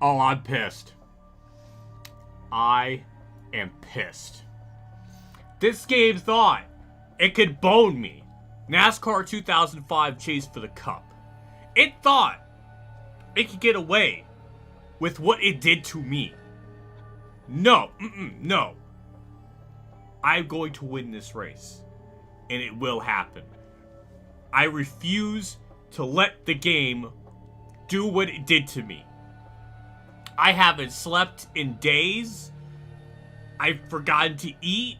Oh, I'm pissed. I am pissed. This game thought it could bone me. NASCAR 2005 Chase for the Cup. It thought it could get away with what it did to me. No, no. I'm going to win this race. And it will happen. I refuse to let the game do what it did to me. I haven't slept in days. I've forgotten to eat.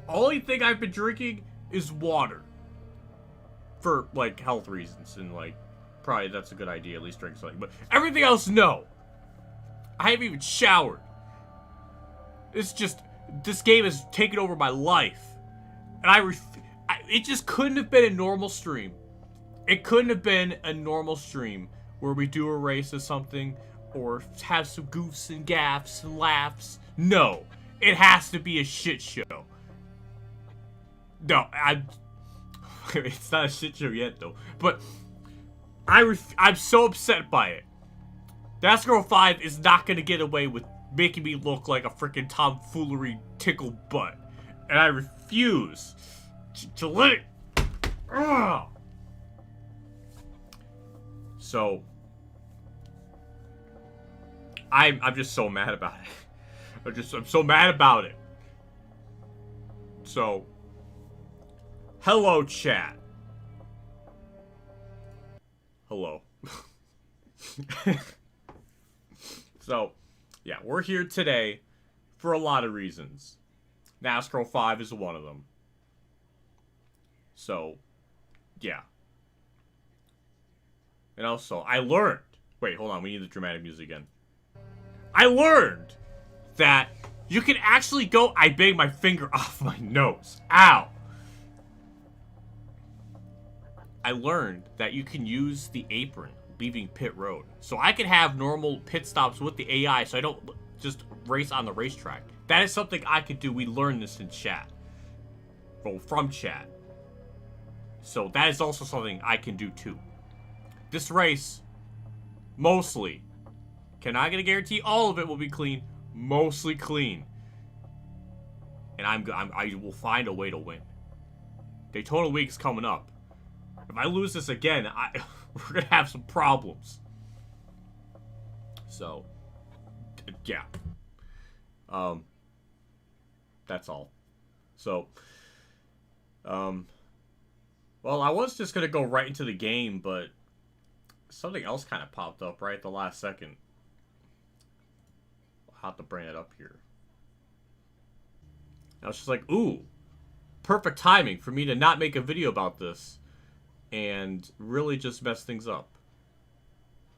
Only thing I've been drinking is water. For, like, health reasons. And, like, probably that's a good idea. At least drink something. But everything else, no. I haven't even showered. It's just, this game has taken over my life. And it just couldn't have been a normal stream. It couldn't have been a normal stream where we do a race or something, or have some goofs and gaffs and laughs. No, it has to be a shit show. No, it's not a shit show yet though. But I'm so upset by it. NASCAR 05 is not gonna get away with making me look like a freaking tomfoolery tickle butt, and I refuse to let it. Ugh. So I'm just so mad about it. I'm so mad about it. So hello chat. Hello. So yeah, we're here today for a lot of reasons. NASCAR 5 is one of them. So yeah. And also, I learned... Wait, hold on. We need the dramatic music again. I learned that you can actually go... I banged my finger off my nose. Ow. I learned that you can use the apron leaving pit road. So I can have normal pit stops with the AI so I don't just race on the racetrack. That is something I could do. We learned this in chat. Well, from chat. So that is also something I can do too. This race, mostly, cannot get a guarantee all of it will be clean, mostly clean. And I will find a way to win. Daytona week's coming up. If I lose this again, we're gonna have some problems. So, yeah. That's all. So, well, I was just gonna go right into the game, but something else kind of popped up right at the last second. I'll have to bring it up here. I was just like, ooh, perfect timing for me to not make a video about this and really just mess things up.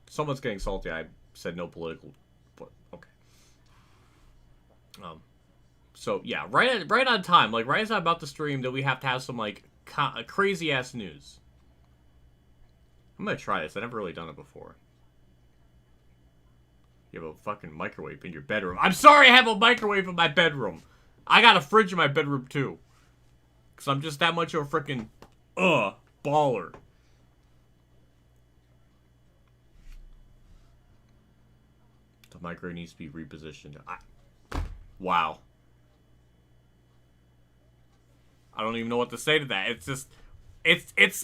Someone's getting salty. I said no political, but okay. So yeah, right on time. Like right as I'm about to stream, that we have to have some like crazy ass news. I'm gonna try this. I've never really done it before. You have a fucking microwave in your bedroom. I'm sorry I have a microwave in my bedroom. I got a fridge in my bedroom too. Cause I'm just that much of a freaking baller. The microwave needs to be repositioned. Wow. I don't even know what to say to that. It's just,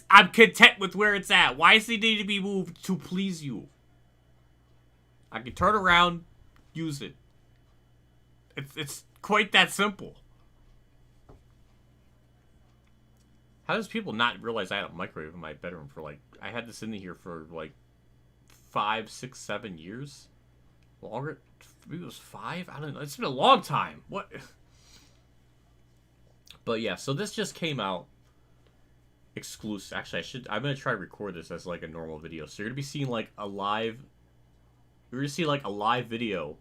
I'm content with where it's at. Why does it need to be moved to please you? I can turn around, use it. It's quite that simple. How does people not realize I had a microwave in my bedroom for like, I had this in here for like 5, 6, 7 years? Longer? Maybe it was 5? I don't know. It's been a long time. What? But yeah, so this just came out exclusive. Actually, I'm going to try to record this as like a normal video. So you're going to be seeing like a live, you're going to see like a live video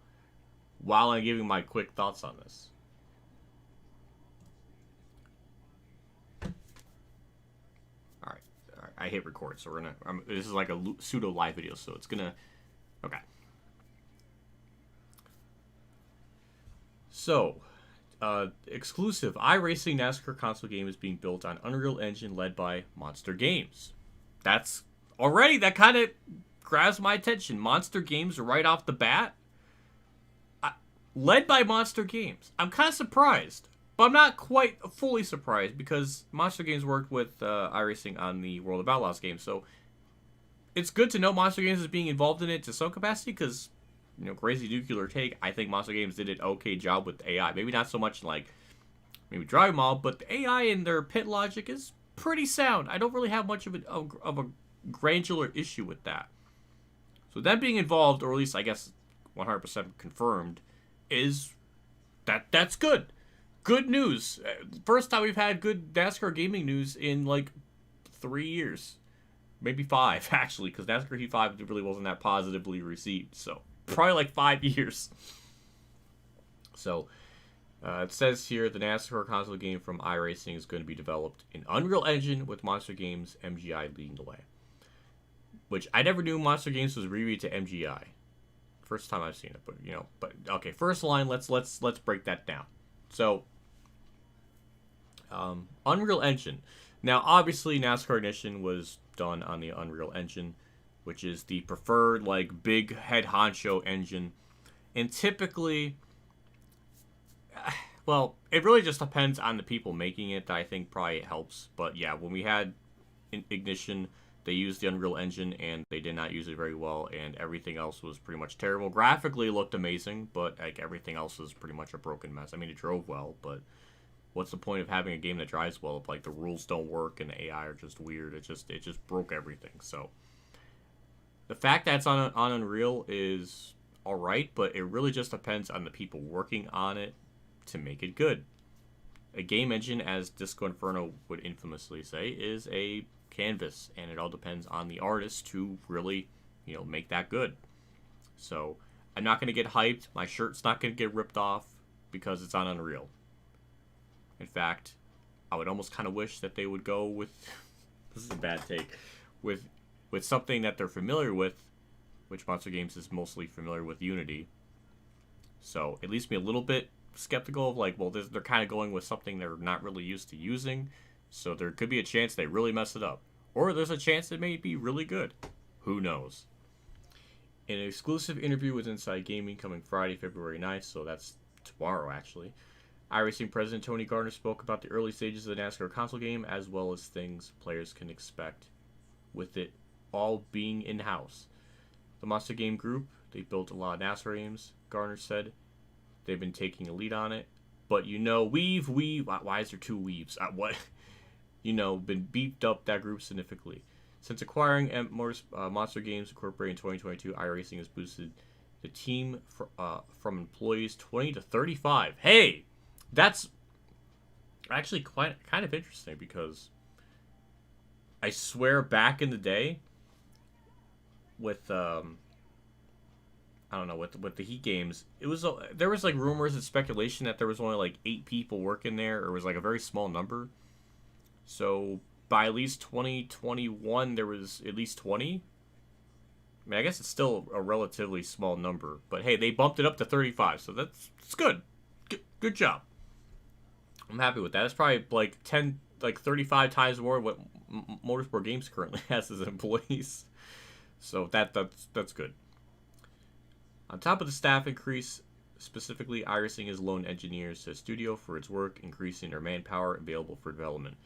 while I'm giving my quick thoughts on this. All right. I hit record, so we're gonna. This is like a pseudo live video, so it's gonna. Okay. So, exclusive iRacing NASCAR console game is being built on Unreal Engine led by Monster Games. That's already that kind of grabs my attention. Monster Games right off the bat. Led by Monster Games. I'm kind of surprised. But I'm not quite fully surprised because Monster Games worked with iRacing on the World of Outlaws game. So it's good to know Monster Games is being involved in it to some capacity because, you know, crazy nuclear take, I think Monster Games did an okay job with AI. Maybe not so much like maybe Drive Mob, but the AI in their pit logic is pretty sound. I don't really have much of a granular issue with that. So them being involved, or at least I guess 100% confirmed, is that's good. Good news. First time we've had good NASCAR gaming news in like 3 years. Maybe 5, actually, because NASCAR Heat 5 really wasn't that positively received. So probably like 5 years. So it says here the NASCAR console game from iRacing is going to be developed in Unreal Engine with Monster Games MGI leading the way. Which I never knew Monster Games was reread to MGI. First time I've seen it, but you know, okay. First line, let's break that down. So, Unreal Engine. Now, obviously, NASCAR Ignition was done on the Unreal Engine, which is the preferred like big head honcho engine, and typically, well, it really just depends on the people making it. I think probably it helps, but yeah, when we had Ignition, they used the Unreal Engine, and they did not use it very well, and everything else was pretty much terrible. Graphically, it looked amazing, but like everything else was pretty much a broken mess. I mean, it drove well, but what's the point of having a game that drives well if like the rules don't work and the AI are just weird? It just broke everything. So the fact that it's on Unreal is all right, but it really just depends on the people working on it to make it good. A game engine, as Disco Inferno would infamously say, is a canvas, and it all depends on the artist to really, you know, make that good. So I'm not going to get hyped. My shirt's not going to get ripped off because it's on Unreal. In fact, I would almost kind of wish that they would go with this is a bad take with something that they're familiar with, which Monster Games is mostly familiar with Unity. So it leaves me a little bit skeptical of like, well, they're kind of going with something they're not really used to using. So there could be a chance they really mess it up. Or there's a chance it may be really good. Who knows? In an exclusive interview with Inside Gaming coming Friday, February 9th, so that's tomorrow actually, iRacing President Tony Gardner spoke about the early stages of the NASCAR console game as well as things players can expect with it all being in-house. The Monster Game Group, they built a lot of NASCAR games, Gardner said. They've been taking a lead on it. But you know, why is there two weaves? What? You know, been beefed up that group significantly. Since acquiring Monster Games Incorporated in 2022, iRacing has boosted the team from employees 20 to 35. Hey, that's actually kind of interesting because I swear back in the day with I don't know, with the Heat games, it was there was like rumors and speculation that there was only like 8 people working there, or it was like a very small number. So by at least 2021, there was at least 20. I mean, I guess it's still a relatively small number, but hey, they bumped it up to 35, so that's good. Good job. I'm happy with that. It's probably like 35 times more what Motorsport Games currently has as employees. So that's good. On top of the staff increase, specifically, iRacing has loaned engineers to the studio for its work, increasing their manpower available for development.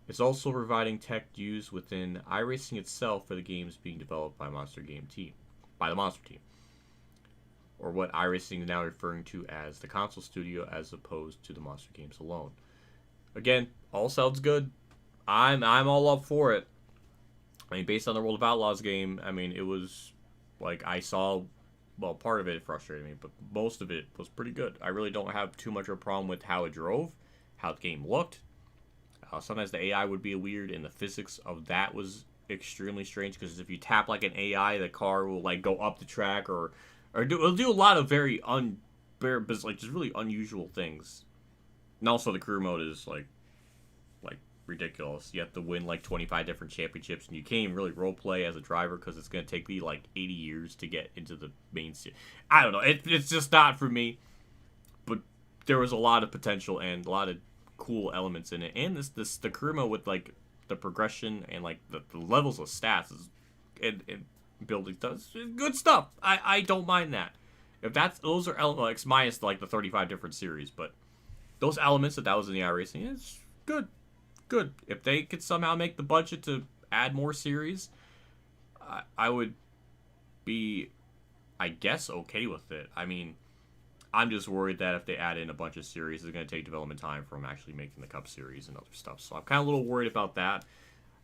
It's also providing tech used within iRacing itself for the games being developed by the Monster Team, or what iRacing is now referring to as the console studio, as opposed to the Monster Games alone. Again, all sounds good. I'm all up for it. I mean, based on the World of Outlaws game, I mean, it was like I saw. Well, part of it frustrated me, but most of it was pretty good. I really don't have too much of a problem with how it drove, how the game looked. Sometimes the AI would be weird, and the physics of that was extremely strange, because if you tap like an AI, the car will like go up the track, or it'll do a lot of very just really unusual things. And also the career mode is like ridiculous. You have to win like 25 different championships, and you can't even really roleplay as a driver because it's going to take me like 80 years to get into the main series. I don't know. It's just not for me. But there was a lot of potential and a lot of cool elements in it. And the career mode with like the progression and like the levels of stats is, it building stuff. Good stuff. I don't mind that. If those are elements minus like the 35 different series, but those elements that was in the iRacing is good. Good. If they could somehow make the budget to add more series, I would be, I guess, okay with it. I mean, I'm just worried that if they add in a bunch of series, it's going to take development time from actually making the Cup Series and other stuff. So I'm kind of a little worried about that.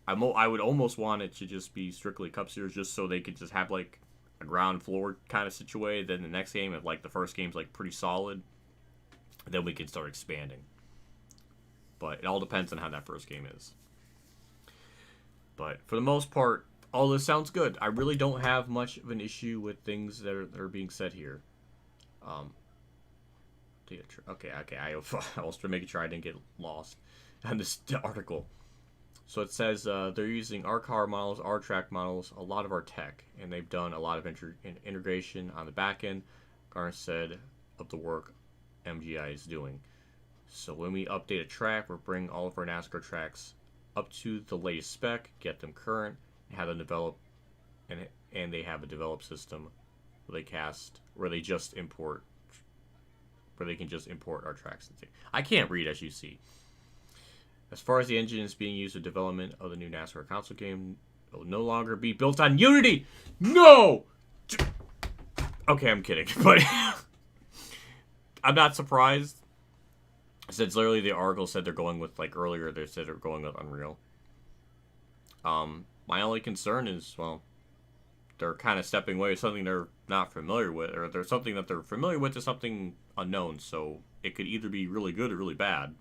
I would almost want it to just be strictly Cup Series, just so they could just have like a ground floor kind of situation. Then the next game, if like the first game's like pretty solid, then we can start expanding. But it all depends on how that first game is. But for the most part, all this sounds good. I really don't have much of an issue with things that are being said here. Okay. I was making sure I didn't get lost on this article. So it says they're using our car models, our track models, a lot of our tech, and they've done a lot of integration on the back end. Garner said of the work MGI is doing. So when we update a track, we're bringing all of our NASCAR tracks up to the latest spec, get them current, and have them develop, and they have a developed system where they just import. Where they can just import our tracks. I can't read, as you see. As far as the engine is being used for development of the new NASCAR console game, it will no longer be built on Unity. No! Okay, I'm kidding. But I'm not surprised. Since literally the article said they're going with, like earlier, they said they're going with Unreal. My only concern is, well, they're kind of stepping away with something they're not familiar with, or there's something that they're familiar with to something unknown, so it could either be really good or really bad.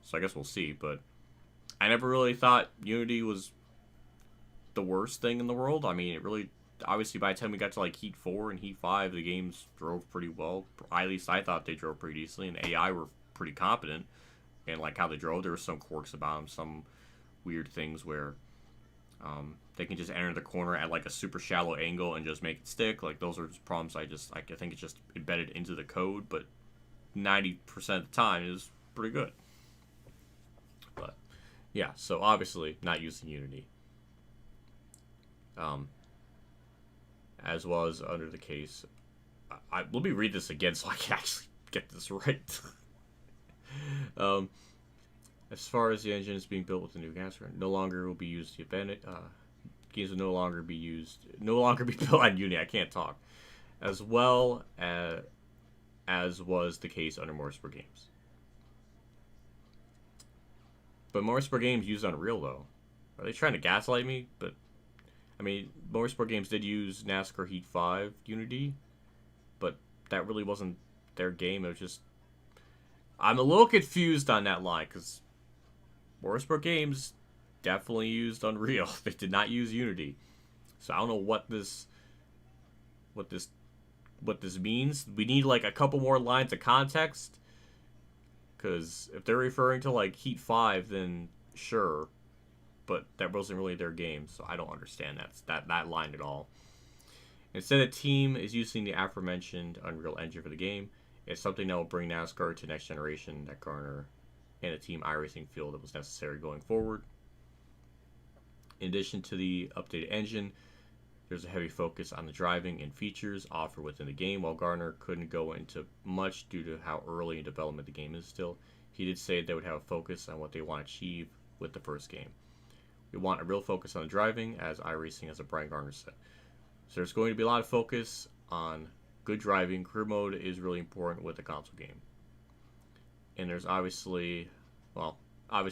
So I guess we'll see, but I never really thought Unity was the worst thing in the world. I mean, it really, obviously by the time we got to like Heat 4 and Heat 5, the games drove pretty well. At least I thought they drove pretty decently, and AI were pretty competent. And like how they drove, there were some quirks about them, some weird things where they can just enter the corner at like a super shallow angle and just make it stick. Like those are just problems I think it's just embedded into the code, but 90% of the time it is pretty good. But yeah, so obviously not using Unity. As well as under the case, let me read this again so I can actually get this right. As far as the engine is being built with the new gas, no longer will be used to abandon. Games will no longer be built on Unity. I can't talk. As well as was the case under Motorsport Games. But Motorsport Games used Unreal though. Are they trying to gaslight me? But I mean, Motorsport Games did use NASCAR Heat 5 Unity, but that really wasn't their game. It was just, I'm a little confused on that line because Motorsport Games definitely used Unreal. They did not use Unity. So I don't know what this means. We need like a couple more lines of context. Because if they're referring to like Heat 5, then sure. But that wasn't really their game, so I don't understand that line at all. Instead, the team is using the aforementioned Unreal Engine for the game. It's something that will bring NASCAR to next generation that Garner and the team iRacing feel that was necessary going forward. In addition to the updated engine, there's a heavy focus on the driving and features offered within the game. While Garner couldn't go into much due to how early in development the game is still, he did say they would have a focus on what they want to achieve with the first game. We want a real focus on the driving, as iRacing, as Brian Garner said. So there's going to be a lot of focus on good driving. Career mode is really important with the console game. And there's obviously, I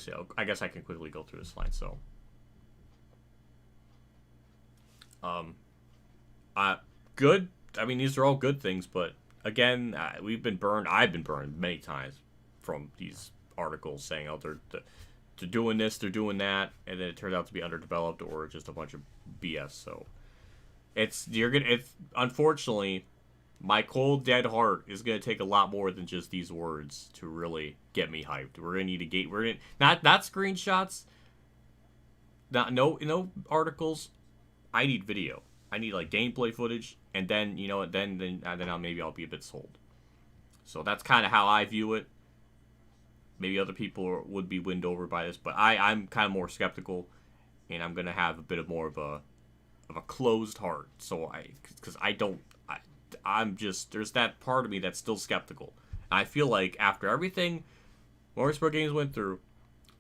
guess I can quickly go through this line. So, good. I mean, these are all good things, but again, I've been burned many times from these articles saying, oh, they're doing this, they're doing that, and then it turned out to be underdeveloped or just a bunch of BS. So it's unfortunately, my cold dead heart is gonna take a lot more than just these words to really get me hyped. We're gonna need not screenshots, no articles. I need video. I need like gameplay footage, and then then I'll be a bit sold. So that's kind of how I view it. Maybe other people would be winded over by this, but I'm kind of more skeptical, and I'm gonna have a bit of more of of a closed heart. So because I'm just, there's that part of me that's still skeptical. And I feel like after everything Motorsport Games went through,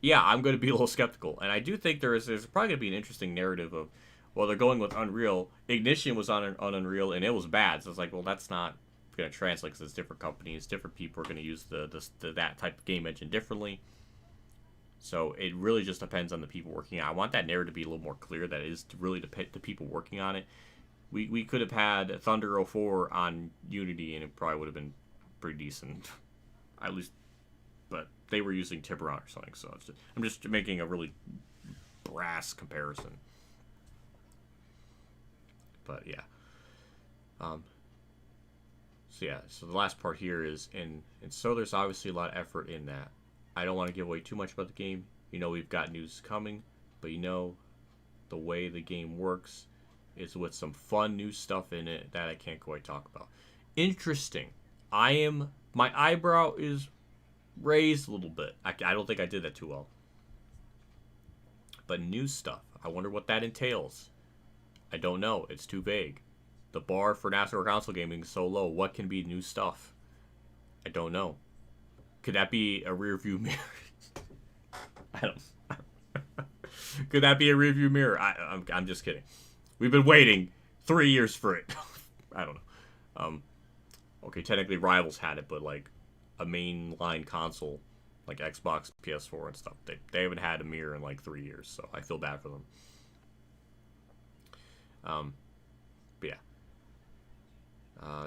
yeah, I'm going to be a little skeptical. And I do think there's probably going to be an interesting narrative of, well, they're going with Unreal. Ignition was on Unreal, and it was bad. So it's like, well, that's not going to translate because it's different companies. Different people are going to use that type of game engine differently. So it really just depends on the people working on it. I want that narrative to be a little more clear. That is really the people working on it. We could have had Thunder 04 on Unity, and it probably would have been pretty decent. At least, but they were using Tiburon or something. So I'm just making a really brass comparison. But yeah. So the last part here is, and so there's obviously a lot of effort in that. I don't want to give away too much about the game. You know we've got news coming, but you know the way the game works is with some fun new stuff in it that I can't quite talk about. Interesting. My eyebrow is raised a little bit. I don't think I did that too well. But new stuff. I wonder what that entails. I don't know. It's too vague. The bar for NASCAR console gaming is so low. What can be new stuff? I don't know. Could that be a rear view mirror? I don't. Could that be a rear view mirror? I'm just kidding. We've been waiting 3 years for it. I don't know. Okay, technically Rivals had it, but like a mainline console like Xbox, PS4, and stuff, they haven't had a mirror in like 3 years, so I feel bad for them. But yeah.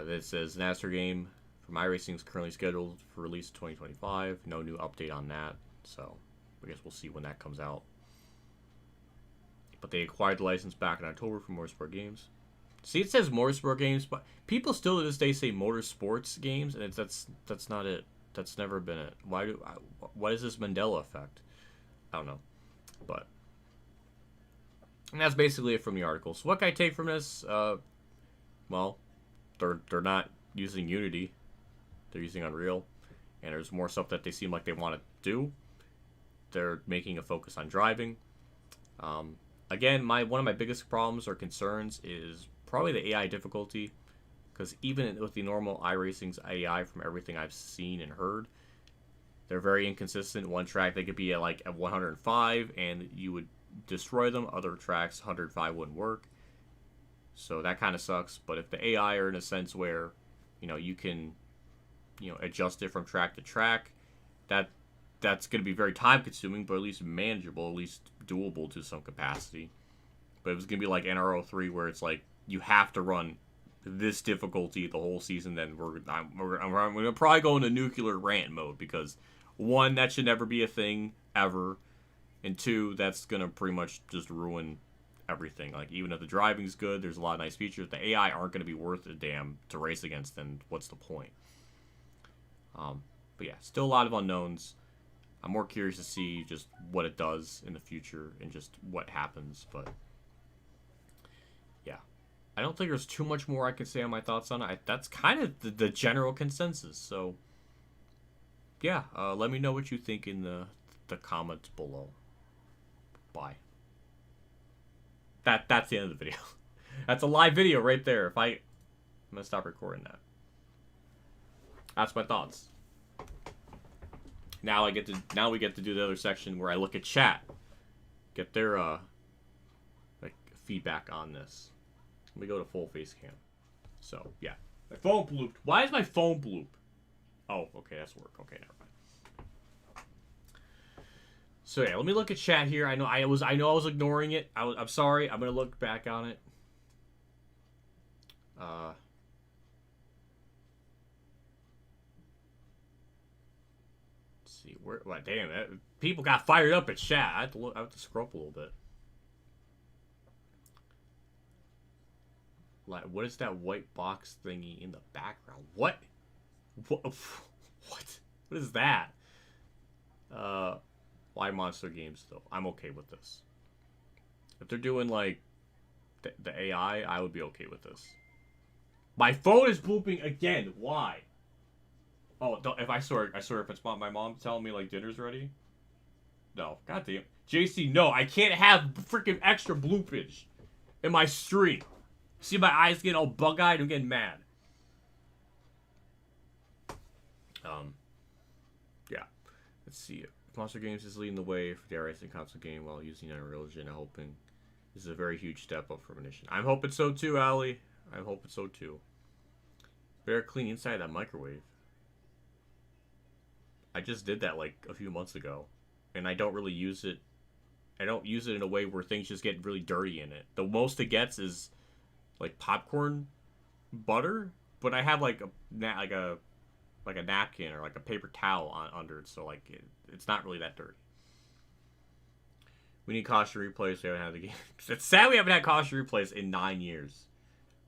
This says NASCAR game from iRacing is currently scheduled for release 2025. No new update on that, so I guess we'll see when that comes out. But they acquired the license back in October from Motorsport Games. See, it says Motorsport Games, but people still to this day say Motorsports Games, and that's not it. That's never been it. What is this Mandela effect? I don't know. But and that's basically it from the article. So what can I take from this? Well, they're not using Unity. They're using Unreal. And there's more stuff that they seem like they want to do. They're making a focus on driving. Again, one of my biggest problems or concerns is probably the AI difficulty. Because even with the normal iRacing's AI, from everything I've seen and heard, they're very inconsistent. One track, they could be at like at 105 and you would destroy them. Other tracks, 105 wouldn't work. So that kind of sucks. But if the AI are in a sense where, you can, adjust it from track to track, that's going to be very time consuming, but at least manageable, at least doable to some capacity. But it was going to be like NRO3 where it's like, you have to run this difficulty the whole season, then I'm going to probably go into nuclear rant mode, because one, that should never be a thing ever, and two, that's going to pretty much just ruin everything. Like, even if the driving's good, there's a lot of nice features, the AI aren't going to be worth a damn to race against, then what's the point? But yeah, still a lot of unknowns. I'm more curious to see just what it does in the future and just what happens, but yeah. I don't think there's too much more I can say on my thoughts on it. That's kind of the general consensus. So, yeah, let me know what you think in the comments below. Bye. That's the end of the video. That's a live video right there. I'm gonna stop recording that. That's my thoughts. Now we get to do the other section where I look at chat, get their like feedback on this. Let me go to full face cam. So, yeah. My phone blooped. Why is my phone bloop? Oh, okay, that's work. Okay, never mind. So, yeah, let me look at chat here. I know I was ignoring it. I'm sorry. I'm going to look back on it. Let's see. Damn, people got fired up at chat. I have to scroll up a little bit. Like, what is that white box thingy in the background? What? What is that? Why Monster Games, though? I'm okay with this. If they're doing, like, the AI, I would be okay with this. My phone is blooping again. Why? Oh, I swear if it's my mom telling me, like, dinner's ready. No. Goddamn. JC, no, I can't have freaking extra bloopage. in my stream. See my eyes getting all bug-eyed? I'm getting mad. Yeah. Let's see. Monster Games is leading the way for the iRacing console game while using Unreal Engine. I'm hoping this is a very huge step up for Munition. I'm hoping so too, Ali. I'm hoping so too. Better clean inside that microwave. I just did that like a few months ago, and I don't really use it. I don't use it in a way where things just get really dirty in it. The most it gets is like popcorn butter, but I have like a napkin or like a paper towel under it, so like it's not really that dirty. We need caution replays. We haven't had the game. It's sad we haven't had caution replays in 9 years.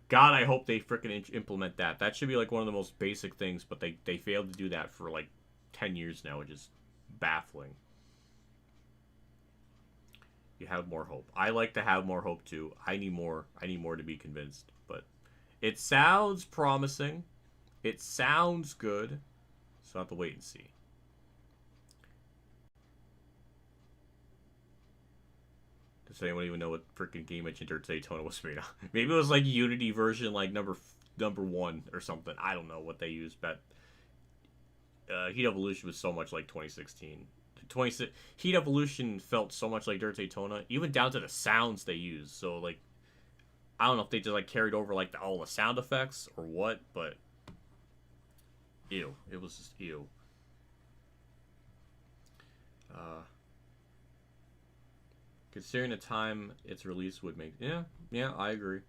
God, I hope they freaking implement that. That should be like one of the most basic things, but they failed to do that for like 10 years now, which is baffling. You have more hope. I like to have more hope too. I need more to be convinced, but it sounds promising. It sounds good. So I'll have to wait and see. Does anyone even know what freaking game engine Daytona was made on? Maybe it was like Unity version, like number 1 or something. I don't know what they used, but Heat Evolution was so much like 2016. Heat Evolution felt so much like Dirt Daytona, even down to the sounds they used. So like, I don't know if they just like carried over like all the sound effects or what, but ew, it was just ew. Considering the time its release would make, yeah, I agree.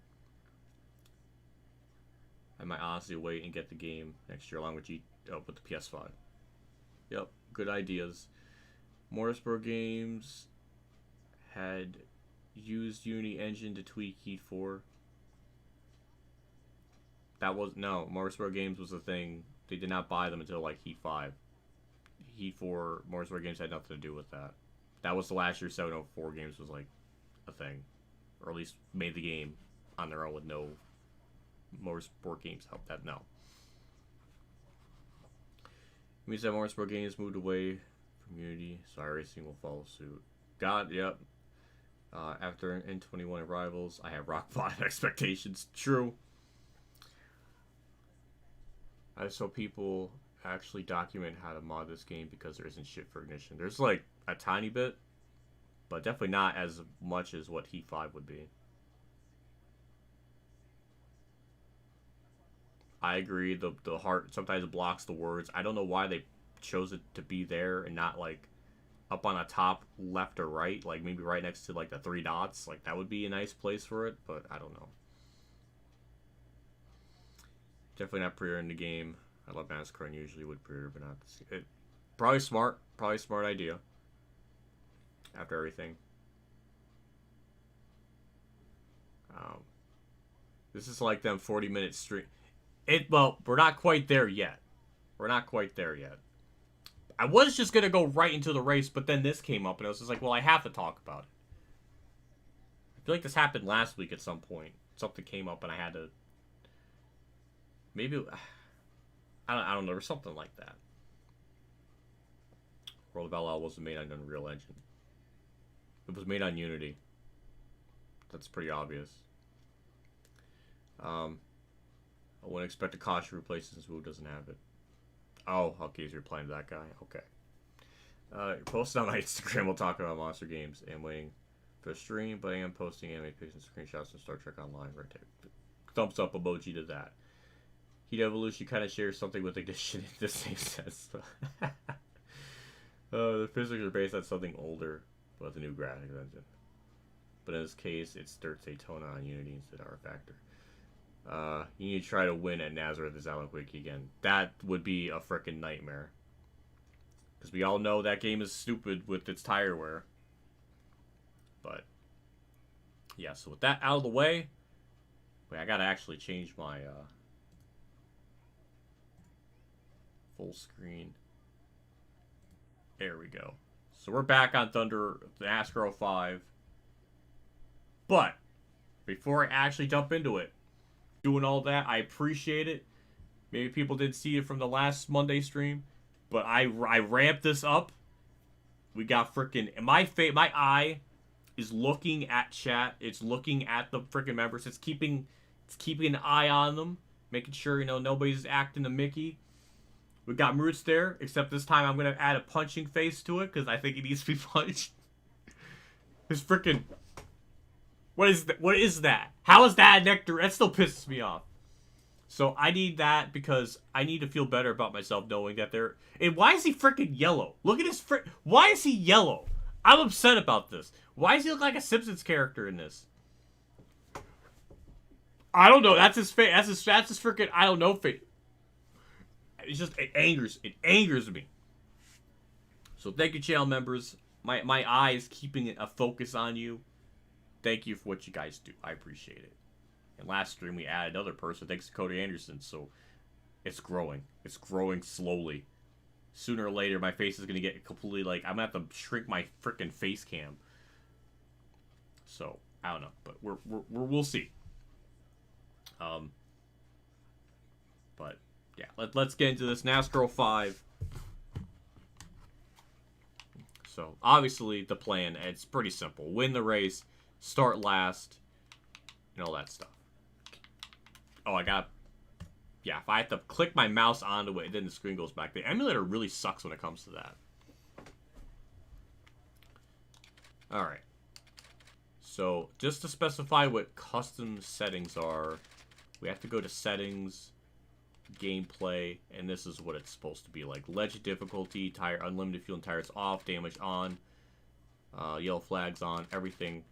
I might honestly wait and get the game next year along with with the PS5. Yep, good ideas. Motorsport Games had used Unity engine to tweak Heat 4. No, Motorsport Games was the thing. They did not buy them until like Heat 5. Heat 4, Motorsport Games had nothing to do with that. That was the last year 704 Games was like a thing. Or at least made the game on their own with no Motorsport Games help that. No. It means that Motorsport Games moved away from Unity, so iRacing will follow suit. God, yep. After N21 arrivals, I have rock bottom expectations. True. I saw people actually document how to mod this game because there isn't shit for ignition. There's like a tiny bit, but definitely not as much as what Heat 5 would be. I agree. The heart sometimes blocks the words. I don't know why they chose it to be there and not like up on the top left or right, like maybe right next to like the 3 dots. Like that would be a nice place for it, but I don't know. Definitely not pre-ordering the game. I love NASCAR and usually would pre-order, but not this. Probably smart idea. After everything. This is like them 40-minute stream. Well, we're not quite there yet. I was just going to go right into the race, but then this came up, and I was just like, well, I have to talk about it. I feel like this happened last week at some point. Something came up, and I had to... Maybe... I don't know, or something like that. World of Outlaw wasn't made on Unreal Engine. It was made on Unity. That's pretty obvious. I wouldn't expect a caution replace since Woo doesn't have it. Oh, okay, so you're playing that guy. Okay. Posted on my Instagram, we'll talk about Monster Games and waiting for the stream, but I am posting anime pics and screenshots from Star Trek Online right there. Thumbs up emoji to that. Heat Evolution kind of shares something with Ignition in the same sense. The physics are based on something older, but the new graphics engine. But in this case, it's Dirt Daytona on Unity instead of R-Factor. You need to try to win at Nazareth as Alan Wake again. That would be a frickin' nightmare. Because we all know that game is stupid with its tire wear. But, yeah, so with that out of the way, wait, I gotta actually change my full screen. There we go. So we're back on Thunder, the NASCAR 05. But, before I actually jump into it, doing all that, I appreciate it. Maybe people didn't see it from the last Monday stream, but I ramped this up. We got freaking my eye is looking at chat. It's looking at the freaking members. It's keeping an eye on them, making sure, you know, nobody's acting a Mickey. We got Roots there, except this time I'm gonna add a punching face to it because I think he needs to be punched. His freaking, what is that? How is that nectar? That still pisses me off. So I need that because I need to feel better about myself knowing that they're... And why is he freaking yellow? Look at his Why is he yellow? I'm upset about this. Why does he look like a Simpsons character in this? I don't know. That's his face. That's his freaking... I don't know face. It's just... It angers me. So thank you, channel members. My eye is keeping a focus on you. Thank you for what you guys do. I appreciate it. And last stream we added another person thanks to Cody Anderson, so it's growing. It's growing slowly. Sooner or later, my face is gonna get completely like I'm gonna have to shrink my freaking face cam. So I don't know, but we'll see. But yeah, let's get into this NASCAR 05. So obviously the plan, it's pretty simple: win the race, start last, and all that stuff. Oh, yeah, if I have to click my mouse onto it, then the screen goes back. The emulator really sucks when it comes to that. Alright. So, just to specify what custom settings are, we have to go to settings, gameplay, and this is what it's supposed to be like. Legend difficulty, tire, unlimited fuel and tires off, damage on, yellow flags on, everything.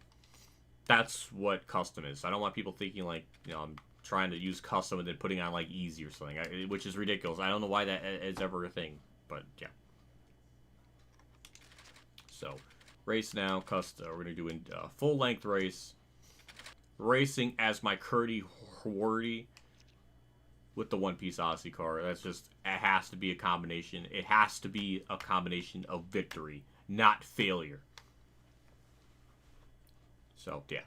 That's what custom is. I don't want people thinking like, you know, I'm trying to use custom and then putting on like easy or something, which is ridiculous. I don't know why that is ever a thing, but yeah. So, race now, custom. We're gonna do a full length race. Racing as my Curdy Horty with the One Piece Odyssey car. That's just, it has to be a combination. It has to be a combination of victory, not failure. So, yeah.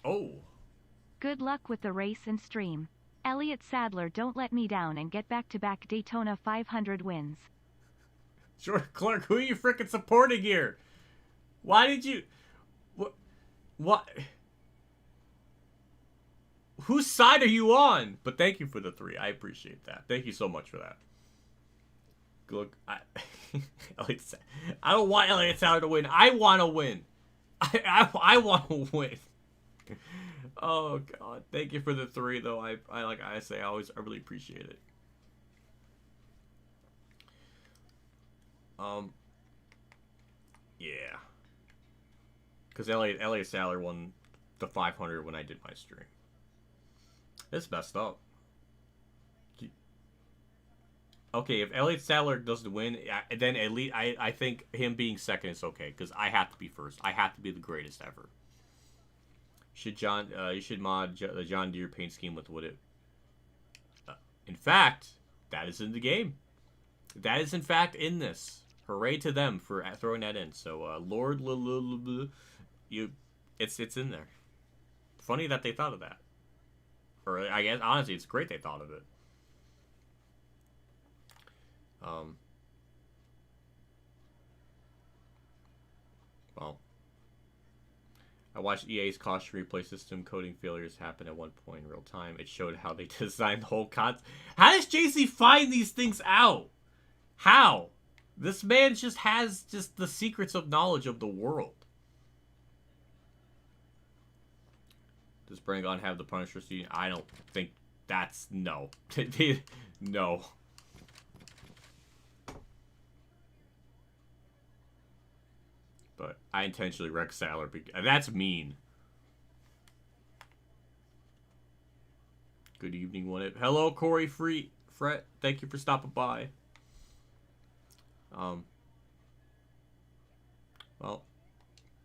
Oh. Good luck with the race and stream. Elliott Sadler, don't let me down and get back-to-back Daytona 500 wins. Sure, Clark, who are you freaking supporting here? Why did you... What? Whose side are you on? But thank you for the 3. I appreciate that. Thank you so much for that. Look, I don't want Elliott Sadler to win. I want to win. I want to win. Oh God! Thank you for the 3, though. I like I say, I really appreciate it. Yeah. Because Elliott Sadler won the 500 when I did my stream. It's messed up. Okay, if Elliott Sadler doesn't win, then at least I think him being second is okay, because I have to be first. I have to be the greatest ever. You should mod the John Deere paint scheme with what it... in fact, that is in the game. That is in fact in this. Hooray to them for throwing that in. So, Lord, it's in there. Funny that they thought of that. Or I guess honestly, it's great they thought of it. Well, I watched EA's caution replay system. Coding failures happen at one point in real time. It showed how they designed the whole How does JC find these things out? How? This man just has the secrets of knowledge of the world. Does Brangon have the Punisher scene? I don't think that's... No. No. But I intentionally wrecked Sadler because that's mean. Good evening, one. Hello, Corey Fret. Thank you for stopping by. Well,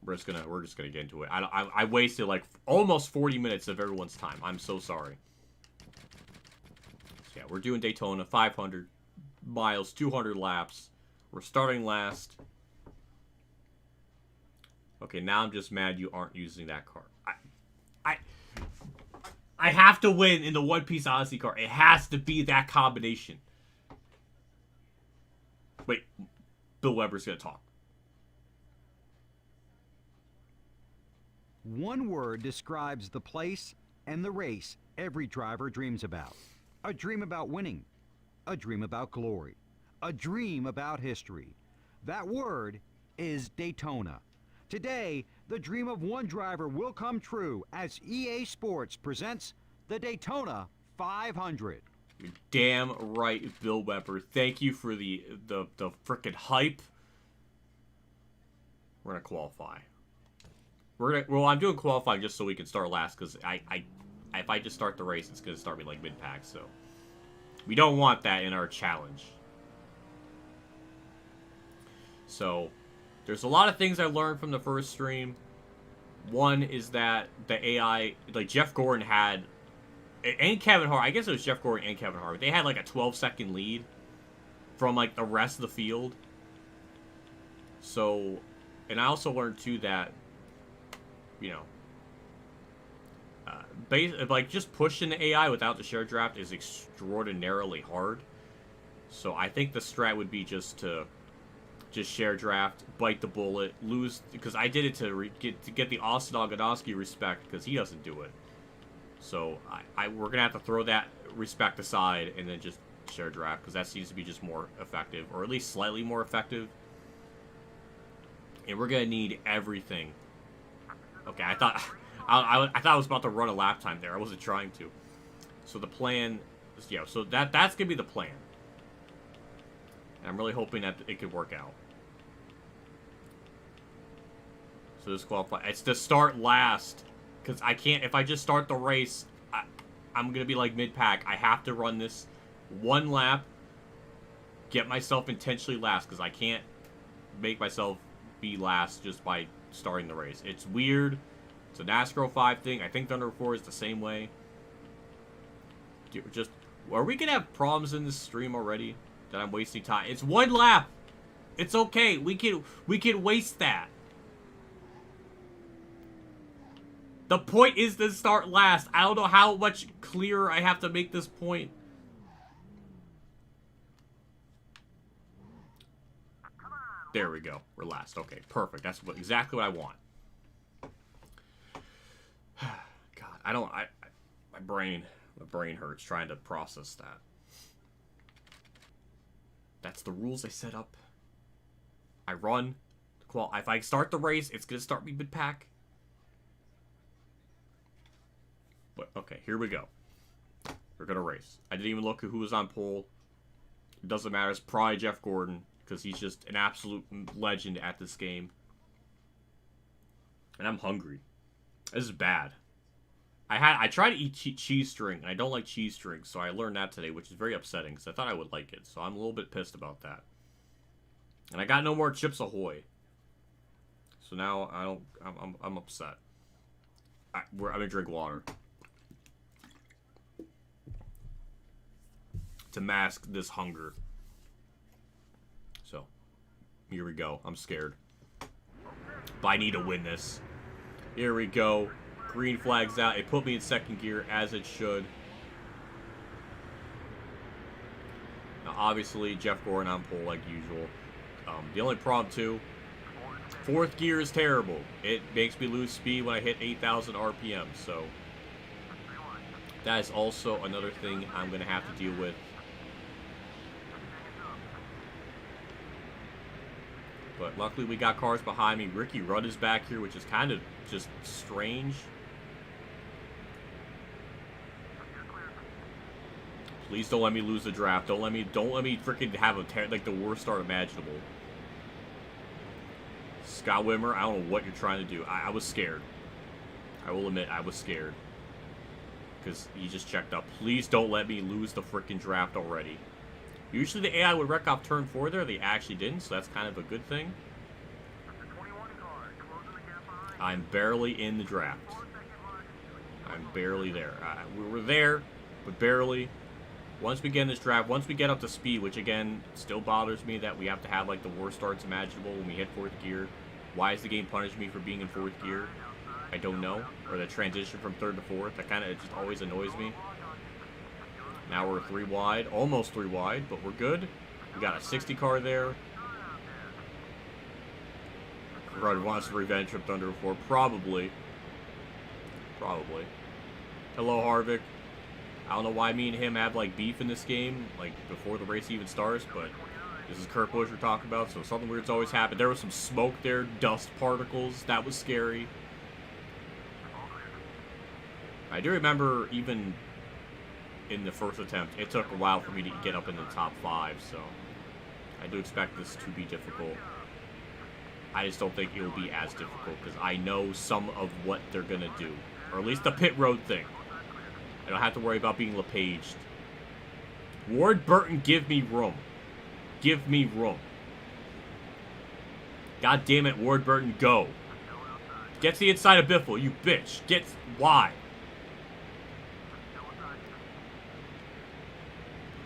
we're just gonna get into it. I wasted like almost 40 minutes of everyone's time. I'm so sorry. So yeah, we're doing Daytona, 500 miles, 200 laps. We're starting last. Okay, now I'm just mad you aren't using that car. I have to win in the One Piece Odyssey car. It has to be that combination. Wait, Bill Weber's gonna talk. One word describes the place and the race every driver dreams about. A dream about winning. A dream about glory. A dream about history. That word is Daytona. Today, the dream of one driver will come true as EA Sports presents the Daytona 500. You're damn right, Bill Weber. Thank you for the frickin' hype. We're gonna qualify. Well, I'm doing qualifying just so we can start last, because if I just start the race, it's gonna start me like mid-pack, so we don't want that in our challenge. So there's a lot of things I learned from the first stream. One is that the AI, like Jeff Gordon had, and Kevin Harvick, I guess it was Jeff Gordon and Kevin Harvick, they had like a 12-second lead from like the rest of the field. So, and I also learned too that, you know, like just pushing the AI without the share draft is extraordinarily hard. So I think the strat would be just to share draft, bite the bullet, lose, because I did it to get the Austin Ogonowski respect, because he doesn't do it. So we're gonna have to throw that respect aside and then just share draft, because that seems to be just more effective, or at least slightly more effective. And we're gonna need everything. Okay, I thought I was about to run a lap time there. I wasn't trying to. So the plan, yeah. So that's gonna be the plan. And I'm really hoping that it could work out. So this qualify. It's to start last, because I can't. If I just start the race, I'm gonna be like mid-pack. I have to run this one lap, get myself intentionally last, because I can't make myself be last just by starting the race. It's weird. It's a NASCAR 5 thing. I think Thunder 4 is the same way. Are we gonna have problems in this stream already? That I'm wasting time. It's one lap. It's okay. We can waste that. The point is to start last. I don't know how much clearer I have to make this point. There we go. We're last. Okay, perfect. That's exactly what I want. God, my brain hurts trying to process that. That's the rules I set up. I run. If I start the race, it's going to start me mid-pack. But, okay, here we go. We're going to race. I didn't even look at who was on pole. It doesn't matter. It's probably Jeff Gordon, because he's just an absolute legend at this game. And I'm hungry. This is bad. I tried to eat cheese string, and I don't like cheese string, so I learned that today, which is very upsetting, because I thought I would like it, so I'm a little bit pissed about that. And I got no more Chips Ahoy. So now I'm upset. I'm gonna drink water to mask this hunger. So, here we go. I'm scared. But I need to win this. Here we go. Green flag's out. It put me in second gear, as it should. Now, obviously, Jeff Gordon on pole, like usual. The only problem, too, fourth gear is terrible. It makes me lose speed when I hit 8,000 RPM, so that is also another thing I'm going to have to deal with. But luckily, we got cars behind me. Ricky Rudd is back here, which is kind of just strange. Please don't let me lose the draft. Don't let me freaking have like the worst start imaginable. Scott Wimmer, I don't know what you're trying to do. I was scared. I will admit, I was scared. Because he just checked up. Please don't let me lose the freaking draft already. Usually the AI would wreck off turn 4 there. They actually didn't, so that's kind of a good thing. I'm barely in the draft. I'm barely there. We were there, but barely. Once we get in this draft, once we get up to speed, which again, still bothers me that we have to have like the worst starts imaginable when we hit 4th gear. Why is the game punishing me for being in 4th gear? I don't know. Or the transition from 3rd to 4th, that kind of just always annoys me. Now we're 3 wide, almost 3 wide, but we're good. We got a 60 car there. Rudd wants a revenge trip to under 4. Probably. Probably. Hello, Harvick. I don't know why me and him have, like, beef in this game, like, before the race even starts, but this is Kurt Busch we're talking about, so something weird's always happened. There was some smoke there, dust particles. That was scary. I do remember even in the first attempt, it took a while for me to get up in the top 5, so I do expect this to be difficult. I just don't think it will be as difficult because I know some of what they're going to do. Or at least the pit road thing. I don't have to worry about being LePaged. Ward Burton, give me room. Give me room. God damn it, Ward Burton, go. Get to the inside of Biffle, you bitch. Get... Why?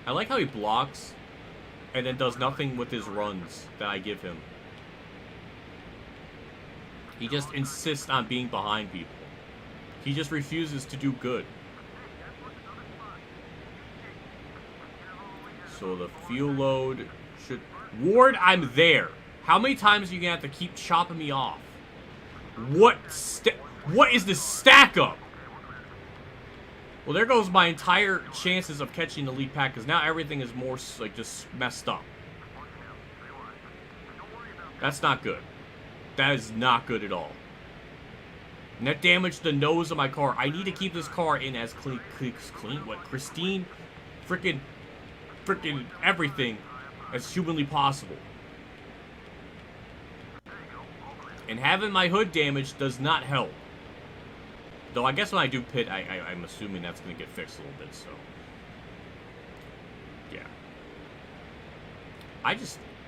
I like how he blocks and then does nothing with his runs that I give him. He just insists on being behind people. He just refuses to do good. So the fuel load should... Ward, I'm there. How many times are you going to have to keep chopping me off? What is this stack up? Well, there goes my entire chances of catching the lead pack, because now everything is more, like, just messed up. That's not good. That is not good at all. And that damaged the nose of my car. I need to keep this car in as clean, what, pristine, freaking everything as humanly possible. And having my hood damaged does not help. Though I guess when I do pit, I'm assuming that's going to get fixed a little bit, so. Yeah.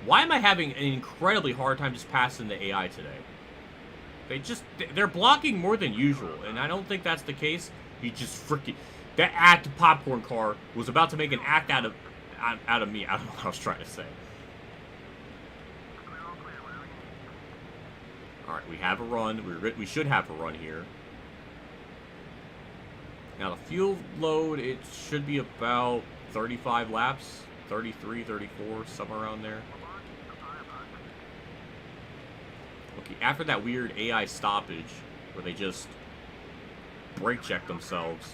Why am I having an incredibly hard time just passing the AI today? They're blocking more than usual, and I don't think that's the case. You just freaking... That act popcorn car was about to make an act out of me. I don't know what I was trying to say. Alright, we have a run. We should have a run here. Now, the fuel load, it should be about 35 laps. 33, 34, somewhere around there. Okay, after that weird AI stoppage, where they just brake check themselves,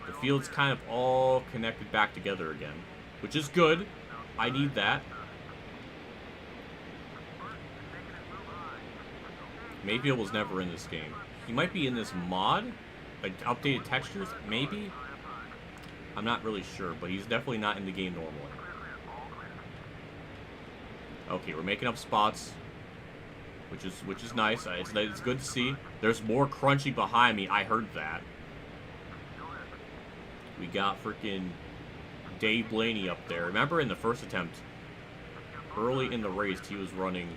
the field's kind of all connected back together again, which is good. I need that. Mayfield was never in this game. He might be in this mod, like updated textures, maybe? I'm not really sure, but he's definitely not in the game normally. Okay, we're making up spots, which is nice. It's good to see. There's more crunchy behind me. I heard that. We got freaking Dave Blaney up there. Remember in the first attempt, early in the race, he was running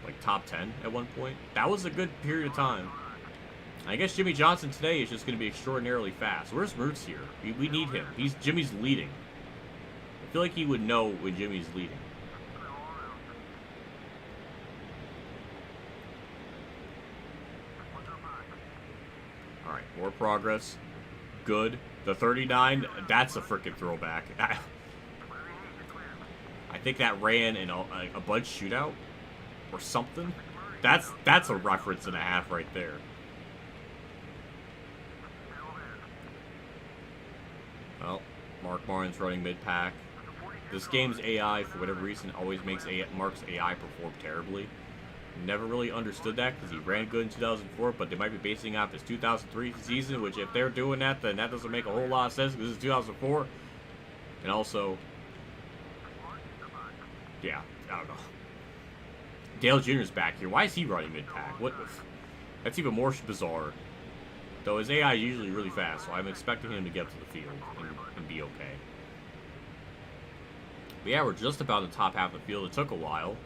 like top 10 at one point. That was a good period of time. I guess Jimmy Johnson today is just going to be extraordinarily fast. Where's Roots here? We need him. Jimmy's leading. I feel like he would know when Jimmy's leading. Alright, more progress. Good. The 39, that's a freaking throwback. I think that ran in a Bud shootout or something. That's a reference and a half right there. Well, Mark Martin's running mid-pack. This game's AI, for whatever reason, always makes Mark's AI perform terribly. Never really understood that because he ran good in 2004, but they might be basing off his 2003 season, which if they're doing that, then that doesn't make a whole lot of sense because this is 2004. And also, yeah, I don't know. Dale Jr.'s back here. Why is he running mid-pack? That's even more bizarre. Though his AI is usually really fast, so I'm expecting him to get to the field and be okay. But yeah, we're just about in the top half of the field. It took a while.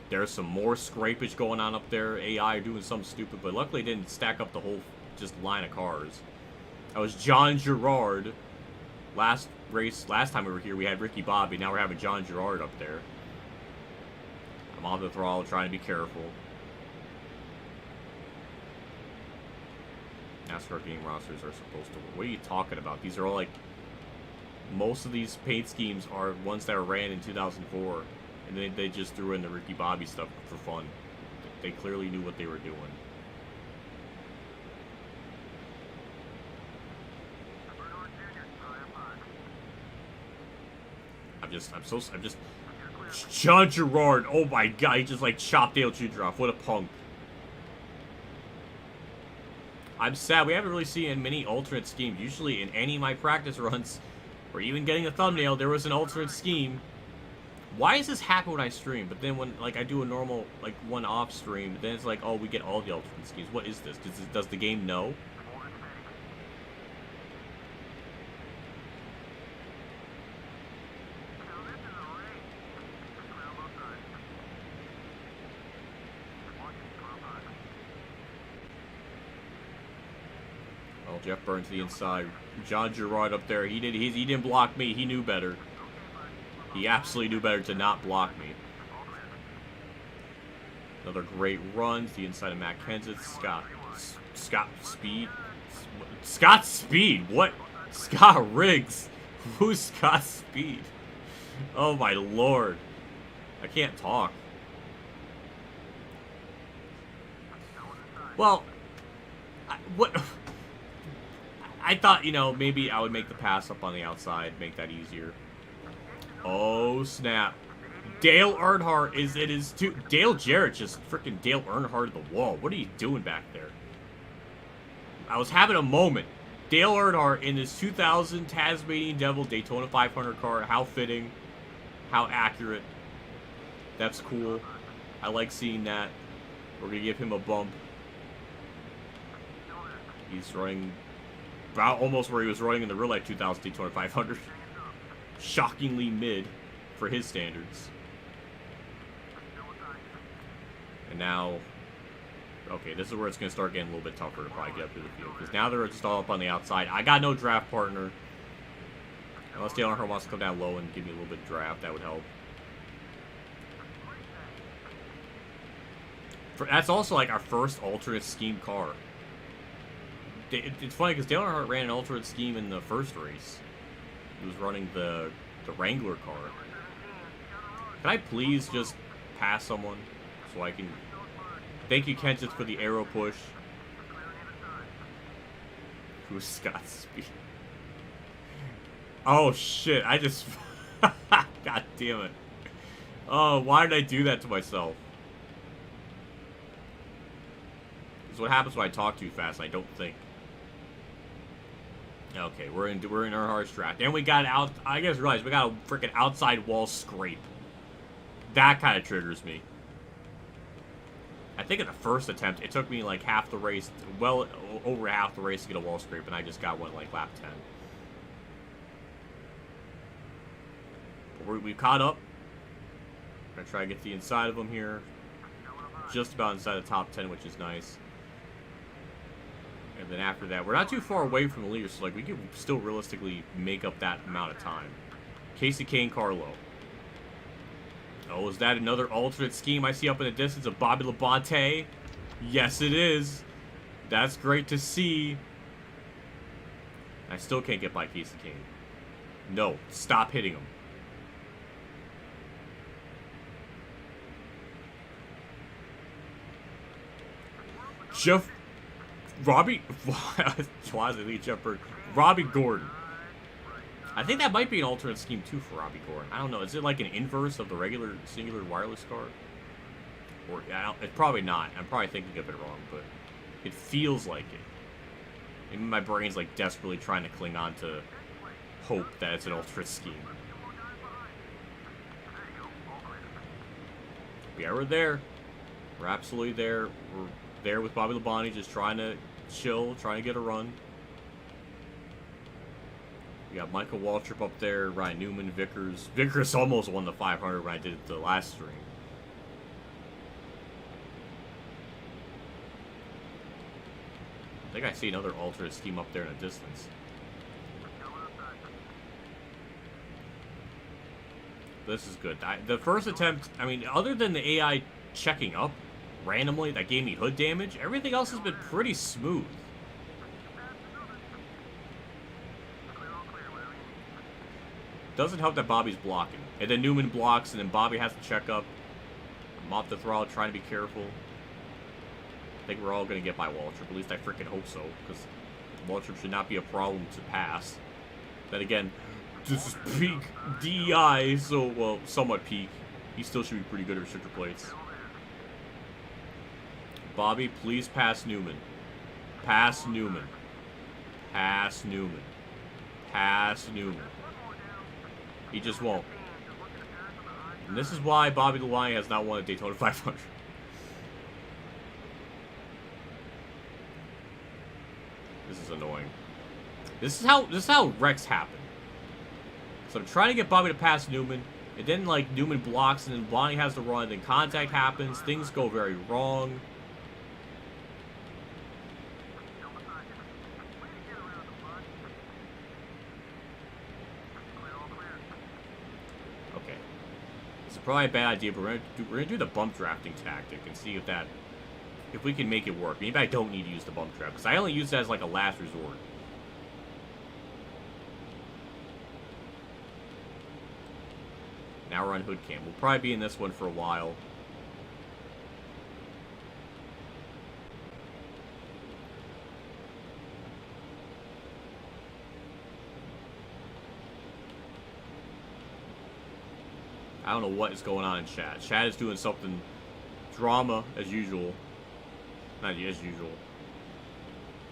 There's some more scrapage going on up there. AI doing something stupid, but luckily it didn't stack up the whole just line of cars. That was John Girard. Last time we were here, we had Ricky Bobby. Now we're having John Girard up there. I'm on the throttle, trying to be careful. NASCAR game rosters are supposed to... What are you talking about? These are all like Most of these paint schemes are ones that were ran in 2004, and then they just threw in the Ricky Bobby stuff for fun. They clearly knew what they were doing. I'm just John Gerard, oh my god, he just like chopped Dale Jr. off. What a punk. I'm sad, we haven't really seen many alternate schemes. Usually in any of my practice runs, or even getting a thumbnail, there was an alternate scheme. Why does this happen when I stream? But then when like I do a normal like one-off stream, then it's like, oh, we get all the alternate schemes. What is this? Does the game know? Jeff Burns to the inside. John Gerard up there. He didn't block me. He knew better. He absolutely knew better to not block me. Another great run to the inside of Matt Kenseth. Scott Speed. Scott Speed. What? Scott Riggs. Who's Scott Speed? Oh my lord. I can't talk. Well, what? I thought, you know, maybe I would make the pass up on the outside, make that easier. Oh, snap. Dale Earnhardt is in his two. Dale Jarrett just freaking Dale Earnhardt at the wall. What are you doing back there? I was having a moment. Dale Earnhardt in his 2000 Tasmanian Devil Daytona 500 car. How fitting. How accurate. That's cool. I like seeing that. We're going to give him a bump. He's running about almost where he was running in the real life 2000 Daytona 500. Shockingly mid for his standards. And now, okay, this is where it's going to start getting a little bit tougher to probably get up to the field. Because now they're just all up on the outside. I got no draft partner. Unless Dale Earnhardt wants to come down low and give me a little bit of draft, that would help. That's also like our first alternate scheme car. It's funny because Dale Earnhardt ran an alternate scheme in the first race. He was running the Wrangler car. Can I please just pass someone so I can... Thank you, Kenseth, for the arrow push. Who's Scott Speed? Oh, shit. I just... God damn it. Oh, why did I do that to myself? This is what happens when I talk too fast and I don't think. Okay, we're in Earnhardt's draft. And we got out. I guess realize we got a freaking outside wall scrape. That kind of triggers me. I think in the first attempt, it took me like half the race, well over half the race to get a wall scrape, and I just got one like lap 10. But we've caught up. I'm gonna try to get the inside of them here. Just about inside the top 10, which is nice. And then after that, we're not too far away from the leader, so like we can still realistically make up that amount of time. Casey Kane Carlo. Oh, is that another alternate scheme I see up in the distance of Bobby Labonte? Yes, it is. That's great to see. I still can't get by Casey Kane. No, stop hitting him. Robbie Gordon. I think that might be an alternate scheme too for Robbie Gordon. I don't know. Is it like an inverse of the regular singular wireless car? Or it's probably not. I'm probably thinking of it wrong, but it feels like it. Maybe my brain's like desperately trying to cling on to hope that it's an alternate scheme. Yeah, we're there. We're absolutely there. We're there with Bobby Labonte, just trying to chill, trying to get a run. We got Michael Waltrip up there, Ryan Newman, Vickers. Vickers almost won the 500 when I did it the last stream. I think I see another alternate scheme up there in the distance. This is good. The first attempt, I mean, other than the AI checking up randomly that gave me hood damage, everything else has been pretty smooth. Doesn't help that Bobby's blocking. And then Newman blocks, and then Bobby has to check up. I'm off the throttle, trying to be careful. I think we're all going to get by wall trip. At least I freaking hope so, because wall trip should not be a problem to pass. Then again, this is peak DEI, so, well, somewhat peak. He still should be pretty good at restrictor plates. Bobby, please pass Newman. Pass Newman. Pass Newman. Pass Newman. He just won't. And this is why Bobby the Lion has not won a Daytona 500. This is annoying. This is how wrecks happen. So I'm trying to get Bobby to pass Newman, and then like Newman blocks, and then Bonnie has to run, then contact happens, things go very wrong. Okay. This is probably a bad idea, but we're gonna do the bump drafting tactic and see if we can make it work. Maybe I don't need to use the bump draft, because I only use it as like a last resort. Now we're on hood cam. We'll probably be in this one for a while. I don't know what is going on in chat. Chat is doing something drama as usual. Not as usual.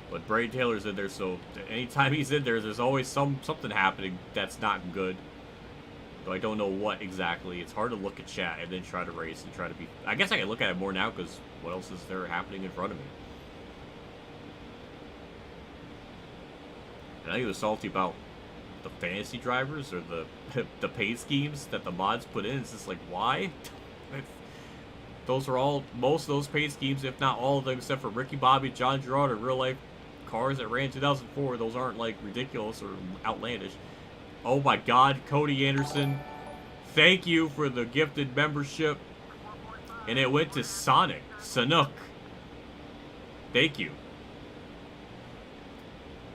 But Braid Taylor's in there, so anytime he's in there, there's always something happening that's not good. Though I don't know what exactly. It's hard to look at chat and then try to race and try to be... I guess I can look at it more now, because what else is there happening in front of me? And I think it was salty about the fantasy drivers or the pay schemes that the mods put in. It's just like, why? Those are all... Most of those pay schemes, if not all of them, except for Ricky Bobby, John Gerard, or real-life cars that ran in 2004, those aren't, like, ridiculous or outlandish. Oh my god, Cody Anderson, thank you for the gifted membership. And it went to Sonic. Thank you.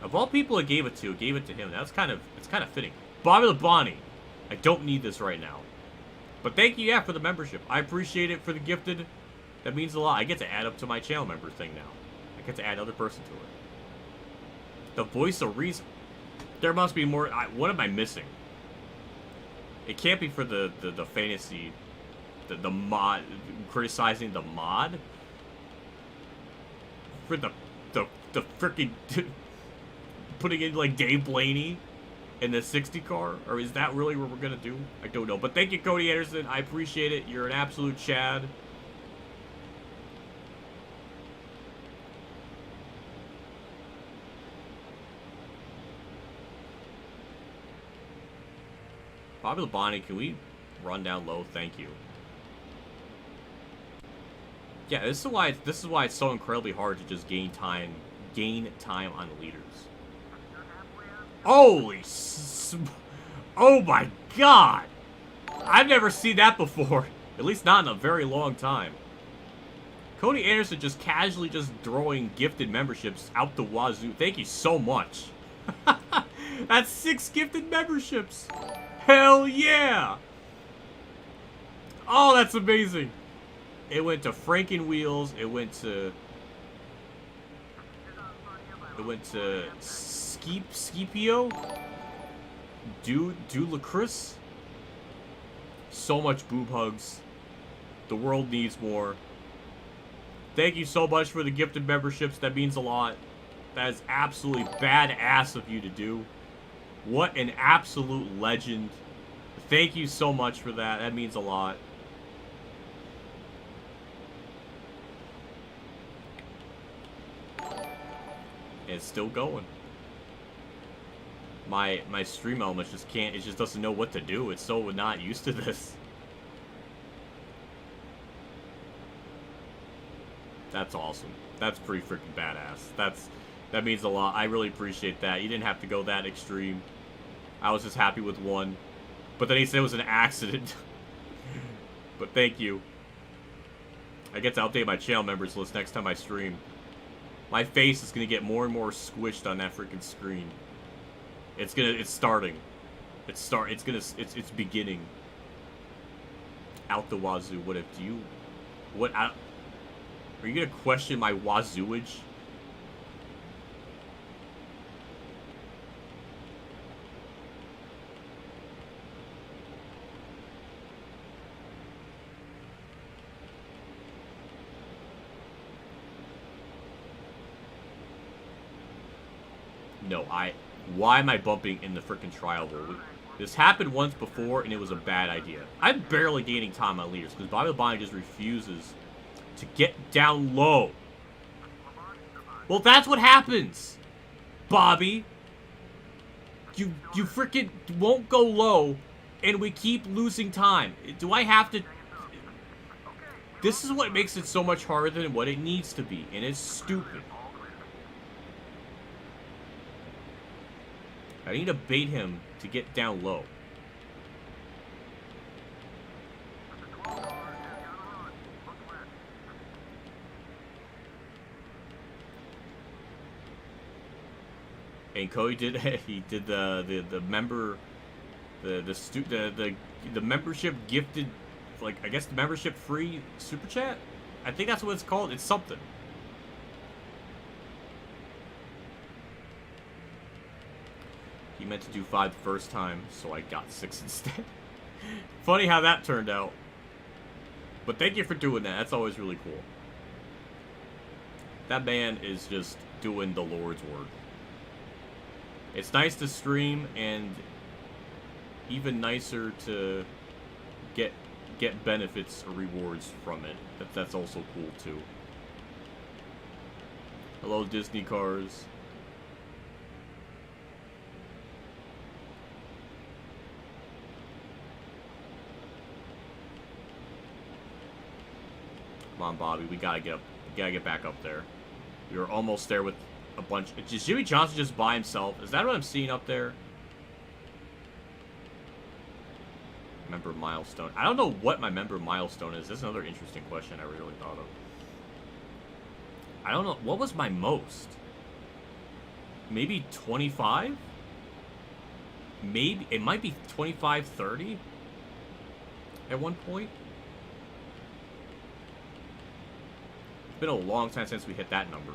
Of all people it gave it to him. It's kind of fitting. Bobby the Bonnie, I don't need this right now. But thank you, yeah, for the membership. I appreciate it for the gifted. That means a lot. I get to add up to my channel member thing now. I get to add another person to it. The voice of reason. There must be more. What am I missing? It can't be for the fantasy, the mod, criticizing the mod. For the freaking putting in like Dave Blaney in the 60 car, or is that really what we're gonna do? I don't know. But thank you, Cody Anderson. I appreciate it. You're an absolute Chad. Bobby Labonte, can we run down low? Thank you. Yeah, this is why it's so incredibly hard to just gain time on the leaders. Holy oh my god! I've never seen that before. At least not in a very long time. Cody Anderson just casually just throwing gifted memberships out the wazoo. Thank you so much. That's 6 gifted memberships. Hell yeah! Oh, that's amazing. It went to Franken Wheels. It went to Scipio. Dude Lacris. So much boob hugs. The world needs more. Thank you so much for the gifted memberships. That means a lot. That is absolutely badass of you to do. What an absolute legend. Thank you so much for that. That means a lot. It's still going. My stream element just can't, it just doesn't know what to do. It's so not used to this. That's awesome. That's pretty freaking badass. That means a lot. I really appreciate that. You didn't have to go that extreme. I was just happy with one. But then he said it was an accident. But thank you. I get to update my channel members list next time I stream. My face is gonna get more and more squished on that freaking screen. It's starting. It's beginning. Out the wazoo. What if do you? What? Are you gonna question my wazooage? No, why am I bumping in the frickin' trial hole? This happened once before, and it was a bad idea. I'm barely gaining time on leaders, because Bobby Bonnie just refuses to get down low. Well, that's what happens, Bobby. You frickin' won't go low, and we keep losing time. Do I have to... This is what makes it so much harder than what it needs to be, and it's stupid. I need to bait him to get down low. And Cody did the membership gifted, like, I guess the membership free super chat? I think that's what it's called. It's something. He meant to do 5 the first time, so I got 6 instead. Funny how that turned out. But thank you for doing that. That's always really cool. That man is just doing the Lord's work. It's nice to stream, and even nicer to get benefits or rewards from it. That's also cool too. Hello, Disney cars. Come on, Bobby. We gotta get back up there. We were almost there with a bunch. Is Jimmy Johnson just by himself? Is that what I'm seeing up there? Member milestone. I don't know what my member milestone is. That's another interesting question I really thought of. I don't know. What was my most? Maybe 25? Maybe. It might be 25, 30? At one point? It's been a long time since we hit that number.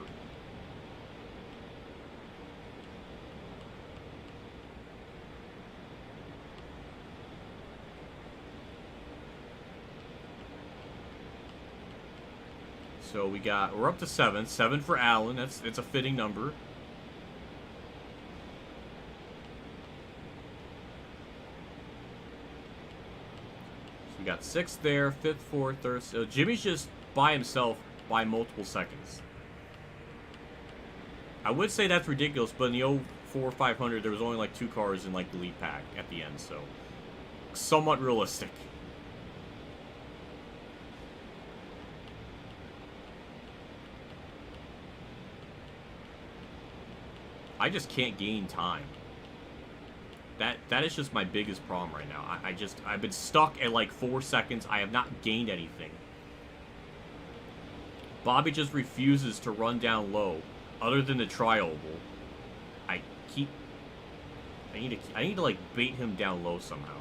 So we're up to 7. 7 for Allen. It's a fitting number. So we got 6 there, 5th, 4th, 3rd. So Jimmy's just by himself by multiple seconds. I would say that's ridiculous, but in the 04 500 there was only like 2 cars in like the lead pack at the end, so somewhat realistic. I just can't gain time. That is just my biggest problem right now. I've been stuck at like 4 seconds. I have not gained anything. Bobby just refuses to run down low, other than the tri-oval. I need to like bait him down low somehow.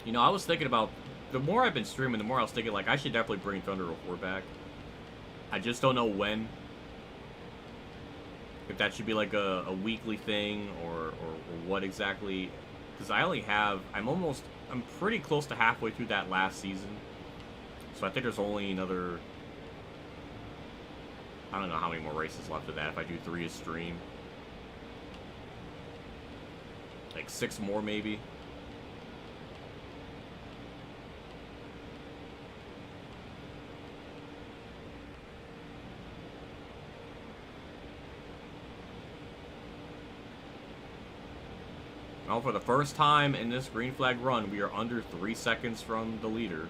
You know, I was thinking about, the more I've been streaming, the more I was thinking, like, I should definitely bring Thunder 04 back. I just don't know when. If that should be, like, a weekly thing, or what exactly. Because I'm pretty close to halfway through that last season. So I think there's only another, I don't know how many more races left of that if I do 3 a stream. Like 6 more, maybe. Well, for the first time in this green flag run, we are under 3 seconds from the leader.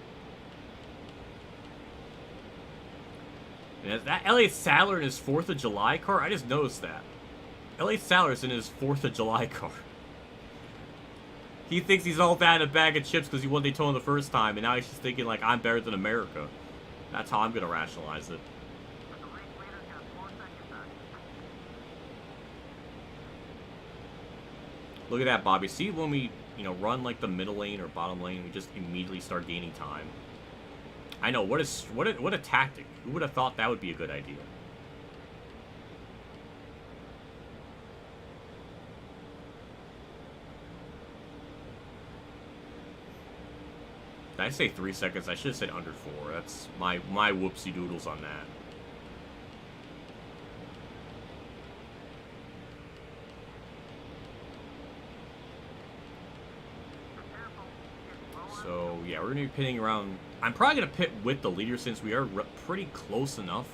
And is that Elliott Sadler in his 4th of July car? I just noticed that. Elliott Sadler's in his 4th of July car. He thinks he's all that in a bag of chips because he won Daytona the first time, and now he's just thinking, like, I'm better than America. That's how I'm going to rationalize it. Look at that, Bobby. See when we, you know, run, like, the middle lane or bottom lane, we just immediately start gaining time. I know, what a tactic. Who would have thought that would be a good idea? Did I say 3 seconds? I should have said under 4. That's my whoopsie doodles on that. So, yeah, we're going to be pitting around. I'm probably going to pit with the leader since we are pretty close enough.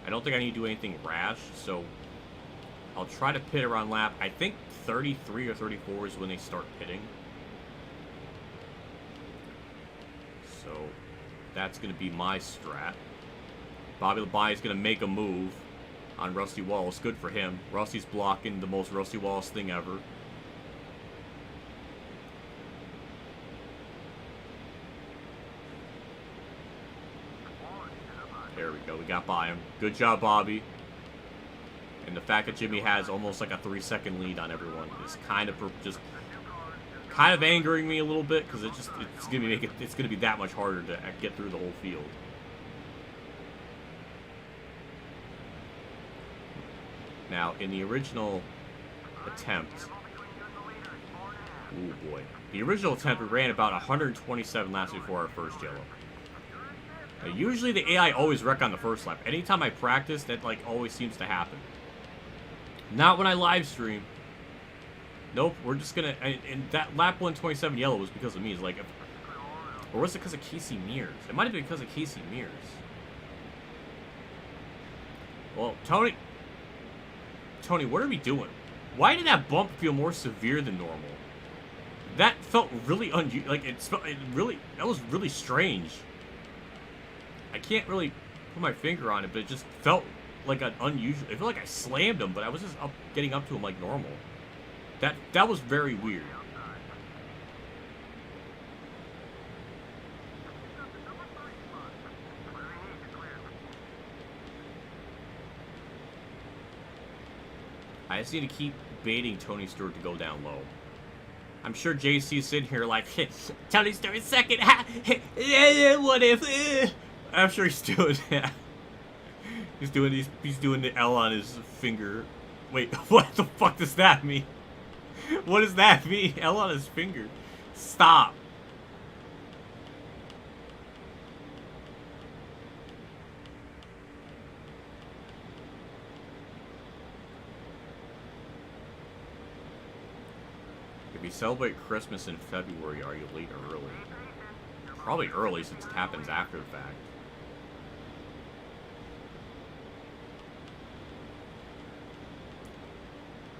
I don't think I need to do anything rash, so I'll try to pit around lap. I think 33 or 34 is when they start pitting. So, that's going to be my strat. Bobby Labonte is going to make a move on Rusty Wallace. Good for him. Rusty's blocking the most Rusty Wallace thing ever. There we go. We got by him. Good job, Bobby. And the fact that Jimmy has almost like a 3-second lead on everyone is kind of angering me a little bit because it's gonna be that much harder to get through the whole field. Now, in the original attempt, oh boy, the original attempt we ran about 127 laps before our first yellow. Now, usually the AI always wreck on the first lap. Anytime I practice, that like always seems to happen. Not when I live stream. Nope, we're just gonna. And that lap 127 yellow was because of me. It's like, or was it because of Casey Mears? It might have been because of Casey Mears. Well, Tony, what are we doing? Why did that bump feel more severe than normal? That felt really unusual. Like that was really strange. I can't really put my finger on it, but it just felt like an unusual. It felt like I slammed him, but I was just getting up to him like normal. That was very weird. I just need to keep baiting Tony Stewart to go down low. I'm sure JC's sitting here like, Tony Stewart second. What if? I'm sure he's doing that. He's doing the L on his finger. Wait, what the fuck does that mean? What does that mean? L on his finger. Stop. If you celebrate Christmas in February, are you late or early? Probably early since it happens after the fact.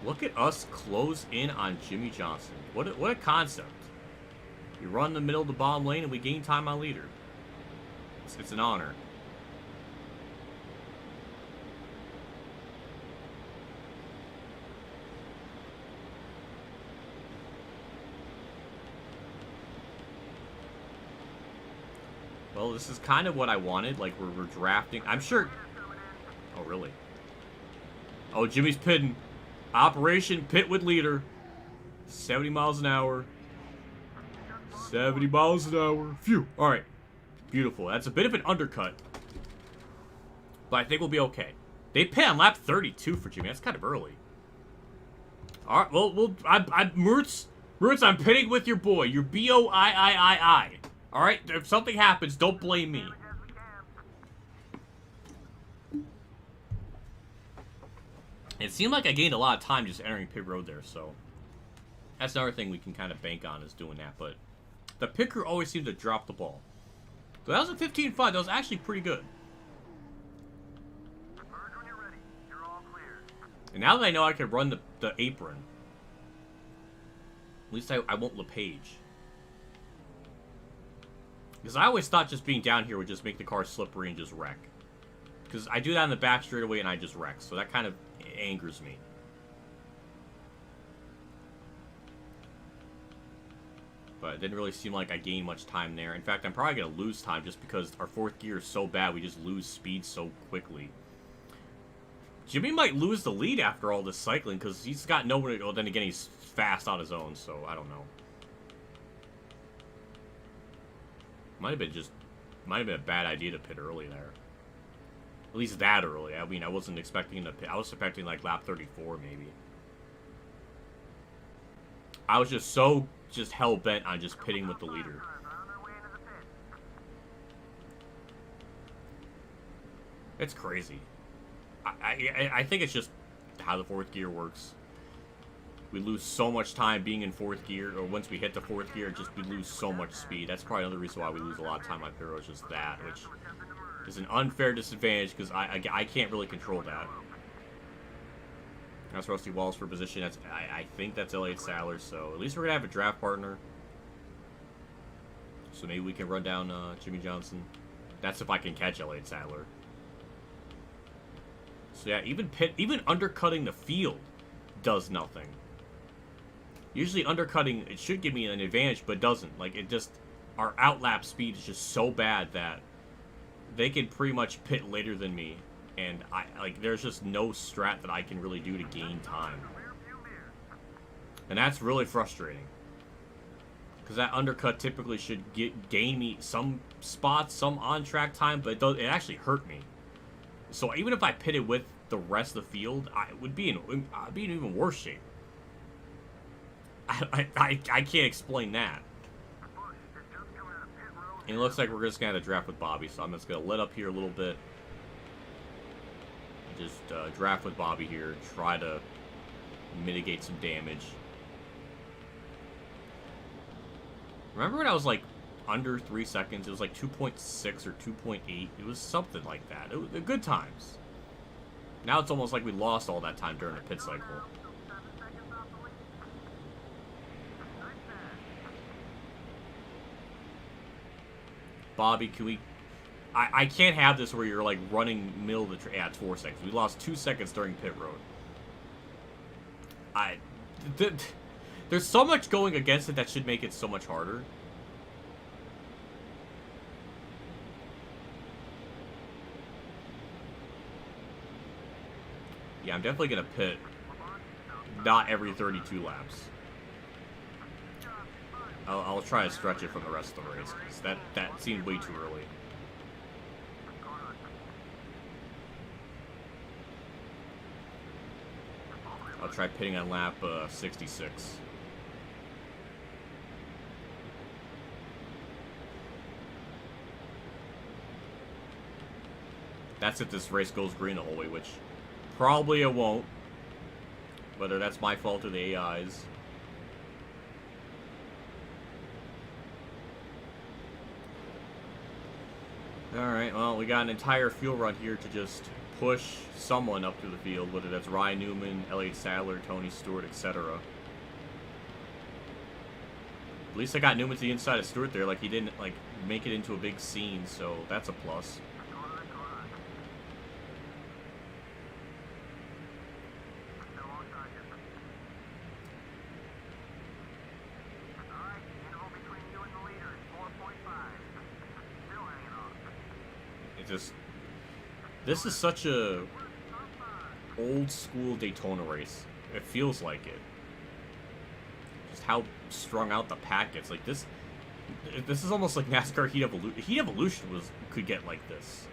Look at us close in on Jimmy Johnson. What a concept. We run the middle of the bottom lane and we gain time on leader. It's an honor. Well, this is kind of what I wanted. Like, we're drafting. I'm sure. Oh, really? Oh, Jimmy's pitting. Operation Pit with Leader. 70 miles an hour. 70 miles an hour. Phew. Alright. Beautiful. That's a bit of an undercut. But I think we'll be okay. They pit on lap 32 for Jimmy. That's kind of early. Alright, well, Mertz, I'm pitting with your boy. Your B-O-I-I-I-I. Alright? If something happens, don't blame me. It seemed like I gained a lot of time just entering pit road there, so that's another thing we can kind of bank on is doing that. But the pit crew always seemed to drop the ball. So that was a 15-5. That was actually pretty good. And now that I know I can run the apron, at least I won't LePage. Because I always thought just being down here would just make the car slippery and just wreck. Because I do that in the back straightaway and I just wreck. So that kind of angers me. But it didn't really seem like I gained much time there. In fact, I'm probably going to lose time just because our fourth gear is so bad. We just lose speed so quickly. Jimmy might lose the lead after all this cycling because he's got nobody. Well, then again, he's fast on his own, so I don't know. Might have been a bad idea to pit early there. At least that early. I mean, I wasn't expecting to pit. I was expecting like lap 34 maybe. I was just so hell bent on just pitting with the leader. It's crazy. I think it's just how the fourth gear works. We lose so much time being in fourth gear, or once we hit the fourth gear, we lose so much speed. That's probably another reason why we lose a lot of time on pit road, is just that, which is an unfair disadvantage because I can't really control that. That's Rusty Wallace for position. I think that's Elliott Sadler, so at least we're going to have a draft partner. So maybe we can run down Jimmy Johnson. That's if I can catch Elliott Sadler. So yeah, even undercutting the field does nothing. Usually undercutting, it should give me an advantage, but doesn't. Like, it just, our outlap speed is just so bad that they can pretty much pit later than me. And there's just no strat that I can really do to gain time. And that's really frustrating. Because that undercut typically should gain me some spots, some on-track time, but it actually hurt me. So even if I pitted with the rest of the field, I'd be in even worse shape. I can't explain that. And it looks like we're just going to have to draft with Bobby, so I'm just going to let up here a little bit. Just draft with Bobby here, try to mitigate some damage. Remember when I was like under 3 seconds? It was like 2.6 or 2.8. It was something like that. It was good times. Now it's almost like we lost all that time during the pit cycle. Bobby, can we... I can't have this where you're like running middle of the track. Yeah, it's 4 seconds. We lost 2 seconds during pit road. There's so much going against it that should make it so much harder. Yeah, I'm definitely going to pit not every 32 laps. I'll try to stretch it from the rest of the race, because that seemed way too early. I'll try pitting on lap 66. That's if this race goes green the whole way, which probably it won't. Whether that's my fault or the AI's. Alright, well, we got an entire fuel run here to just push someone up through the field, whether that's Ryan Newman, Elliott Sadler, Tony Stewart, etc. At least I got Newman to the inside of Stewart there, like he didn't like make it into a big scene, so that's a plus. This is such a old school Daytona race. It feels like it. Just how strung out the pack gets. Like this is almost like NASCAR Heat Evolution. Heat Evolution could get like this.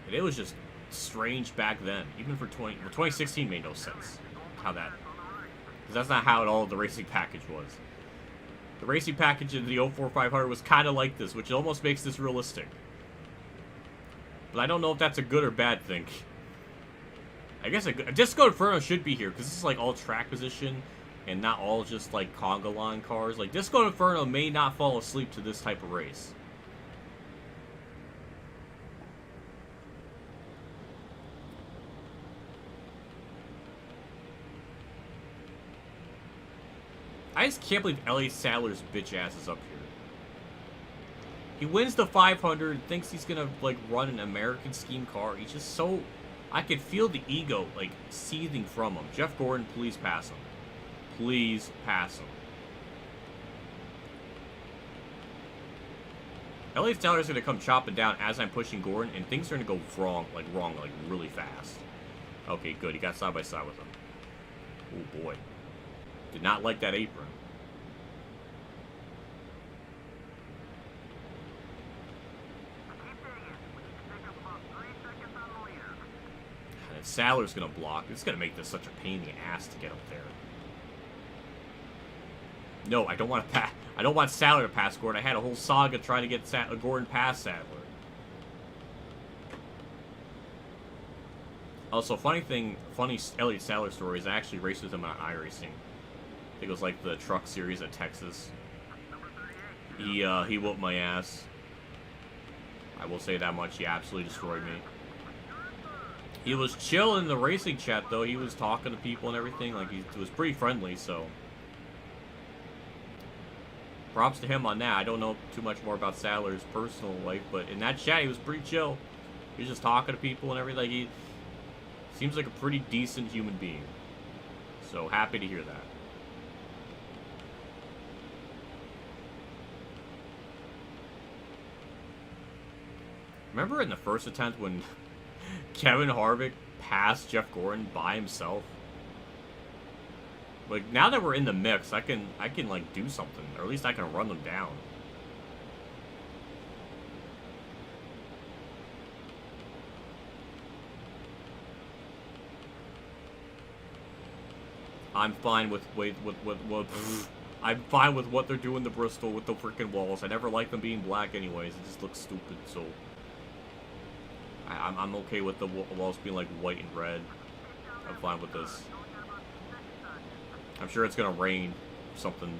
And it was just strange back then. Even for 2016 made no sense. How that, because that's not how all of the racing package was. The racing package in the 04 500 was kind of like this, which almost makes this realistic. But I don't know if that's a good or bad thing. I guess Disco Inferno should be here, because this is like all track position, and not all just like conga line cars. Like, Disco Inferno may not fall asleep to this type of race. I just can't believe Elliott Sadler's bitch ass is up here. He wins the 500, thinks he's gonna, like, run an American scheme car. He's just so... I could feel the ego, like, seething from him. Jeff Gordon, please pass him. Please pass him. Elliott Sadler's gonna come chopping down as I'm pushing Gordon, and things are gonna go wrong, like, really fast. Okay, good. He got side by side with him. Oh, boy. Did not like that apron. And Sadler's gonna block. It's gonna make this such a pain in the ass to get up there. No, I don't want to pass. I don't want Sadler to pass Gordon. I had a whole saga trying to get Gordon past Sadler. Also, funny Elliott Sadler story is I actually raced with him on iRacing. I think it was like the truck series at Texas. He whooped my ass. I will say that much. He absolutely destroyed me. He was chill in the racing chat though. He was talking to people and everything. Like he was pretty friendly. So props to him on that. I don't know too much more about Sadler's personal life, but in that chat he was pretty chill. He was just talking to people and everything. He seems like a pretty decent human being. So happy to hear that. Remember in the first attempt when Kevin Harvick passed Jeff Gordon by himself? Like, now that we're in the mix, I can like do something, or at least I can run them down. I'm fine with I'm fine with what they're doing to Bristol with the freaking walls. I never liked them being black anyways. It just looks stupid, so I'm okay with the walls being like white and red. I'm fine with this. I'm sure it's gonna rain or something.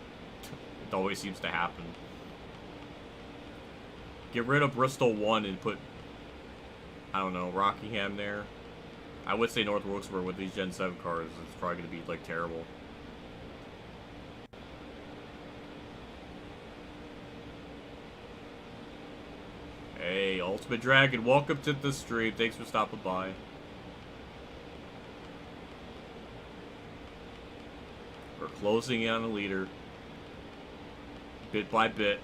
It always seems to happen. Get rid of Bristol 1 and put, I don't know, Rockingham there. I would say North Wilkesboro with these Gen 7 cars. It's probably gonna be like terrible. Hey, Ultimate Dragon, welcome to the stream. Thanks for stopping by. We're closing in on the leader. Bit by bit.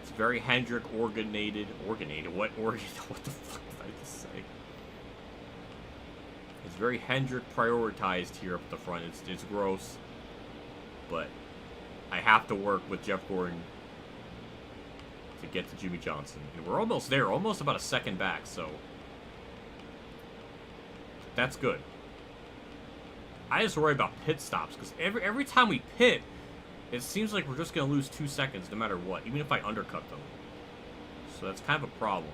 It's very Hendrick organinated. What the fuck did I just say? It's very Hendrick prioritized here up at the front. It's gross. But I have to work with Jeff Gordon to get to Jimmy Johnson. And we're almost there, almost about a second back, so that's good. I just worry about pit stops, because every time we pit, it seems like we're just going to lose 2 seconds no matter what, even if I undercut them. So that's kind of a problem.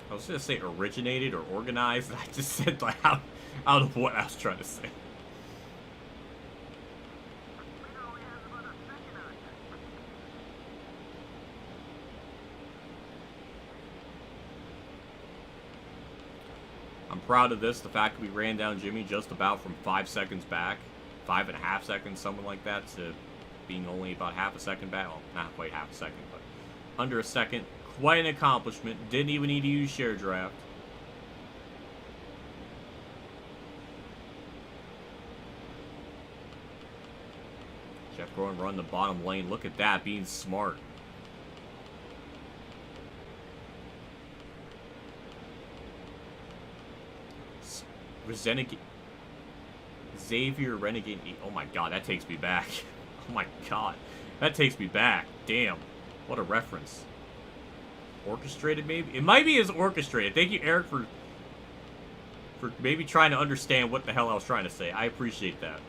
I was going to say originated or organized. I just said like out of what I was trying to say. I'm proud of this, the fact that we ran down Jimmy just about from 5 seconds back, 5.5 seconds, something like that, to being only about half a second back. Well, not quite half a second, but under a second. Quite an accomplishment. Didn't even need to use share draft. Jeff Gordon run the bottom lane. Look at that, being smart. Xavier Renegade. Oh my god, that takes me back. Oh my god, that takes me back. Damn, what a reference. Orchestrated, maybe? It might be as orchestrated. Thank you, Eric, for maybe trying to understand what the hell I was trying to say. I appreciate that.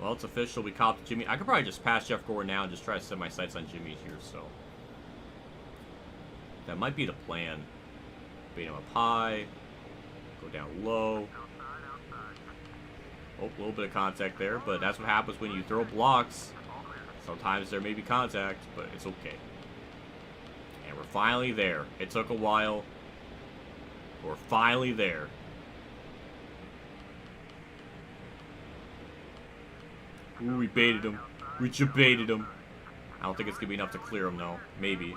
Well, it's official. We copped Jimmy. I could probably just pass Jeff Gordon now and just try to set my sights on Jimmy here, so that might be the plan. Beat him up high. Go down low. Oh, a little bit of contact there, but that's what happens when you throw blocks. Sometimes there may be contact, but it's okay. And we're finally there. It took a while. We're finally there. Ooh, we baited him. We baited him. I don't think it's going to be enough to clear him, though. Maybe.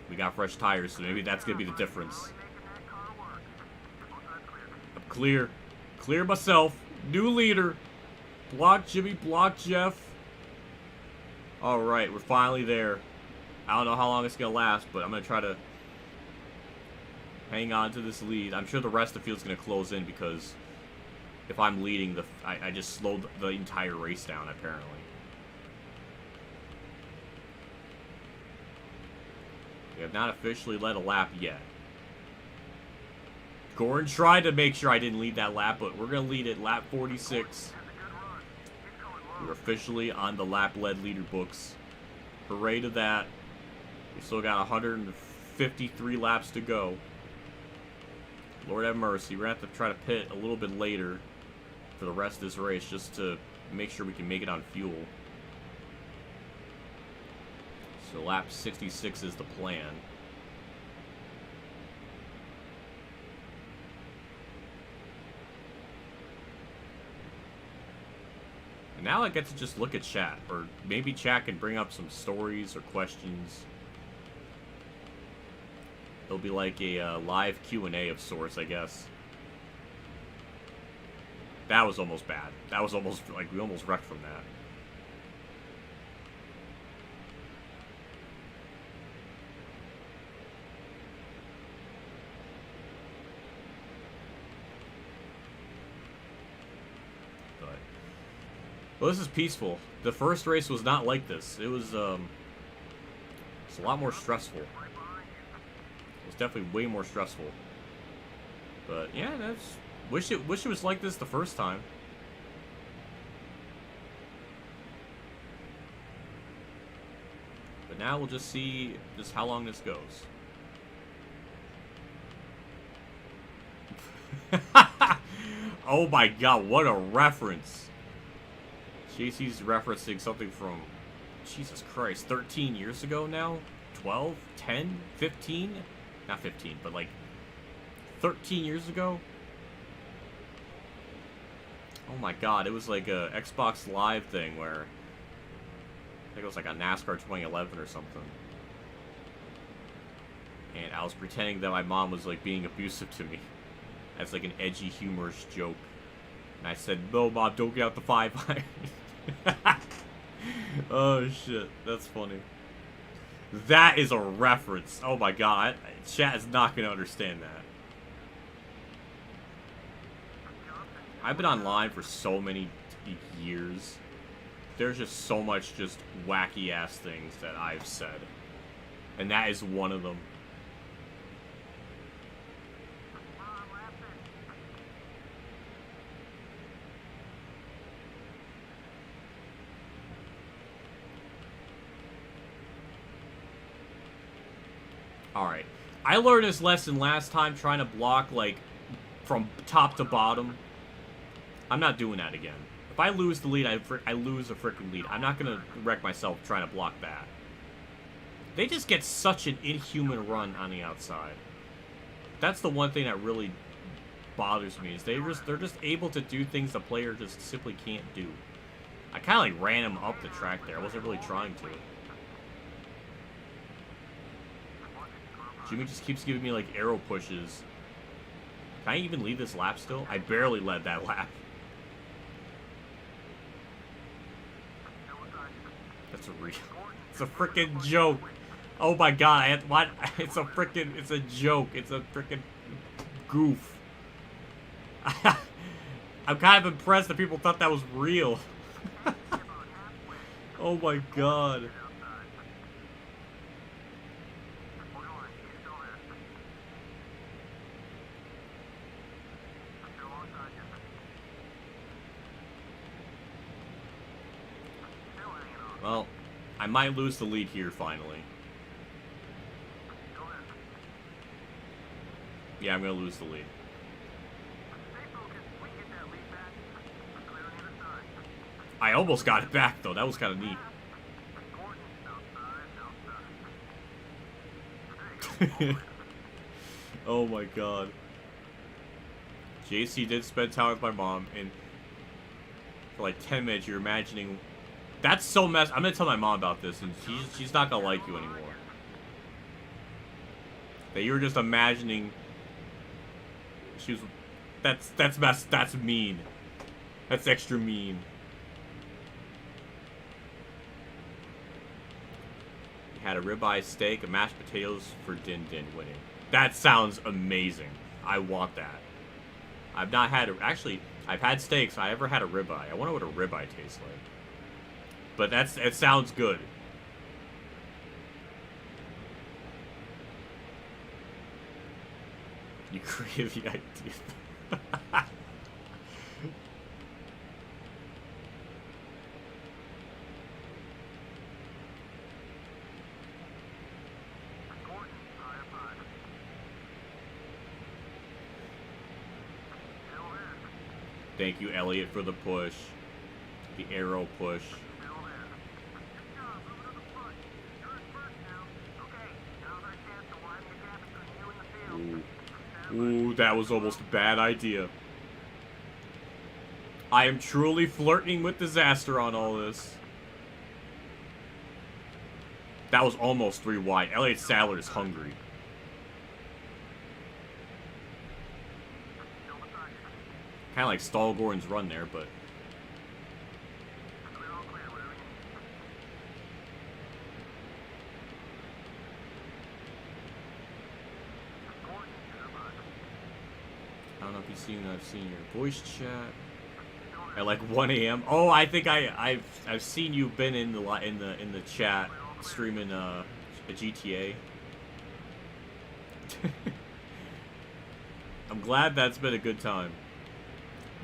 We got fresh tires, so maybe that's going to be the difference. I'm clear. Clear myself. New leader. Block Jimmy. Block Jeff. Alright, we're finally there. I don't know how long it's going to last, but I'm going to try to hang on to this lead. I'm sure the rest of the field's going to close in because if I'm leading, I just slowed the entire race down, apparently. We have not officially led a lap yet. Gordon tried to make sure I didn't lead that lap, but we're going to lead at lap 46. We're officially on the lap-led leader books. Hooray to that. We still got 153 laps to go. Lord have mercy. We're going to have to try to pit a little bit later for the rest of this race just to make sure we can make it on fuel. So lap 66 is the plan. And now I get to just look at chat, or maybe chat can bring up some stories or questions. It'll be like a live Q&A of sorts, I guess. That was almost bad. That was almost, like, we almost wrecked from that. But, well, this is peaceful. The first race was not like this. It was, it's a lot more stressful. It's definitely way more stressful. But yeah, that's wish it was like this the first time. But now we'll just see just how long this goes. Oh my god, what a reference. JC's referencing something from, Jesus Christ, 13 years ago now? 12? 10? 15? Not 15, but like 13 years ago? Oh my god, it was like a Xbox Live thing where I think it was like a NASCAR 2011 or something. And I was pretending that my mom was like being abusive to me. As like an edgy, humorous joke. And I said, no mom, don't get out the 5-iron. Oh shit, that's funny. That is a reference. Oh my god, chat is not going to understand that. I've been online for so many years. There's just so much just wacky ass things that I've said. And that is one of them. Alright. I learned this lesson last time trying to block, like, from top to bottom. I'm not doing that again. If I lose the lead, I lose a freaking lead. I'm not going to wreck myself trying to block that. They just get such an inhuman run on the outside. That's the one thing that really bothers me, is they're just able to do things the player just simply can't do. I kind of like ran him up the track there. I wasn't really trying to. Jimmy just keeps giving me like arrow pushes. Can I even lead this lap still? I barely led that lap. That's a real. It's a freaking joke. Oh my god! What? It's a freaking. It's a joke. It's a freaking goof. I'm kind of impressed that people thought that was real. Oh my god. Well, I might lose the lead here finally. Yeah, I'm gonna lose the lead. I almost got it back, though. That was kind of neat. Oh my god. JC did spend time with my mom, and for like 10 minutes you're imagining... That's so messed... I'm gonna tell my mom about this, and she's not gonna like you anymore. That you were just imagining... She was... That's messed... That's mean. That's extra mean. Had a ribeye steak, a mashed potatoes for Din Din winning. That sounds amazing. I want that. I've not had... Actually, I've had steaks. I ever had a ribeye. I wonder what a ribeye tastes like. But it sounds good. You created the idea. Thank you, Elliot, for the push. The arrow push. Ooh, that was almost a bad idea. I am truly flirting with disaster on all this. That was almost 3 wide. Elliot Sadler is hungry. Kind of like Stall Gordon's run there, but... I don't know if you've seen... I've seen your voice chat at like 1 a.m. Oh, I think I've seen you been in the chat streaming a GTA. I'm glad that's been a good time.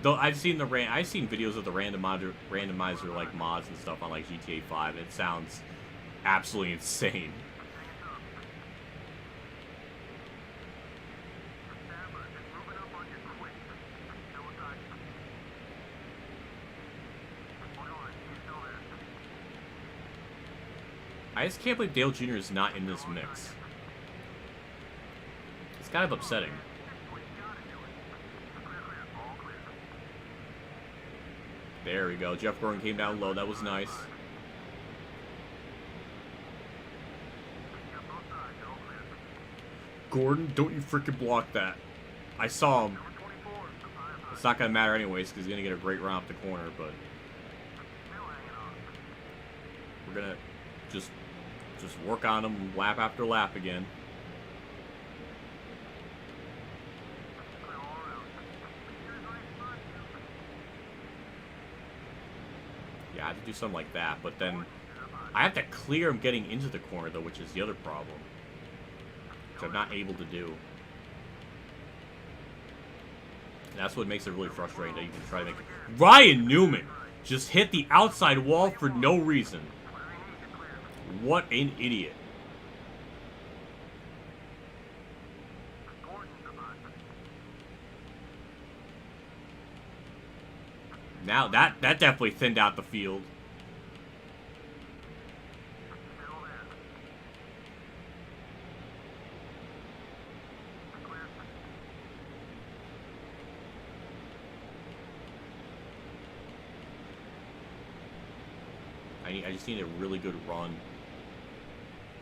Though I've seen videos of the randomizer like mods and stuff on like GTA 5. It sounds absolutely insane. I just can't believe Dale Jr. is not in this mix. It's kind of upsetting. There we go. Jeff Gordon came down low. That was nice. Gordon, don't you freaking block that. I saw him. It's not going to matter anyways because he's going to get a great run off the corner, but... We're going to just work on him lap after lap again. Yeah, I have to do something like that, but then I have to clear him getting into the corner, though, which is the other problem. Which I'm not able to do. And that's what makes it really frustrating that you can try to make it. Ryan Newman just hit the outside wall for no reason. What an idiot. Now that definitely thinned out the field. I just need a really good run.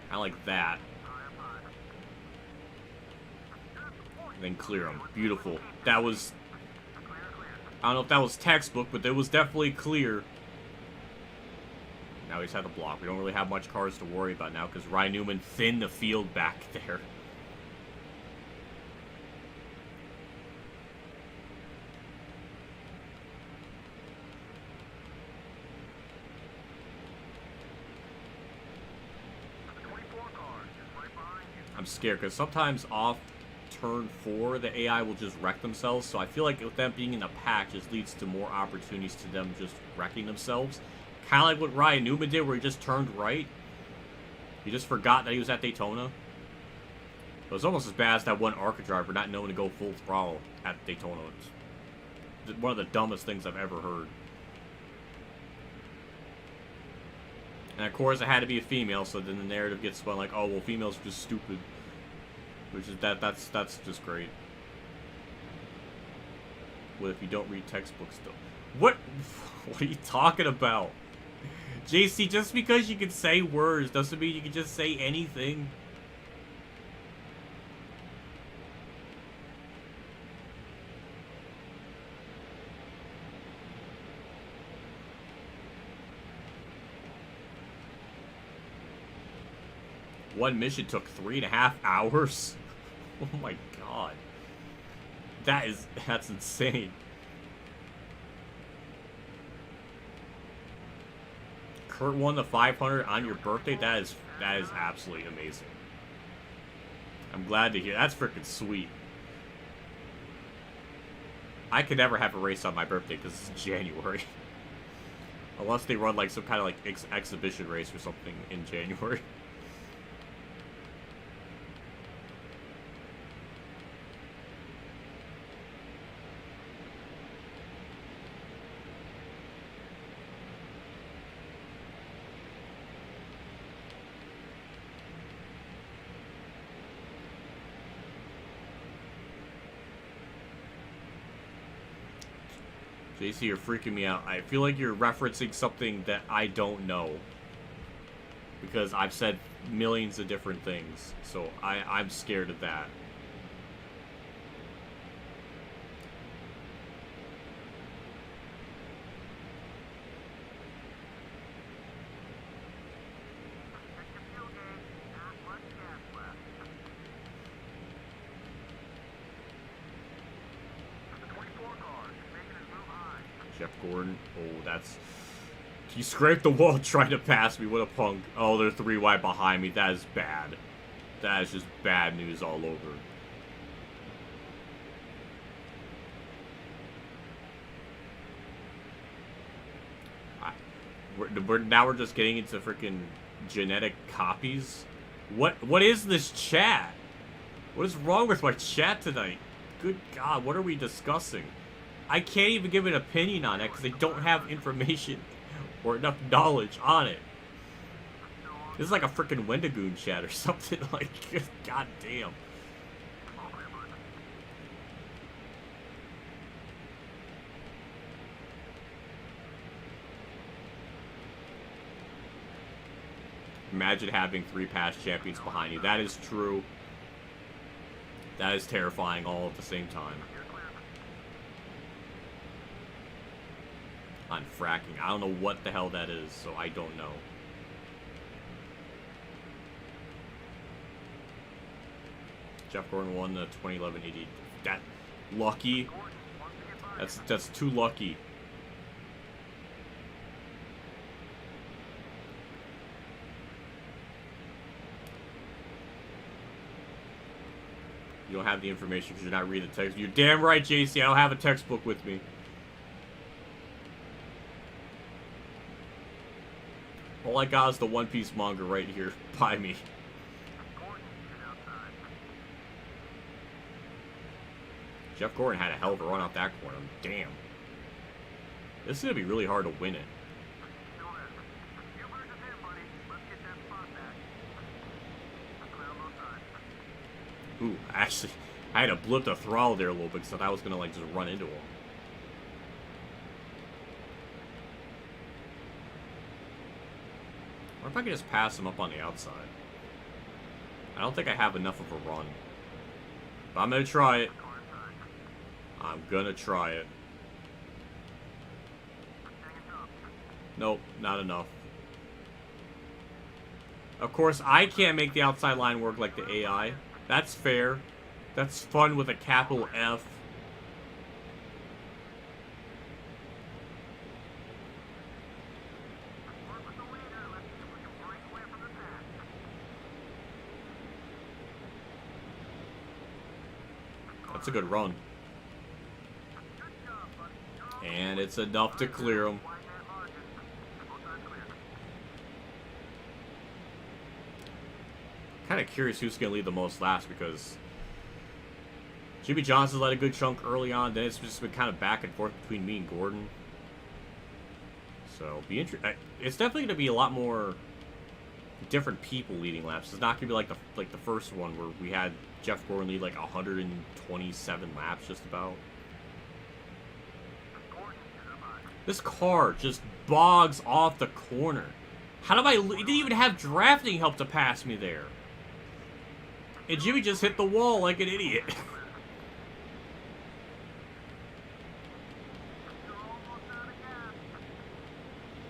I like that. And then clear him. Beautiful. That was... I don't know if that was textbook, but it was definitely clear. Now he's had to block. We don't really have much cars to worry about now because Ryan Newman thinned the field back there. I'm scared because sometimes off turn 4 the AI will just wreck themselves, so I feel like with them being in a pack just leads to more opportunities to them just wrecking themselves. Kind of like what Ryan Newman did where he just turned right. He just forgot that he was at Daytona. It was almost as bad as that one ARCA driver not knowing to go full throttle at Daytona. It's one of the dumbest things I've ever heard. And of course, it had to be a female, so then the narrative gets spun like, oh, well, females are just stupid. Which is that's just great. What if you don't read textbooks, though? What are you talking about? JC, just because you can say words doesn't mean you can just say anything. One mission took 3.5 hours? Oh my god. That's insane. Kurt won the 500 on your birthday? That is absolutely amazing. I'm glad to hear. That's freaking sweet. I could never have a race on my birthday because it's January. Unless they run like some kind of like exhibition race or something in January. JC, you're freaking me out. I feel like you're referencing something that I don't know. Because I've said millions of different things. So I'm scared of that. Jeff Gordon. Oh, that's... He scraped the wall trying to pass me. What a punk. Oh, they're 3 wide behind me. That is bad. That is just bad news all over. Now we're just getting into freaking genetic copies. What is this chat? What is wrong with my chat tonight? Good God, what are we discussing? I can't even give an opinion on it because I don't have information or enough knowledge on it. This is like a freaking Wendigoon chat or something. Like, god damn. Imagine having 3 past champions behind you. That is true. That is terrifying all at the same time. On fracking. I don't know what the hell that is, so I don't know. Jeff Gordon won the 2011 80. That lucky. That's too lucky. You don't have the information because you're not reading the text. You're damn right, JC. I don't have a textbook with me. All I got is the One Piece manga right here by me. Jeff Gordon had a hell of a run off that corner. Damn. This is going to be really hard to win it. Ooh, actually, I had to blip the throttle there a little bit because I was going to like just run into him. Or if I could just pass him up on the outside. I don't think I have enough of a run. But I'm going to try it. I'm going to try it. Nope, not enough. Of course, I can't make the outside line work like the AI. That's fair. That's fun with a capital F. That's a good run. And it's enough to clear him. Kind of curious who's going to lead the most last because Jimmy Johnson led a good chunk early on. Then it's just been kind of back and forth between me and Gordon. So, it's definitely going to be a lot more different people leading laps. It's not going to be like the first one where we had Jeff Gordon lead like 127 laps just about. This car just bogs off the corner. How did it didn't even have drafting help to pass me there. And Jimmy just hit the wall like an idiot.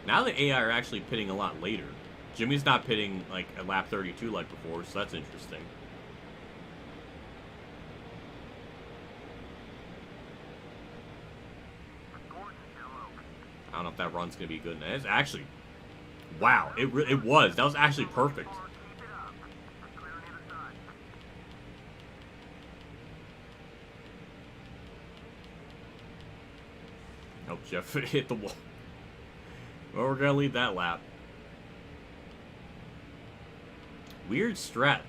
Now the AI are actually pitting a lot later. Jimmy's not pitting like at lap 32 like before, so that's interesting. I don't know if that run's gonna be good. It's actually, wow, it was. That was actually perfect. Oh, Jeff hit the wall. Well, we're gonna lead that lap. Weird strat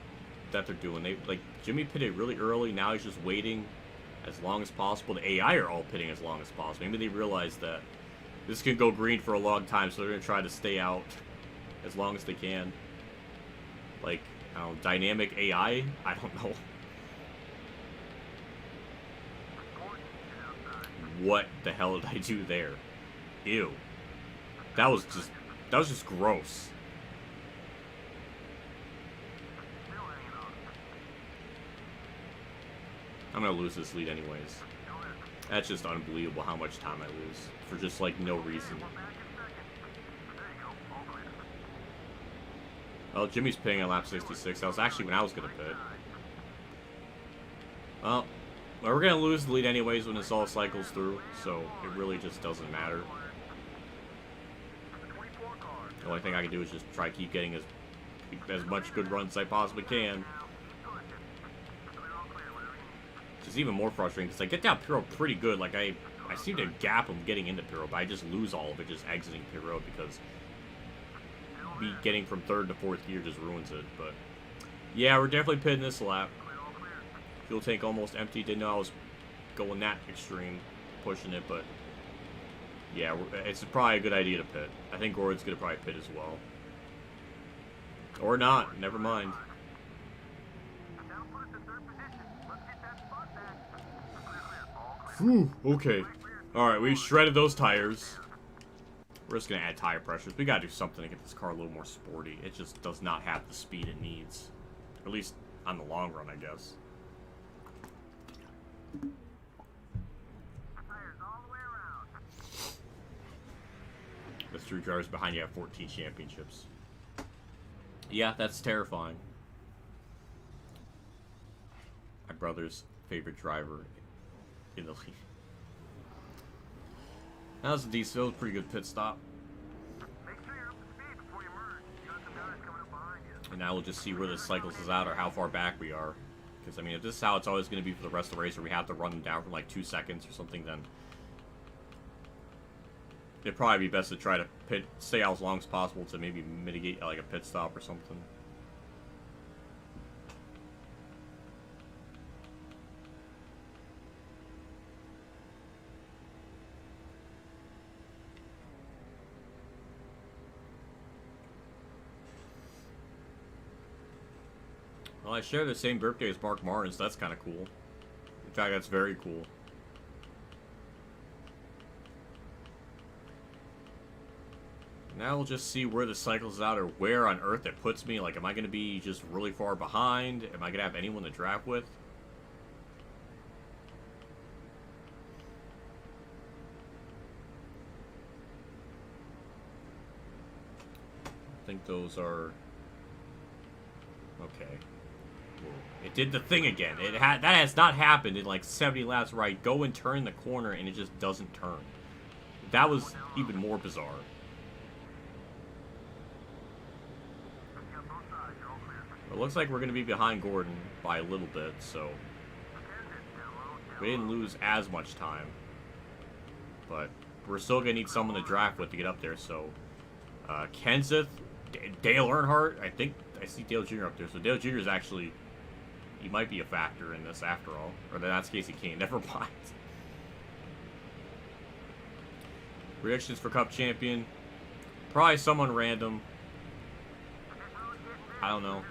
that they're doing. Jimmy pitted really early. Now he's just waiting as long as possible. The AI are all pitting as long as possible. Maybe they realize that this could go green for a long time, so they're gonna try to stay out as long as they can. Like, I don't know, dynamic AI? I don't know. What the hell did I do there? Ew. That was just gross. I'm gonna lose this lead anyways. That's just unbelievable how much time I lose for just like no reason. Oh, Jimmy's pitting at lap 66. That was actually when I was gonna pit. Well, we're gonna lose the lead anyways when this all cycles through, so it really just doesn't matter. The only thing I can do is just try to keep getting as much good runs as I possibly can. Which is even more frustrating because I get down pit road pretty good. Like I seem to gap him getting into pit road, but I just lose all of it just exiting pit road because me getting from third to fourth gear just ruins it. But yeah, we're definitely pitting this lap. Fuel tank almost empty. Didn't know I was going that extreme, pushing it, but yeah, it's probably a good idea to pit. I think Gordon's gonna probably pit as well, or not. Never mind. Whew, okay. Alright, we shredded those tires. We're just gonna add tire pressures. We gotta do something to get this car a little more sporty. It just does not have the speed it needs. At least on the long run, I guess. The 3 drivers behind you have 14 championships. Yeah, that's terrifying. My brother's favorite driver in the league. That was a decent, it was a pretty good pit stop. And now we'll just see where this cycles us out or how far back we are. Because, I mean, if this is how it's always going to be for the rest of the race, or we have to run them down for like 2 seconds or something, then it'd probably be best to try to stay out as long as possible to maybe mitigate like a pit stop or something. Well, I share the same birthday as Mark Martin, so that's kind of cool. In fact, that's very cool. Now we'll just see where the cycles out or where on earth it puts me. Like, am I going to be just really far behind? Am I going to have anyone to draft with? I think those are... okay. It did the thing again. That has not happened in like 70 laps where I go and turn the corner and it just doesn't turn. That was even more bizarre. It looks like we're going to be behind Gordon by a little bit, so we didn't lose as much time. But we're still going to need someone to draft with to get up there, so Kenseth, Dale Earnhardt, I think I see Dale Jr. up there, so Dale Jr. is actually, he might be a factor in this after all. Or that's Casey Kane, never mind. Predictions for Cup Champion. Probably someone random. I don't know.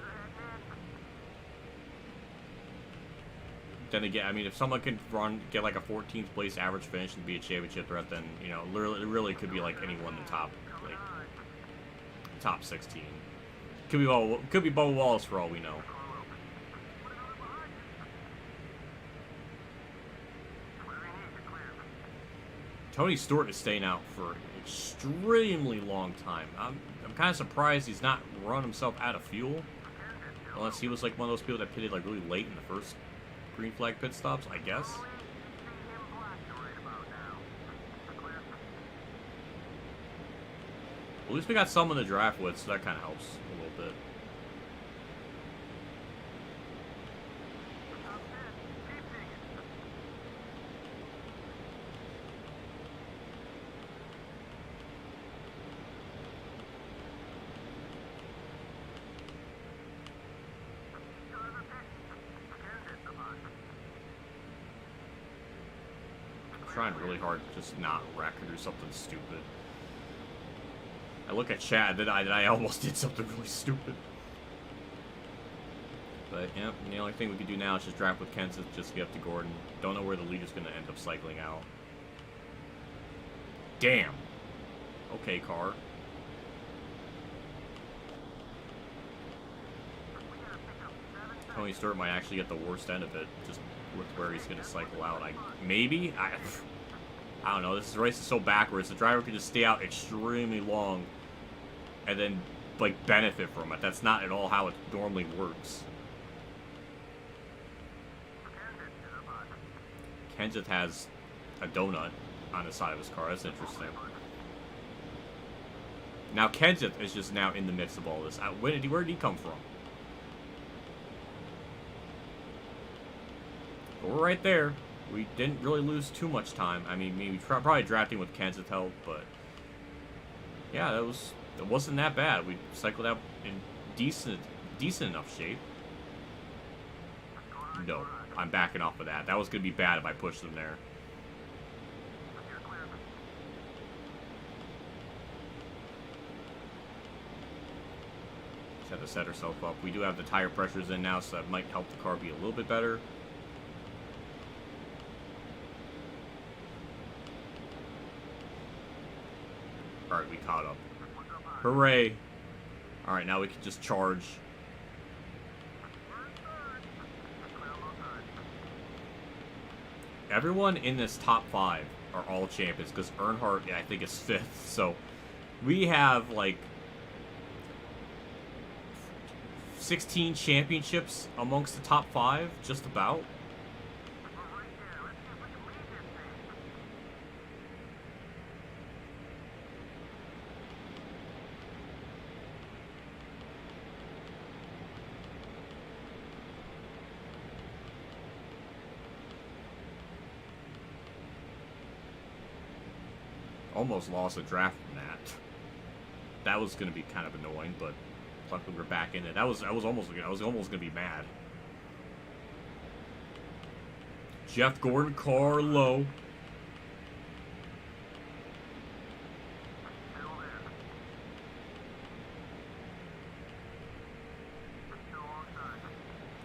Then again, I mean, if someone can get like a 14th place average finish and be a championship threat, then, you know, literally, it really could be like anyone in the top, like, top 16. Could be Bubba Wallace for all we know. Tony Stewart is staying out for an extremely long time. I'm kind of surprised he's not run himself out of fuel. Unless he was like one of those people that pitted like really late in the first green flag pit stops, I guess. At least we got someone to draft with, so that kind of helps a little bit. Trying really hard to just not wreck or do something stupid. I look at Chad, that I almost did something really stupid. But yeah, the only thing we can do now is just draft with Kenseth, just get up to Gordon. Don't know where the lead is going to end up cycling out. Damn. Okay, car. Tony Stewart might actually get the worst end of it, just with where he's going to cycle out. Maybe? I don't know. This race is so backwards. The driver can just stay out extremely long and then, like, benefit from it. That's not at all how it normally works. Kenseth has a donut on the side of his car. That's interesting. Now, Kenseth is just now in the mix of all this. Where did he come from? But we're right there. We didn't really lose too much time. I mean, maybe probably drafting with Kenseth helped, but yeah, it wasn't that bad. We cycled out in decent enough shape. No, I'm backing off of that. That was gonna be bad if I pushed them there. Just have to set herself up. We do have the tire pressures in now, so that might help the car be a little bit better. Alright, we caught up. Hooray! Alright, now we can just charge. Everyone in this top 5 are all champions, because Earnhardt, I think, is 5th. So, we have, like, 16 championships amongst the top 5, just about. Almost lost a draft from that. That was going to be kind of annoying, but luckily we're back in it. I was almost going to be mad. Jeff Gordon, car low.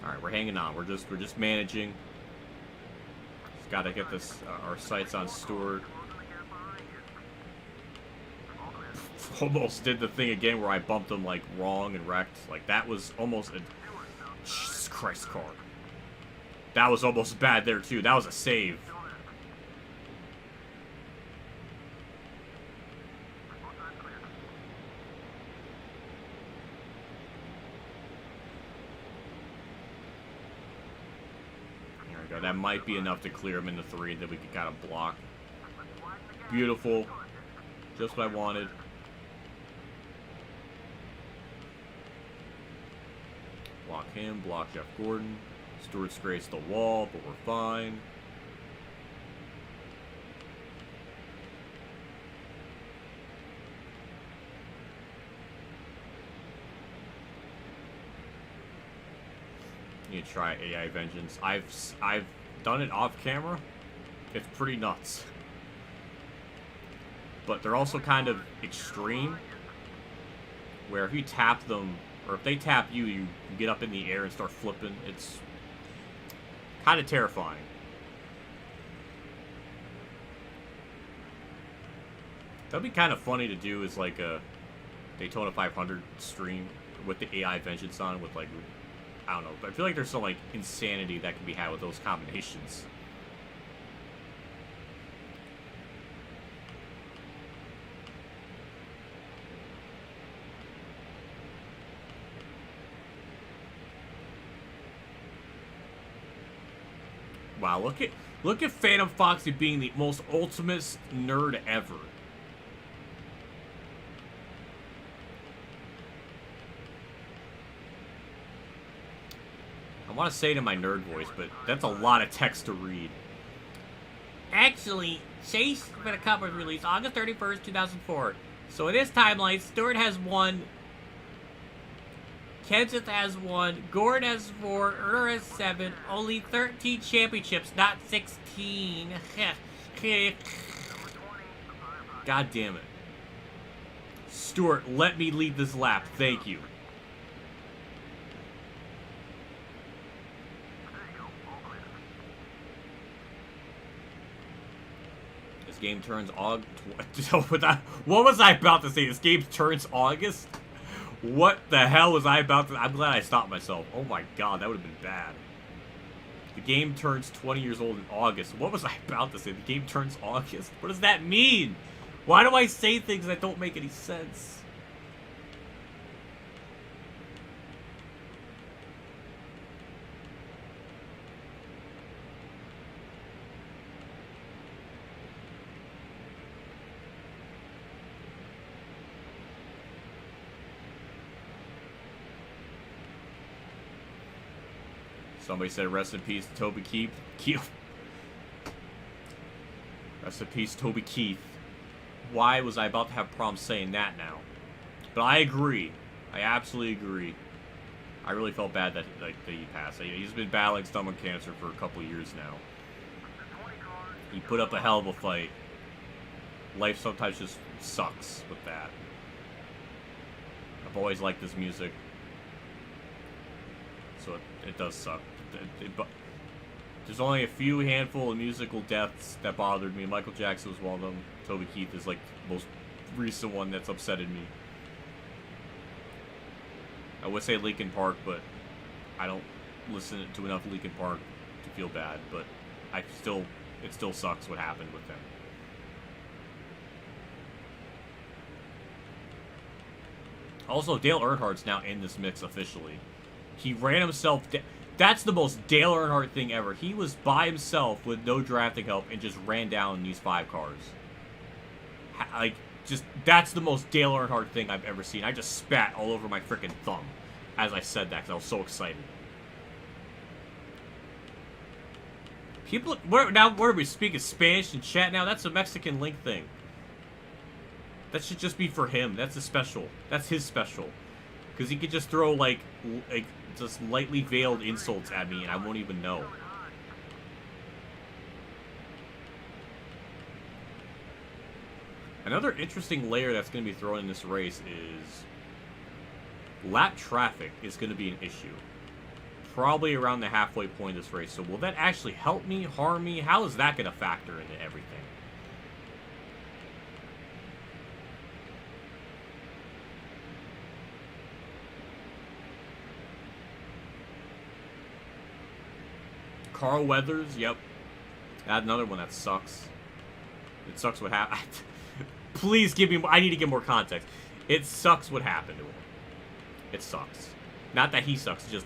All right, we're hanging on. We're just managing. Just got to get this our sights on Stewart. Almost did the thing again where I bumped him like wrong and wrecked. Like that was almost a Jesus Christ car. That was almost bad there too. That was a save. There we go. That might be enough to clear him in the 3, then we can kind of block. Beautiful. Just what I wanted. Block him, block Jeff Gordon. Stewart scrapes the wall, but we're fine. Need to try AI Vengeance. I've done it off camera. It's pretty nuts. But they're also kind of extreme. where if you tap them, or if they tap you, you get up in the air and start flipping. It's kind of terrifying. That'd be kind of funny to do as like a Daytona 500 stream with the AI Vengeance on, with like, I don't know, but I feel like there's some like insanity that can be had with those combinations. Wow, look at Phantom Foxy being the most ultimate nerd ever. I want to say it in my nerd voice, but that's a lot of text to read. Actually, Chase for the Cup was released August 31st, 2004. So in this timeline, Stewart has 1, Kenseth has 1, Gordon has 4, Erner has 7, only 13 championships, not 16. God damn it. Stewart, let me lead this lap. Thank you. This game turns August. What was I about to say? This game turns August? What the hell was I about to... I'm glad I stopped myself. Oh my god, that would have been bad. The game turns 20 years old in August. What was I about to say? The game turns August? What does that mean? Why do I say things that don't make any sense? Somebody said, rest in peace, Toby Keith. Rest in peace, Toby Keith. Why was I about to have problems saying that now? But I agree. I absolutely agree. I really felt bad that he passed. He's been battling stomach cancer for a couple of years now. He put up a hell of a fight. Life sometimes just sucks with that. I've always liked this music. So it does suck. There's only a few handful of musical deaths that bothered me. Michael Jackson was one of them. Toby Keith is like the most recent one that's upsetted me. I would say Linkin Park, but I don't listen to enough Linkin Park to feel bad. But it still sucks what happened with them. Also, Dale Earnhardt's now in this mix officially. He ran himself down. That's the most Dale Earnhardt thing ever. He was by himself with no drafting help and just ran down these 5 cars. That's the most Dale Earnhardt thing I've ever seen. I just spat all over my freaking thumb as I said that because I was so excited. People, what are we speaking Spanish in chat now? That's a Mexican link thing. That should just be for him. That's a special. That's his special. Because he could just throw, like just lightly veiled insults at me and I won't even know. Another interesting layer that's going to be thrown in this race is lap traffic is going to be an issue. Probably around the halfway point of this race. So will that actually help me, harm me? How is that going to factor into everything? Carl Weathers, yep. Add another one that sucks. It sucks what happened. Please give me... I need to get more context. It sucks what happened to him. It sucks. Not that he sucks, just...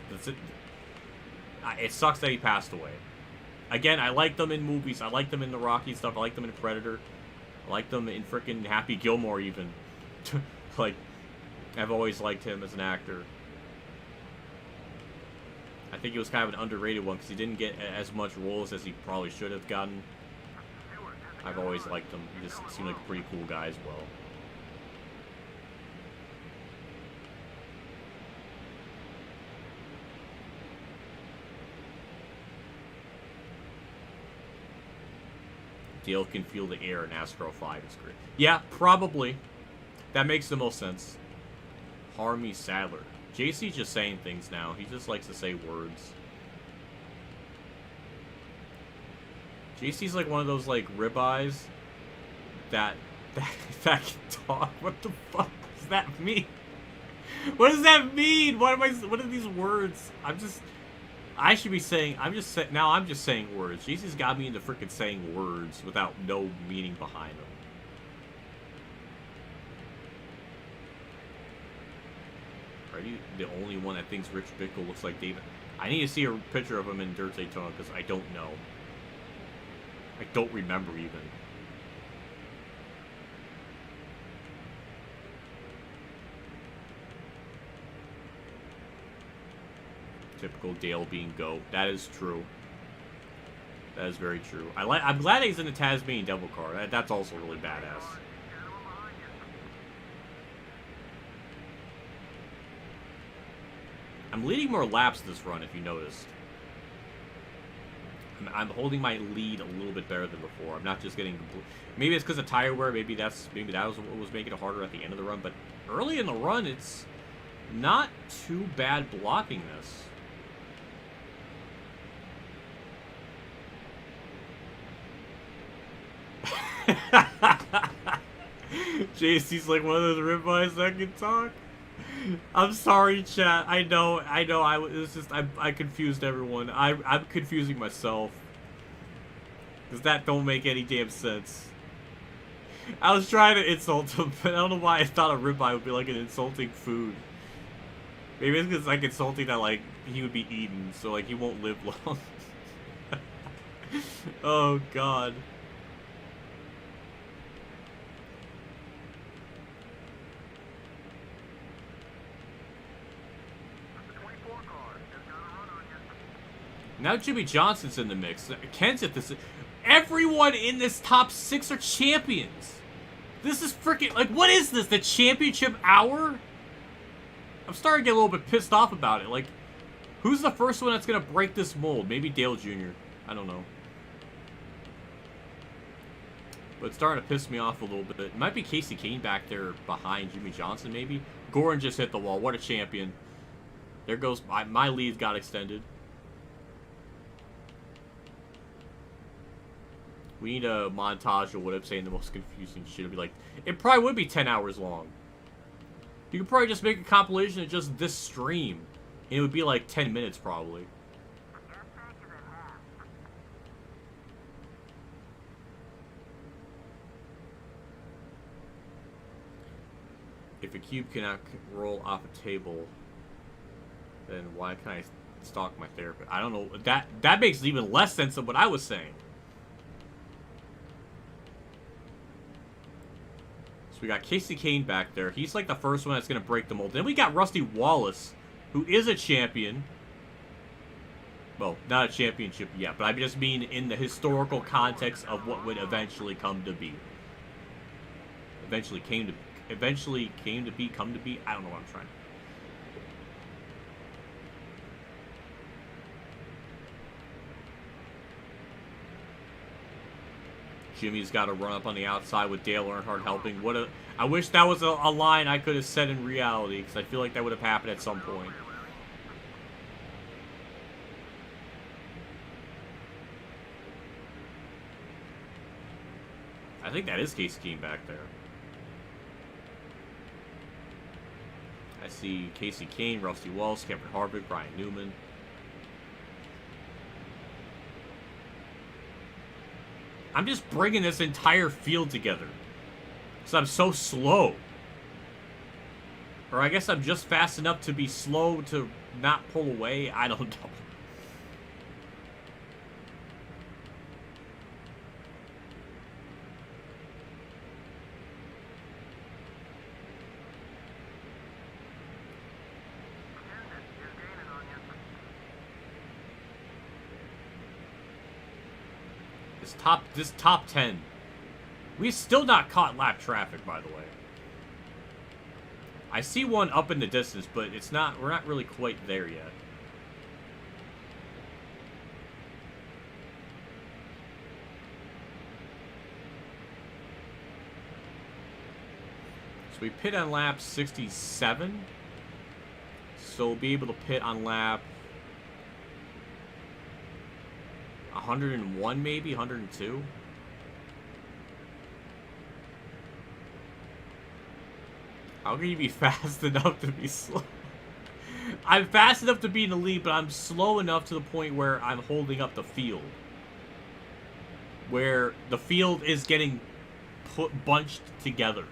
It sucks that he passed away. Again, I liked them in movies. I liked them in the Rocky stuff. I liked them in Predator. I liked them in frickin' Happy Gilmore, even. Like, I've always liked him as an actor. I think he was kind of an underrated one because he didn't get as much roles as he probably should have gotten. I've always liked him. He just seemed like a pretty cool guy as well. Dale can feel the air in NASCAR 5 is great. Yeah, probably. That makes the most sense. Harmy Sadler. JC's just saying things now. He just likes to say words. JC's like one of those like ribeyes that can talk. What the fuck does that mean? What does that mean? What are these words? I should be saying, I'm just saying words. JC's got me into freaking saying words without no meaning behind them. Are you the only one that thinks Rich Bickle looks like David? I need to see a picture of him in Dirt Daytona because I don't know. I don't remember even. Typical Dale being GOAT. That is true. That is very true. I'm glad he's in the Tasmanian Devil car. That's also really badass. I'm leading more laps this run, if you noticed. I'm holding my lead a little bit better than before. I'm not just getting... Maybe it's because of tire wear. Maybe that was what was making it harder at the end of the run. But early in the run, it's not too bad blocking this. JC's like one of those ribeyes that can talk. I'm sorry, chat. I know. I confused everyone. I'm confusing myself. Because that don't make any damn sense. I was trying to insult him, but I don't know why I thought a ribeye would be like an insulting food. Maybe it's because like insulting that like he would be eaten, so like he won't live long. Oh god. Now Jimmy Johnson's in the mix. Ken's at this. Everyone in this top 6 are champions. This is freaking like, what is this? The championship hour? I'm starting to get a little bit pissed off about it. Like, who's the first one that's gonna break this mold? Maybe Dale Jr. I don't know. But it's starting to piss me off a little bit. It might be Casey Kane back there behind Jimmy Johnson, maybe. Goran just hit the wall. What a champion. There goes my lead got extended. We need a montage of what I'm saying the most confusing shit. It'd be like, it probably would be 10 hours long. You could probably just make a compilation of just this stream. And it would be like 10 minutes probably. If a cube cannot roll off a table, then why can't I stalk my therapist? I don't know. That makes even less sense than what I was saying. So we got Casey Kane back there. He's like the first one that's going to break the mold. Then we got Rusty Wallace, who is a champion. Well, not a championship yet, but I just mean in the historical context of what would eventually come to be. Eventually came to be, come to be. I don't know what I'm trying to. Jimmy's got to run up on the outside with Dale Earnhardt helping. I wish that was a line I could have said in reality, because I feel like that would have happened at some point. I think that is Casey Kane back there. I see Casey Kane, Rusty Wallace, Kevin Harvick, Brian Newman. I'm just bringing this entire field together. Because I'm so slow. Or I guess I'm just fast enough to be slow to not pull away. I don't know. This top 10. We've still not caught lap traffic, by the way. I see one up in the distance, but it's not. We're not really quite there yet. So we pit on lap 67. So we'll be able to pit on lap 101, maybe 102. How can you be fast enough to be slow? I'm fast enough to be in the lead, but I'm slow enough to the point where I'm holding up the field. Where the field is getting bunched together.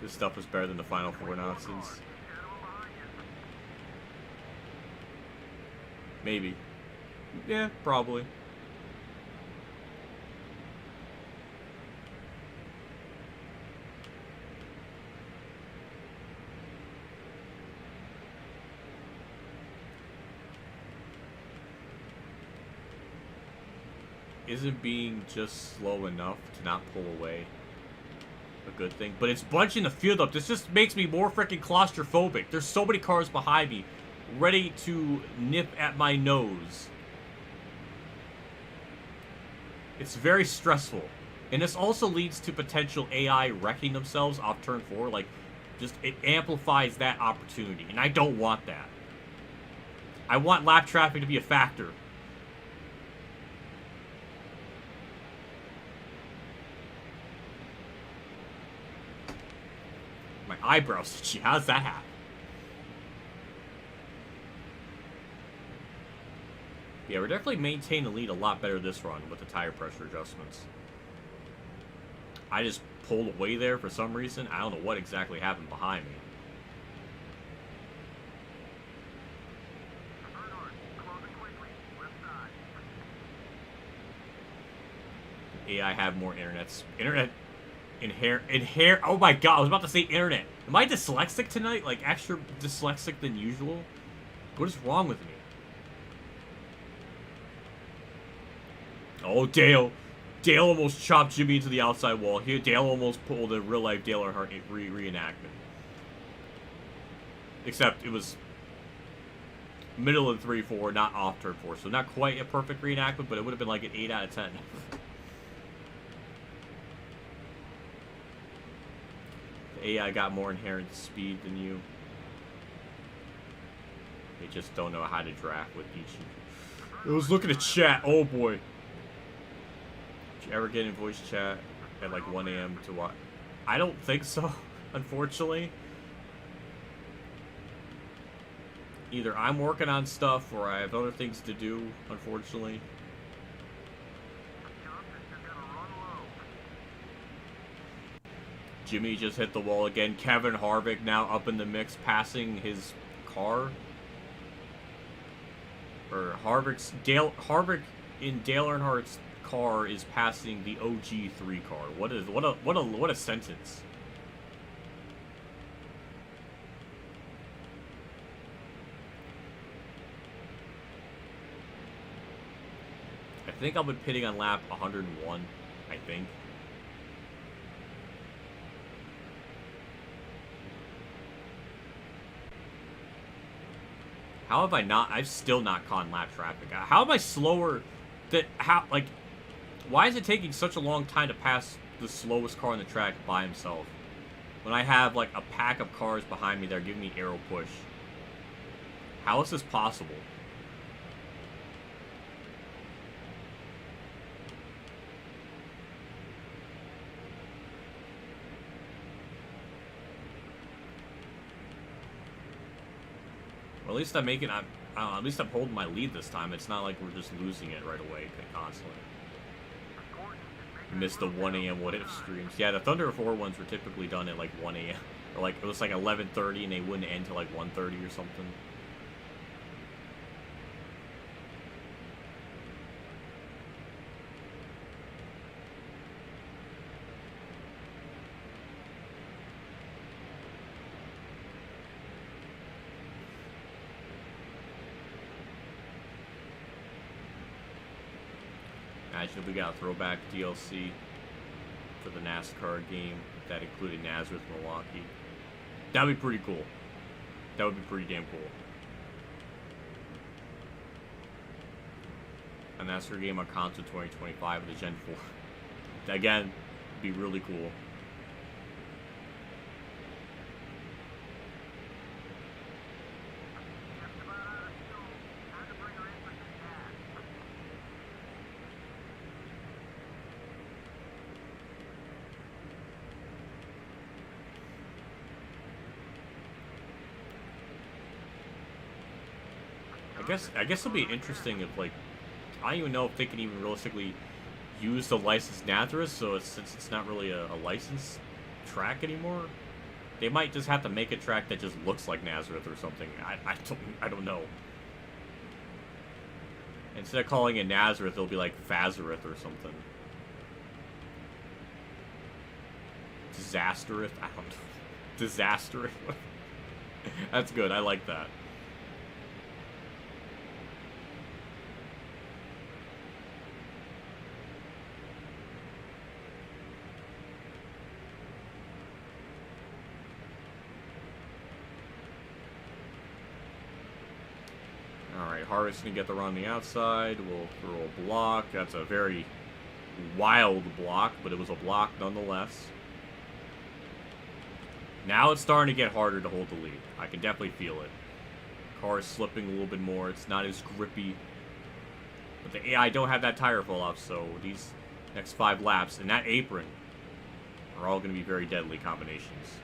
This stuff is better than the Final Four nonsense. Maybe. Yeah, probably. Isn't being just slow enough to not pull away a good thing? But it's bunching the field up. This just makes me more freaking claustrophobic. There's so many cars behind me ready to nip at my nose. It's very stressful. And this also leads to potential AI wrecking themselves off turn 4. Like, just it amplifies that opportunity. And I don't want that. I want lap traffic to be a factor. My eyebrows itchy. How does that happen? Yeah, we're definitely maintaining the lead a lot better this run with the tire pressure adjustments. I just pulled away there for some reason. I don't know what exactly happened behind me. AI have more internet oh my god, I was about to say internet. Am I dyslexic tonight? Like extra dyslexic than usual? What is wrong with me? Oh, Dale. Dale almost chopped Jimmy into the outside wall. Here, Dale almost pulled a real-life Dale Earnhardt reenactment. Except it was middle of 3-4, not off turn 4. So not quite a perfect reenactment, but it would have been like an 8 out of 10. The AI got more inherent speed than you. They just don't know how to draft with each. I was looking at chat. Oh boy. Did you ever get in voice chat at like 1 a.m. to what? I don't think so, unfortunately. Either I'm working on stuff or I have other things to do, unfortunately. Jimmy just hit the wall again. Kevin Harvick now up in the mix, passing his car. Or Harvick in Dale Earnhardt's car is passing the OG3 car. What a sentence. I think I'll be pitting on lap 101, I think. How have I not? I've still not caught lap traffic. How am I slower? Why is it taking such a long time to pass the slowest car on the track by himself? When I have, like, a pack of cars behind me that are giving me aero push. How is this possible? Well, at least I'm making. At least I'm holding my lead this time. It's not like we're just losing it right away constantly. Missed the 1 a.m. what if streams. Yeah, the Thunder 4 ones were typically done at like 1 a.m. Or like it was like 11:30 and they wouldn't end till like 1:30 or something. Imagine if we got a throwback DLC for the NASCAR game that included Nazareth, Milwaukee. That would be pretty cool. That would be pretty damn cool. A NASCAR game on console 2025 with the Gen 4. Again, be really cool. I guess it'll be interesting if, like, I don't even know if they can even realistically use the licensed Nazareth, so since it's not really a licensed track anymore, they might just have to make a track that just looks like Nazareth or something. I don't know. Instead of calling it Nazareth, it'll be like Fazareth or something. Disastereth? I don't know. Disastereth? That's good, I like that. Harvest can get the run on the outside. We'll throw a block. That's a very wild block, but it was a block nonetheless. Now it's starting to get harder to hold the lead. I can definitely feel it. Car is slipping a little bit more. It's not as grippy. But the AI don't have that tire fall off, so these next 5 laps and that apron are all going to be very deadly combinations.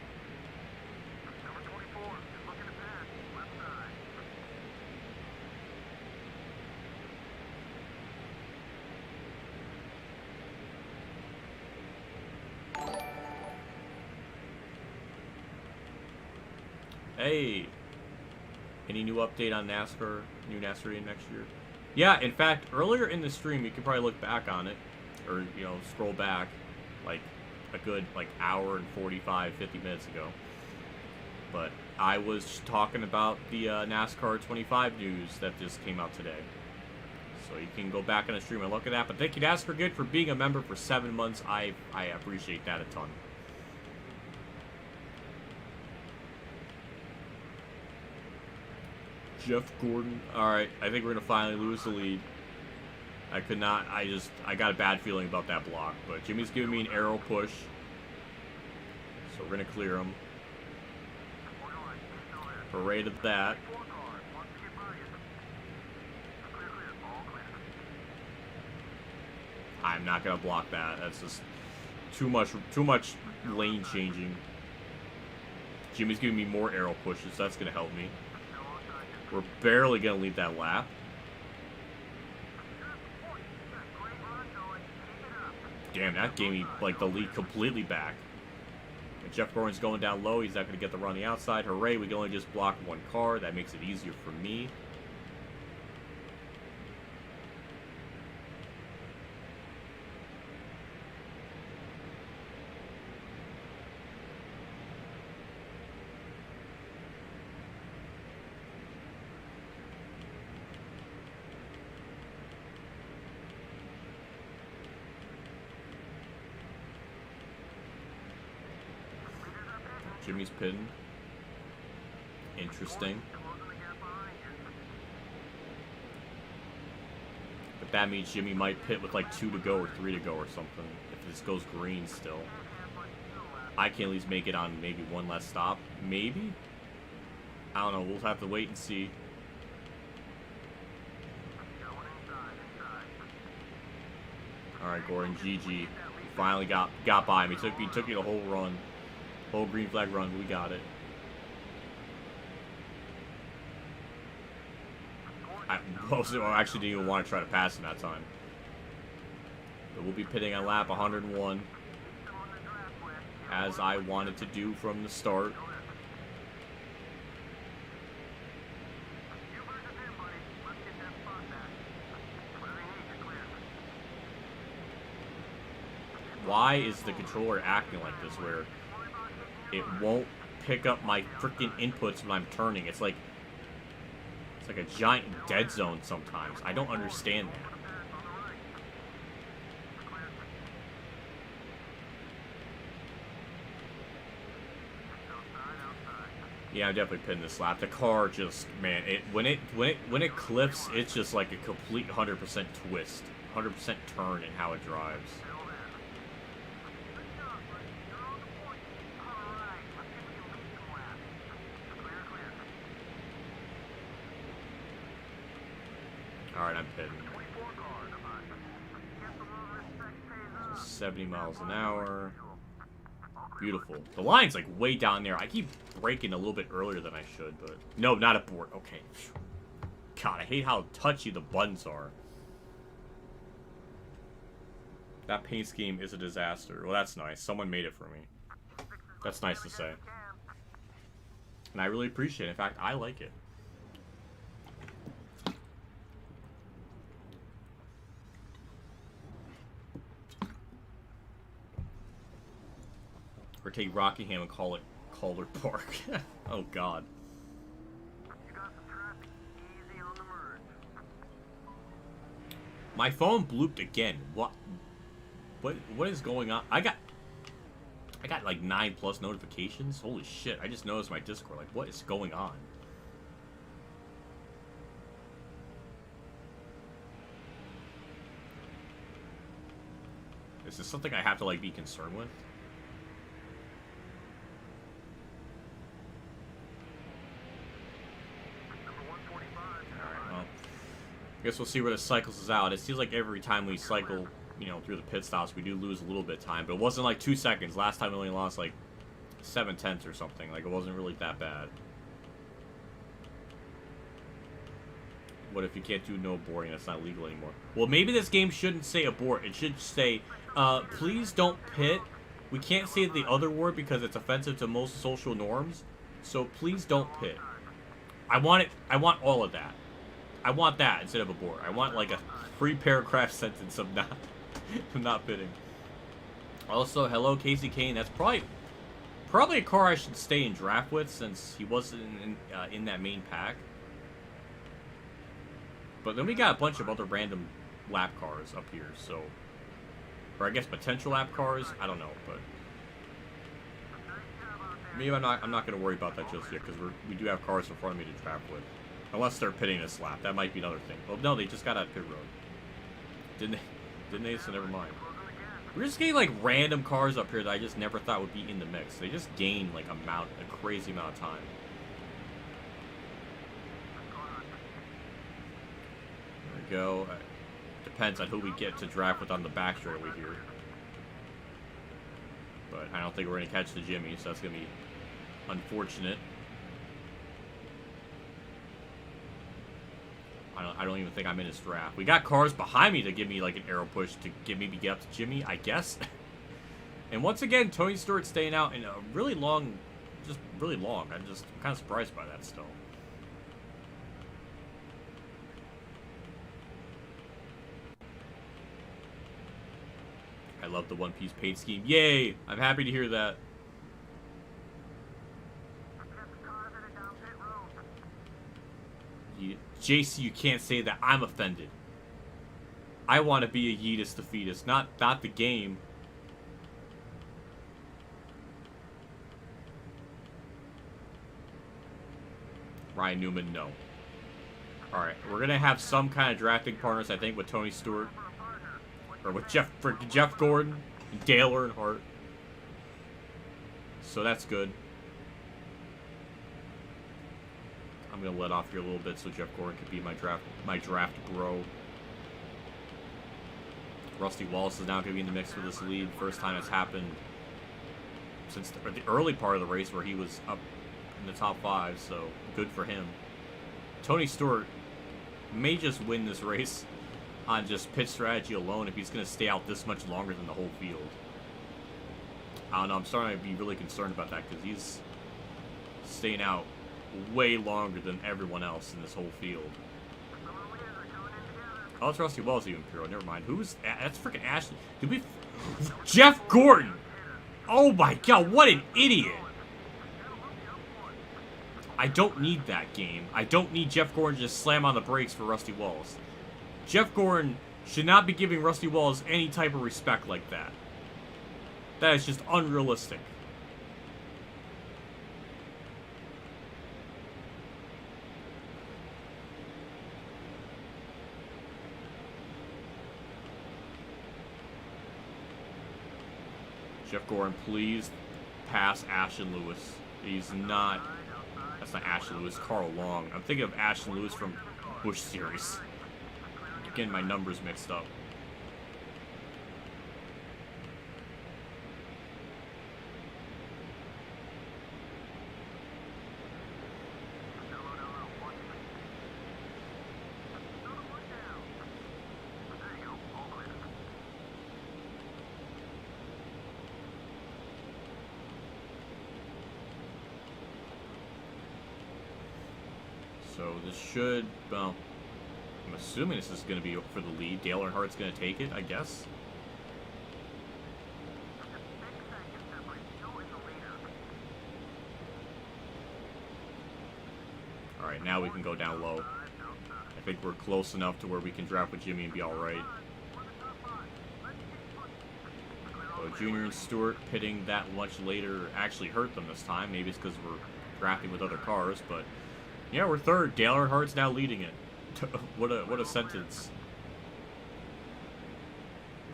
Hey, any new update on NASCAR, new NASCAR next year? Yeah, in fact, earlier in the stream, you can probably look back on it, or, you know, scroll back, like, a good, like, hour and 45, 50 minutes ago. But I was talking about the NASCAR 25 news that just came out today. So you can go back on the stream and look at that. But thank you, NASCAR Good, for being a member for 7 months. I appreciate that a ton. Jeff Gordon. Alright, I think we're going to finally lose the lead. I got a bad feeling about that block. But Jimmy's giving me an arrow push. So we're going to clear him. Parade of that. I'm not going to block that. That's just too much lane changing. Jimmy's giving me more arrow pushes. That's going to help me. We're barely going to lead that lap. Damn, that gave me, like, the lead completely back. And Jeff Gordon's going down low. He's not going to get the run on the outside. Hooray, we can only just block 1 car. That makes it easier for me. Jimmy's pitting. Interesting. But that means Jimmy might pit with like 2 to go or 3 to go or something. If this goes green still. I can at least make it on maybe 1 less stop. Maybe? I don't know. We'll have to wait and see. Alright, Gordon, GG. Finally got by him. He took me the whole run. Whole green flag run, we got it. I actually didn't even want to try to pass him that time. But we'll be pitting on lap 101, as I wanted to do from the start. Why is the controller acting like this, where it won't pick up my freaking inputs when I'm turning? It's like a giant dead zone sometimes. I don't understand that. Yeah, I'm definitely pitting this lap. The car just, man, when it clips, it's just like a complete 100% twist, 100% turn in how it drives. Alright, I'm pitting. 70 miles an hour. Beautiful. The line's like way down there. I keep braking a little bit earlier than I should, but... No, not abort. Okay. God, I hate how touchy the buttons are. That paint scheme is a disaster. Well, that's nice. Someone made it for me. That's nice to say. And I really appreciate it. In fact, I like it. Or take Rockingham and call it Calder Park. Oh, God. My phone blooped again. What is going on? I got like 9+ notifications. Holy shit! I just noticed my Discord. Like, what is going on? Is this something I have to like be concerned with? I guess we'll see where this cycles us out. It seems like every time we cycle, you know, through the pit stops, we do lose a little bit of time. But it wasn't like 2 seconds. Last time we only lost like 7/10 or something. Like, it wasn't really that bad. What if you can't do no boarding? That's not legal anymore. Well, maybe this game shouldn't say abort. It should say, please don't pit. We can't say the other word because it's offensive to most social norms. So please don't pit. I want all of that. I want that instead of abort. I want like a 3-paragraph sentence of not pitting. Also, hello Casey Kane. That's probably a car I should stay in draft with since he wasn't in that main pack. But then we got a bunch of other random lap cars up here, so, or I guess potential lap cars. I don't know, but maybe I'm not gonna worry about that just yet because we do have cars in front of me to draft with. Unless they're pitting this lap. That might be another thing. Oh, no, they just got out of pit road. Didn't they? So never mind. We're just getting, like, random cars up here that I just never thought would be in the mix. They just gain, like, a crazy amount of time. There we go. Depends on who we get to draft with on the back straightaway here. But I don't think we're going to catch the Jimmy, so that's going to be unfortunate. I don't even think I'm in his draft. We got cars behind me to give me like an arrow push to maybe get up to Jimmy, I guess. And once again, Tony Stewart staying out in a really long, just really long. I'm kind of surprised by that still. I love the One Piece paint scheme. Yay! I'm happy to hear that. JC, you can't say that. I'm offended. I want to be a Yeetus the fetus, not the game. Ryan Newman, no. Alright, we're going to have some kind of drafting partners, I think, with Tony Stewart. Or with Jeff Gordon, Dale Earnhardt. So that's good. I'm gonna let off here a little bit so Jeff Gordon could be my draft bro. Rusty Wallace is now gonna be in the mix for this lead. First time it's happened since the early part of the race where he was up in the top 5, so good for him. Tony Stewart may just win this race on just pit strategy alone if he's gonna stay out this much longer than the whole field. I don't know, I'm starting to be really concerned about that because he's staying out way longer than everyone else in this whole field. Oh, it's Rusty Wells even Puro. Never mind. Who's that's freaking Ashley? Did we? Jeff Gordon. Oh my God! What an idiot! I don't need that game. I don't need Jeff Gordon to just slam on the brakes for Rusty Wells. Jeff Gordon should not be giving Rusty Wells any type of respect like that. That is just unrealistic. Jeff Gordon, please pass Ashton Lewis. He's not... That's not Ashton Lewis, Carl Long. I'm thinking of Ashton Lewis from Busch Series. getting my numbers mixed up. So this should, well, I'm assuming this is going to be for the lead. Dale Earnhardt's going to take it, I guess. Alright, now we can go down low. I think we're close enough to where we can draft with Jimmy and be alright. So Junior and Stewart pitting that much later actually hurt them this time. Maybe it's because we're drafting with other cars, but yeah, we're third. Dale Earnhardt's now leading it. What a sentence.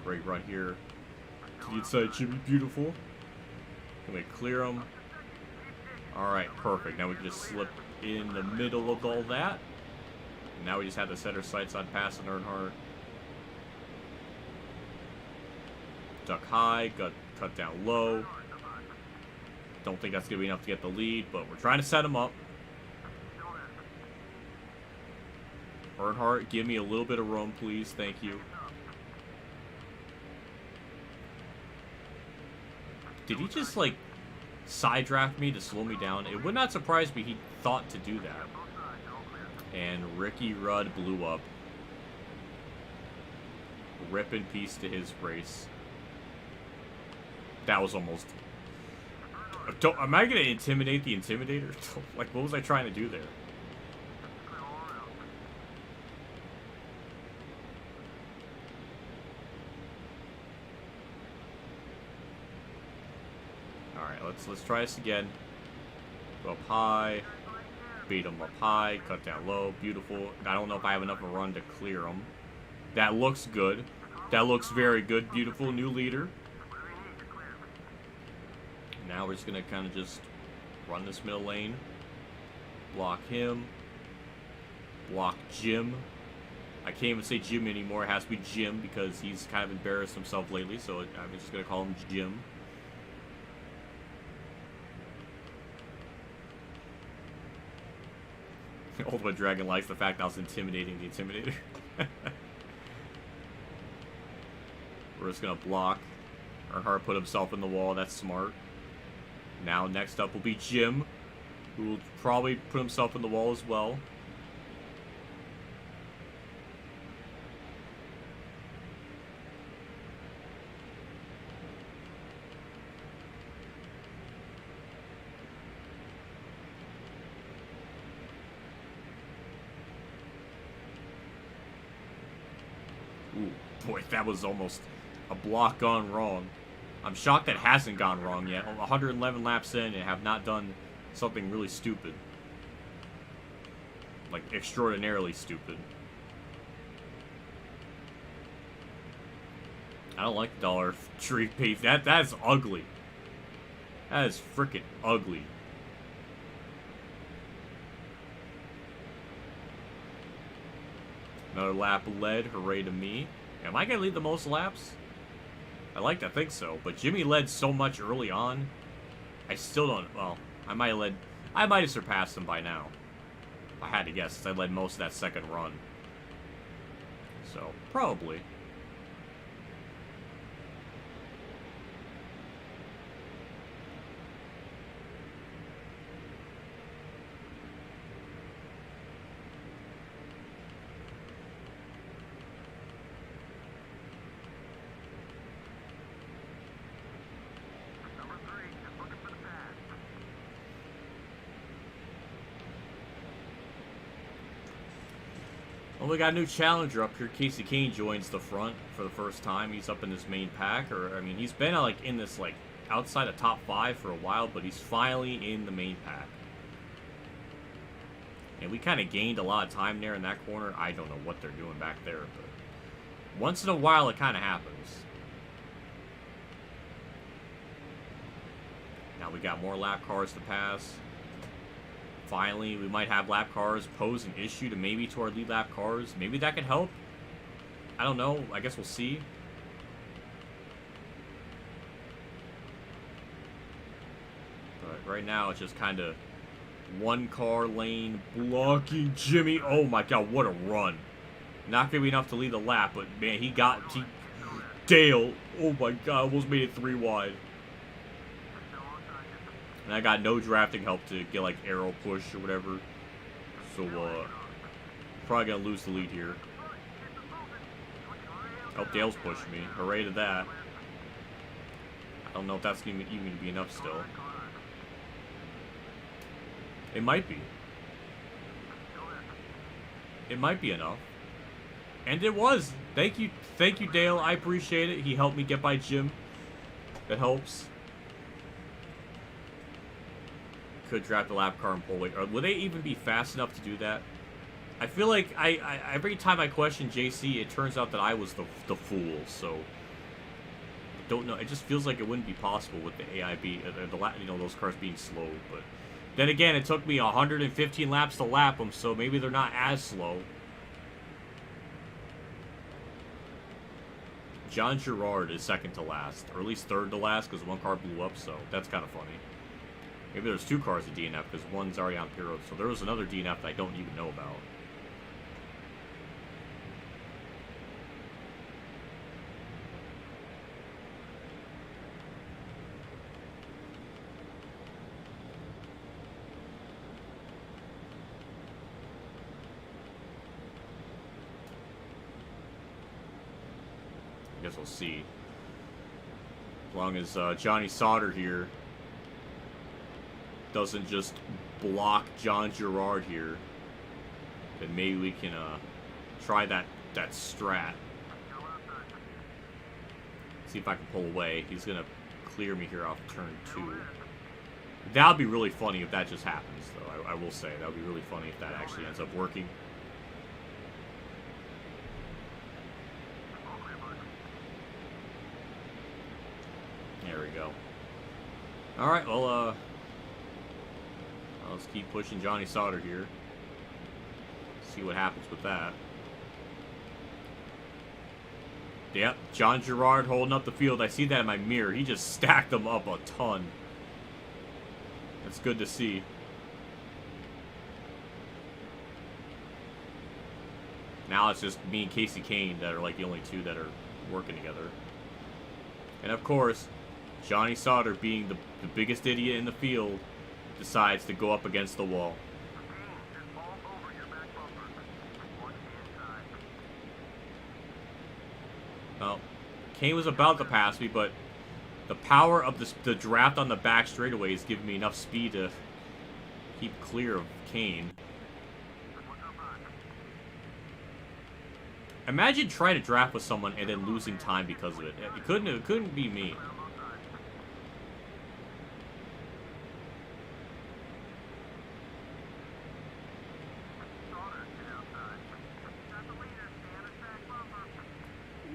Great run here. To the inside, Jimmy, beautiful. Can we clear him? Alright, perfect. Now we can just slip in the middle of all that. And now we just have the center sights on passing Earnhardt. Duck high, got cut down low. Don't think that's going to be enough to get the lead, but we're trying to set him up. Earnhardt, give me a little bit of room, please. Thank you. Did he just, like, side draft me to slow me down? It would not surprise me he thought to do that. And Ricky Rudd blew up. Rip in peace to his race. That was almost... Am I going to intimidate the Intimidator? Like, what was I trying to do there? Let's try this again. Go up high. Beat him up high. Cut down low. Beautiful. I don't know if I have enough of a run to clear him. That looks good. That looks very good. Beautiful. New leader. Now we're just going to kind of just run this middle lane. Block him. Block Jim. I can't even say Jim anymore. It has to be Jim because he's kind of embarrassed himself lately. So I'm just going to call him Jim. Ultimate Dragon likes the fact I was intimidating the Intimidator. We're just going to block. Earnhardt put himself in the wall. That's smart. Now next up will be Jim, who will probably put himself in the wall as well. Ooh, boy, that was almost a block gone wrong. I'm shocked that hasn't gone wrong yet. 111 laps in and have not done something really stupid. Like, extraordinarily stupid. I don't like the Dollar Tree pace. That is ugly. That is freaking ugly. Another lap led. Hooray to me. Am I going to lead the most laps? I like to think so, but Jimmy led so much early on. I still don't... Well, I might have surpassed him by now. If I had to guess, since I led most of that second run. So, probably. Well, we got a new challenger up here. Casey Kane joins the front for the first time. He's up in this main pack, or I mean, he's been like in this like outside of top 5 for a while, but he's finally in the main pack. And we kind of gained a lot of time there in that corner. I don't know what they're doing back there, but once in a while it kind of happens. Now we got more lap cars to pass. Finally, we might have lap cars pose an issue to maybe to our lead lap cars. Maybe that could help. I don't know. I guess we'll see. But right now, it's just kind of one car lane blocking Jimmy. Oh my god, what a run. Not going to be enough to lead the lap, but man, Dale, oh my god, almost made it 3 wide. And I got no drafting help to get like arrow push or whatever. So, probably going to lose the lead here. Oh, Dale's pushing me. Hooray to that. I don't know if that's even going to be enough still. It might be. It might be enough. And it was. Thank you, Dale. I appreciate it. He helped me get by Jim. That helps. Could draft a lap car and pull away. Or would they even be fast enough to do that? I feel like every time I question JC, it turns out that I was the fool. So I don't know. It just feels like it wouldn't be possible with the AIB, those cars being slow. But then again, it took me 115 laps to lap them, so maybe they're not as slow. John Girard is second to last, or at least third to last, because one car blew up, so that's kind of funny. Maybe there's 2 cars at DNF, because one's already on Piro, so there was another DNF that I don't even know about. I guess we'll see. As long as Johnny Sauter here doesn't just block John Girard here, then maybe we can try that strat. See if I can pull away. He's gonna clear me here off turn 2. That would be really funny if that just happens, though. I will say that would be really funny if that actually ends up working. There we go. Alright, well, let's keep pushing Johnny Sauter here. See what happens with that. Yep, John Girard holding up the field. I see that in my mirror. He just stacked them up a ton. That's good to see. Now it's just me and Casey Kane that are like the only 2 that are working together. And of course, Johnny Sauter, being the biggest idiot in the field, decides to go up against the wall. Well, Kane was about to pass me, but the power of the draft on the back straightaway is giving me enough speed to keep clear of Kane. Imagine trying to draft with someone and then losing time because of it. It couldn't be me.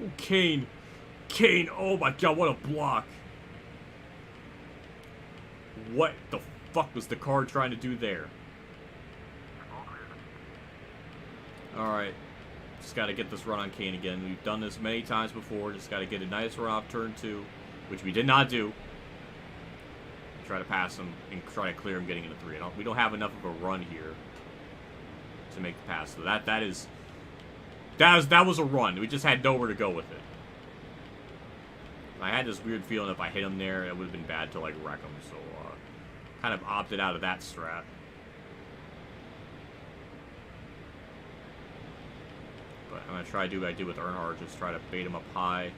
Oh, Kane, oh my god, what a block. What the fuck was the car trying to do there? Alright. Just gotta get this run on Kane again. We've done this many times before. Just gotta get a nice run off turn 2, which we did not do. Try to pass him and try to clear him getting into 3. We don't have enough of a run here to make the pass. So that was a run. We just had nowhere to go with it. I had this weird feeling if I hit him there, it would have been bad to like wreck him. So kind of opted out of that strat. But I'm going to try to do what I did with Earnhardt. Just try to bait him up high.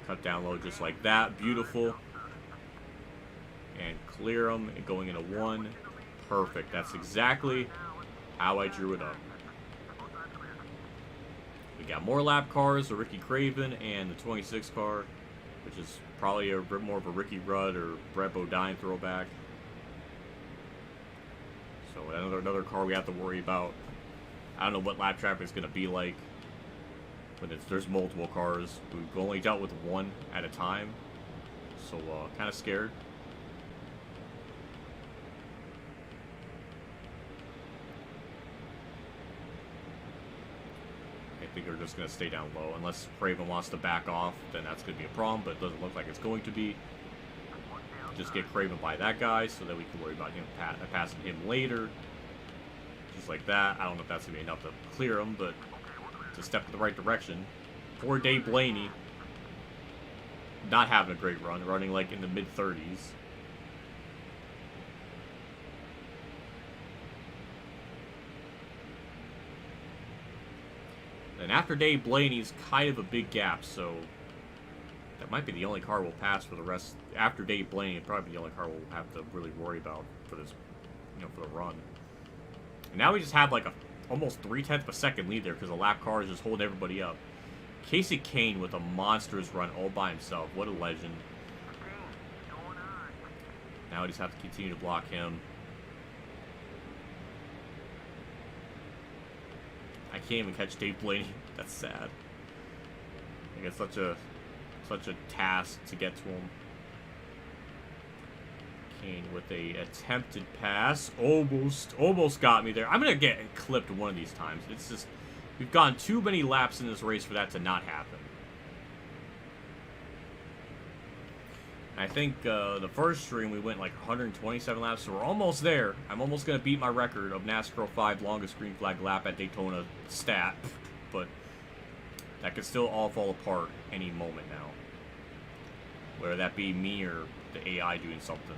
Cut down low just like that. Beautiful. And clear him. And going into 1. Perfect. That's exactly how I drew it up. We got more lap cars. The Ricky Craven and the 26 car. Which is probably a bit more of a Ricky Rudd or Brett Bodine throwback. So another car we have to worry about. I don't know what lap traffic is going to be like. But there's multiple cars. We've only dealt with 1 at a time. So, kind of scared. think they're just going to stay down low. Unless Craven wants to back off, then that's going to be a problem, but it doesn't look like it's going to be. Just get Craven by that guy so that we can worry about him passing him later. Just like that. I don't know if that's going to be enough to clear him, but it's a step in the right direction. Poor Dave Blaney. Not having a great run, running like in the mid-30s. And after Dave Blaney's kind of a big gap, so that might be the only car we'll pass for the rest. After Dave Blaney, it'll probably be the only car we'll have to really worry about for this, you know, for the run. And now we just have like a almost 0.3 of a second lead there because the lap car is just holding everybody up. Casey Kane with a monstrous run all by himself. What a legend. Now we just have to continue to block him. I can't even catch Dave Blaney. That's sad. I guess such a task to get to him. Kane with a attempted pass. Almost got me there. I'm gonna get clipped one of these times. It's just we've gone too many laps in this race for that to not happen. I think the first stream we went like 127 laps, so we're almost there. I'm almost going to beat my record of NASCAR 5 longest green flag lap at Daytona stat, but that could still all fall apart any moment now. Whether that be me or the AI doing something.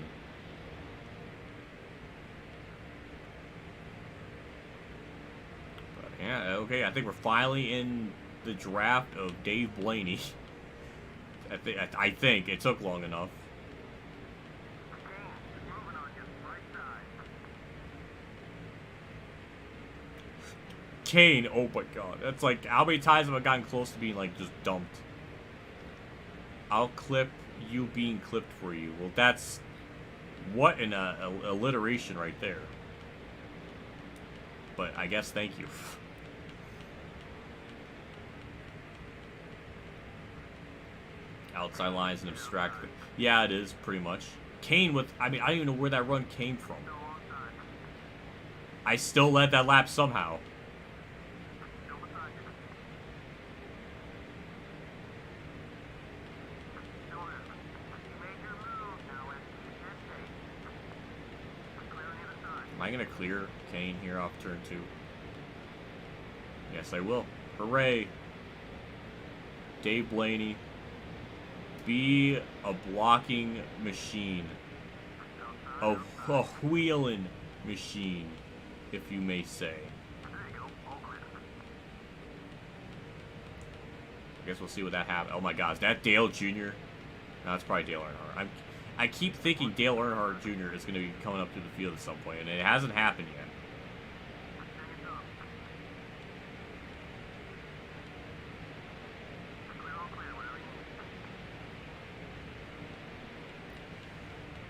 But yeah, okay, I think we're finally in the draft of Dave Blaney. I think it took long enough. Kane, oh my god. That's like, how many times have I gotten close to being like just dumped? I'll clip you being clipped for you. Well, that's, what an alliteration right there. But I guess thank you. Outside lines and abstract. Yeah, it is, pretty much. Kane with, I mean, I don't even know where that run came from. I still led that lap somehow. Am I going to clear Kane here off turn 2? Yes, I will. Hooray. Dave Blaney. Be a blocking machine. A wheeling machine, if you may say. I guess we'll see what that happens. Oh my god, is that Dale Jr.? No, that's probably Dale Earnhardt. I keep thinking Dale Earnhardt Jr. is going to be coming up through the field at some point, and it hasn't happened yet.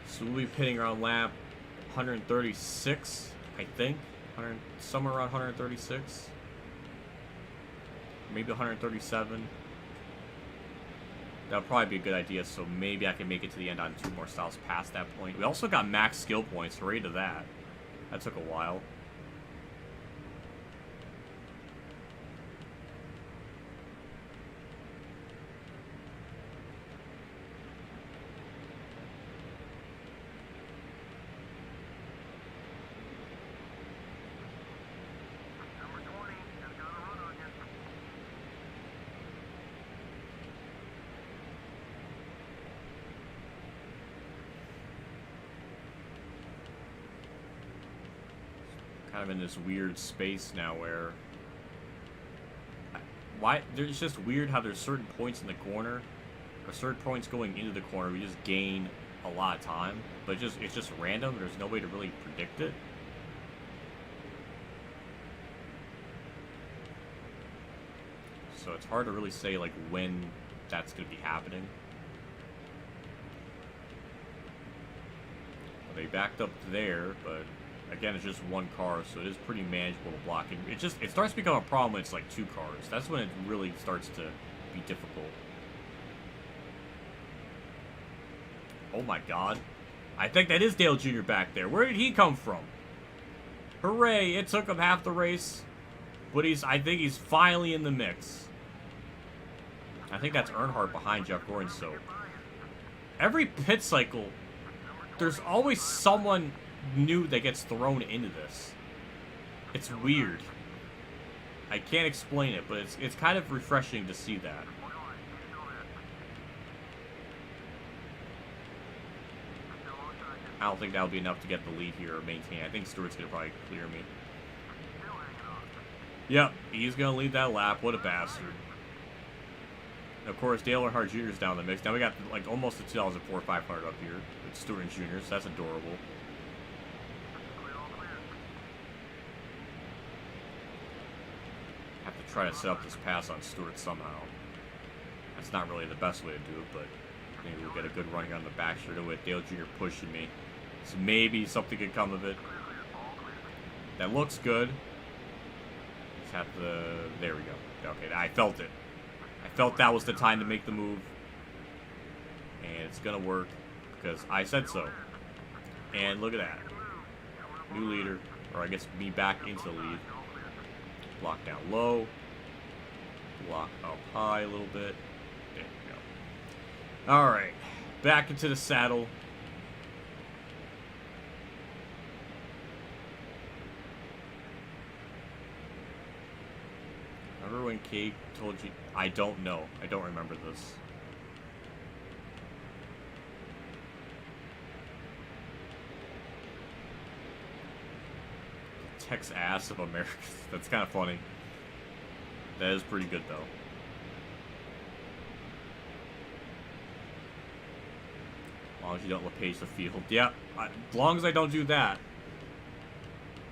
So we'll be pitting around lap 136, I think. Somewhere around 136. Maybe 137. That'll probably be a good idea, so maybe I can make it to the end on 2 more stops past that point. We also got max skill points, hooray to that. That took a while. Kind of in this weird space now where there's just weird how there's certain points in the corner or certain points going into the corner we just gain a lot of time, but it's just random. There's no way to really predict it. So it's hard to really say like when that's going to be happening. Well, they backed up there, but again, it's just one car, so it is pretty manageable to block. It starts to become a problem when it's like 2 cars. That's when it really starts to be difficult. Oh my god. I think that is Dale Jr. back there. Where did he come from? Hooray, it took him half the race. But I think he's finally in the mix. I think that's Earnhardt behind Jeff Gordon, so... Every pit cycle, there's always someone new that gets thrown into this. It's weird. I can't explain it, but it's kind of refreshing to see that. I don't think that'll be enough to get the lead here or maintain. I think Stewart's going to probably clear me. Yep, he's going to lead that lap. What a bastard. And of course, Dale Earnhardt Jr. is down in the mix. Now we got like almost the 2004 500 up here with Stewart and Jr., so that's adorable. Have to try to set up this pass on Stewart somehow. That's not really the best way to do it, but maybe we'll get a good run here on the back straight with Dale Jr. pushing me. So maybe something could come of it. That looks good. Just have to... There we go. Okay, I felt it. I felt that was the time to make the move. And it's going to work because I said so. And look at that. New leader. Or I guess me back into the lead. Block down low. Block up high a little bit. There we go. Alright. Back into the saddle. Remember when Kate told you... I don't know. I don't remember this. Tex ass of America. That's kind of funny. That is pretty good, though. As long as you don't LePage the field. Yeah, as long as I don't do that.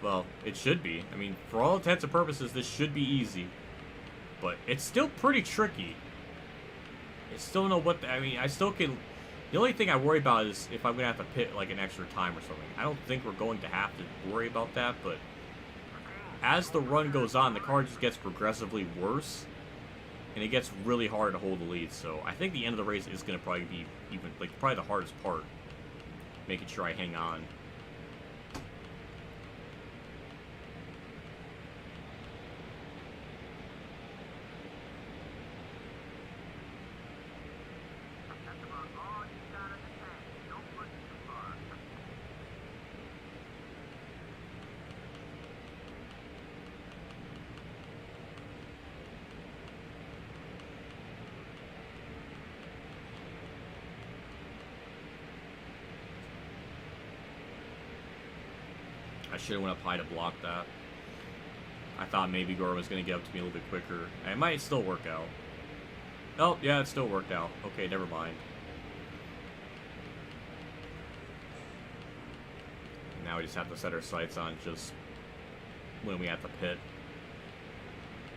Well, it should be. I mean, for all intents and purposes, this should be easy. But it's still pretty tricky. I still don't know what... I mean, I still can... The only thing I worry about is if I'm going to have to pit, like, an extra time or something. I don't think we're going to have to worry about that, but... As the run goes on, the car just gets progressively worse. And it gets really hard to hold the lead. So, I think the end of the race is going to probably be even... Like, probably the hardest part. Making sure I hang on. I should have went up high to block that. I thought maybe Gore was going to get up to me a little bit quicker. It might still work out. Oh, yeah, it still worked out. Okay, never mind. Now we just have to set our sights on just when we have to pit.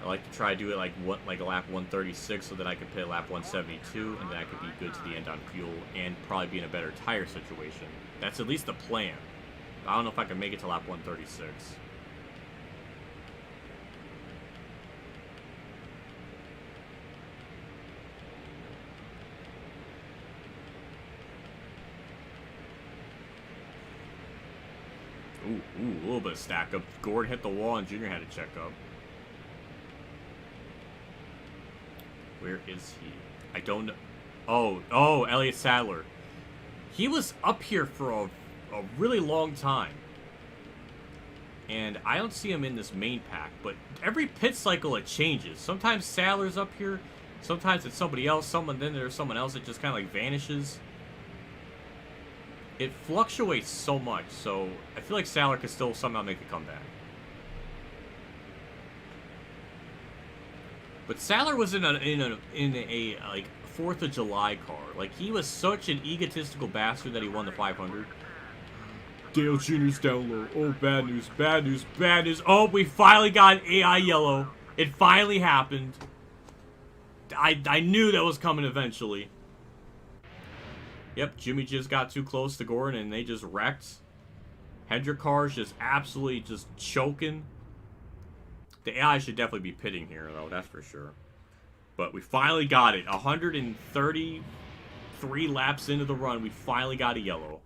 I like to try to do it like a lap 136 so that I could pit lap 172 and then I could be good to the end on fuel and probably be in a better tire situation. That's at least the plan. I don't know if I can make it to lap 136. Ooh, a little bit of stack up. Gord hit the wall and Junior had to check up. Where is he? I don't know. Oh, Elliott Sadler. He was up here for a really long time. And I don't see him in this main pack, but every pit cycle it changes. Sometimes Sadler's up here, sometimes it's somebody else, then there's someone else that just kind of like vanishes. It fluctuates so much, so I feel like Sadler could still somehow make a comeback. But Sadler was in a like 4th of July car. Like he was such an egotistical bastard that he won the 500. Dale Jr.'s down low. Oh, bad news, bad news, bad news. Oh, we finally got an AI yellow. It finally happened. I knew that was coming eventually. Yep, Jimmy just got too close to Gordon and they just wrecked. Hendrick car's just absolutely just choking. The AI should definitely be pitting here, though, that's for sure. But we finally got it. 133 laps into the run, we finally got a yellow.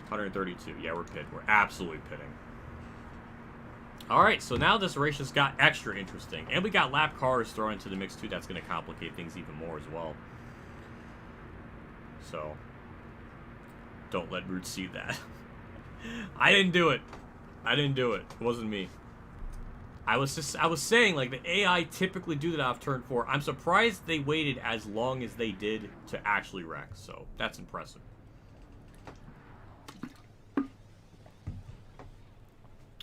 132. Yeah, we're pitting. We're absolutely pitting. Alright, so now this race just got extra interesting. And we got lap cars thrown into the mix too. That's going to complicate things even more as well. So, don't let Root see that. I didn't do it. I didn't do it. It wasn't me. I was saying, like, the AI typically do that off turn 4. I'm surprised they waited as long as they did to actually wreck. So, that's impressive.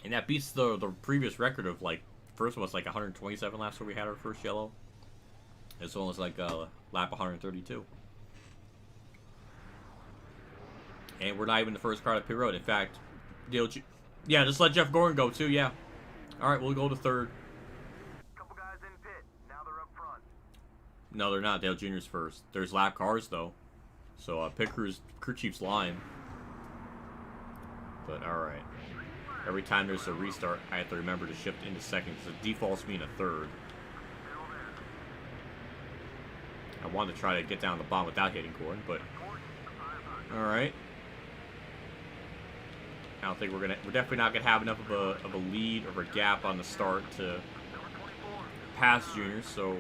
And that beats the previous record of, like, first one was like 127 laps where we had our first yellow. This one was like lap 132. And we're not even the first car to pit road. In fact, yeah, just let Jeff Gordon go too, yeah. Alright, we'll go to third. Couple guys in pit. Now they're up front. No, they're not. Dale Jr.'s first. There's lap cars, though. So, pit crew chief's line. But, alright. Every time there's a restart, I have to remember to shift into second, because it defaults me in a third. I wanted to try to get down the bottom without hitting Gordon, but... Alright. I don't think we're definitely not gonna have enough of a lead or a gap on the start to pass Junior, so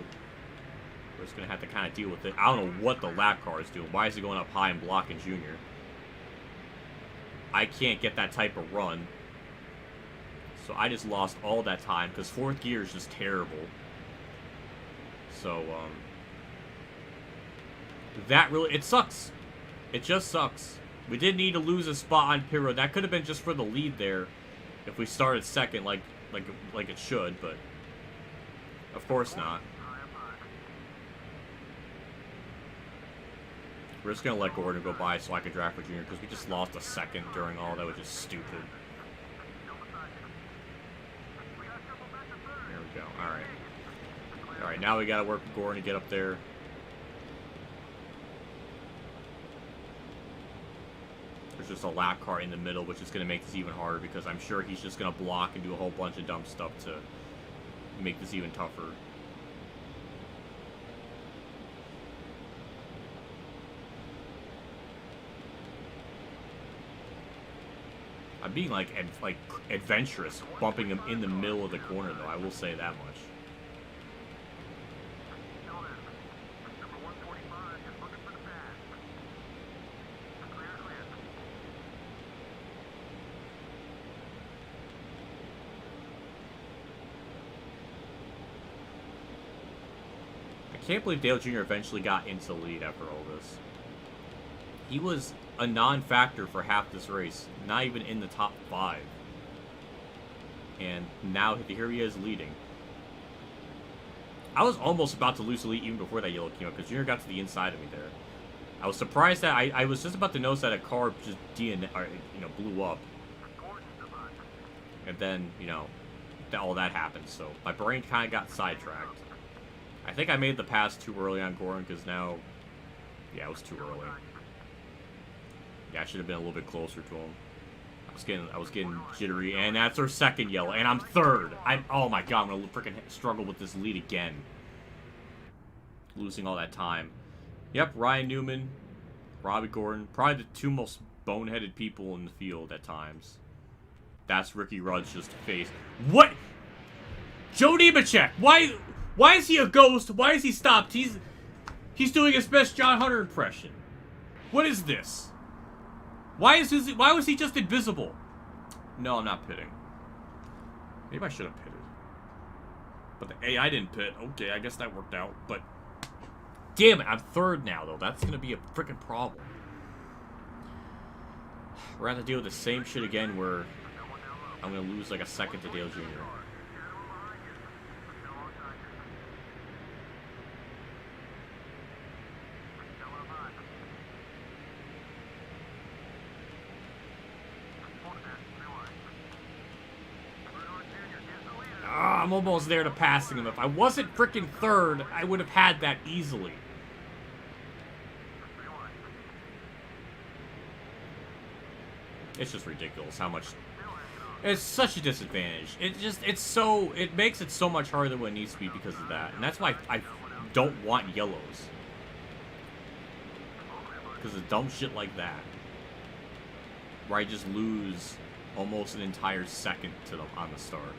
we're just gonna have to kind of deal with it. I don't know what the lap car is doing. Why is it going up high and blocking Junior? I can't get that type of run, so I just lost all that time because fourth gear is just terrible. So that really, it sucks. It just sucks. We did need to lose a spot on pit road. That could have been just for the lead there if we started second like it should, but of course not. We're just going to let Gordon go by so I could draft for Junior because we just lost a second during all that, which is stupid. There we go. Alright. Alright, now we got to work with Gordon to get up there. There's just a lap car in the middle, which is going to make this even harder because I'm sure he's just going to block and do a whole bunch of dumb stuff to make this even tougher. I'm being like adventurous, bumping him in the middle of the corner, though. I will say that much. I can't believe Dale Jr. eventually got into the lead after all this. He was a non-factor for half this race, not even in the top 5. And now here he is leading. I was almost about to lose the lead even before that yellow came up because Junior got to the inside of me there. I was surprised that I was just about to notice that a car just blew up. And then, all that happened. So my brain kind of got sidetracked. I think I made the pass too early on Gordon because now, yeah, it was too early. Yeah, I should have been a little bit closer to him. I was getting jittery, and that's our second yellow, and I'm third. Oh my god, I'm gonna freaking struggle with this lead again. Losing all that time. Yep, Ryan Newman, Robbie Gordon, probably the two most boneheaded people in the field at times. That's Ricky Rudd's just face. What? Joe Nemechek, why is he a ghost? Why is he stopped? He's doing his best John Hunter impression. What is this? Why was he just invisible? No, I'm not pitting. Maybe I should have pitted. But the AI didn't pit. Okay, I guess that worked out. But damn it, I'm third now though. That's gonna be a freaking problem. We're gonna have to deal with the same shit again where I'm gonna lose like a second to Dale Jr. I'm almost there to passing him. If I wasn't freaking third, I would have had that easily. It's just ridiculous how much... It's such a disadvantage. It makes it so much harder than what it needs to be because of that. And that's why I don't want yellows. Because of dumb shit like that. Where I just lose almost an entire second to them on the start.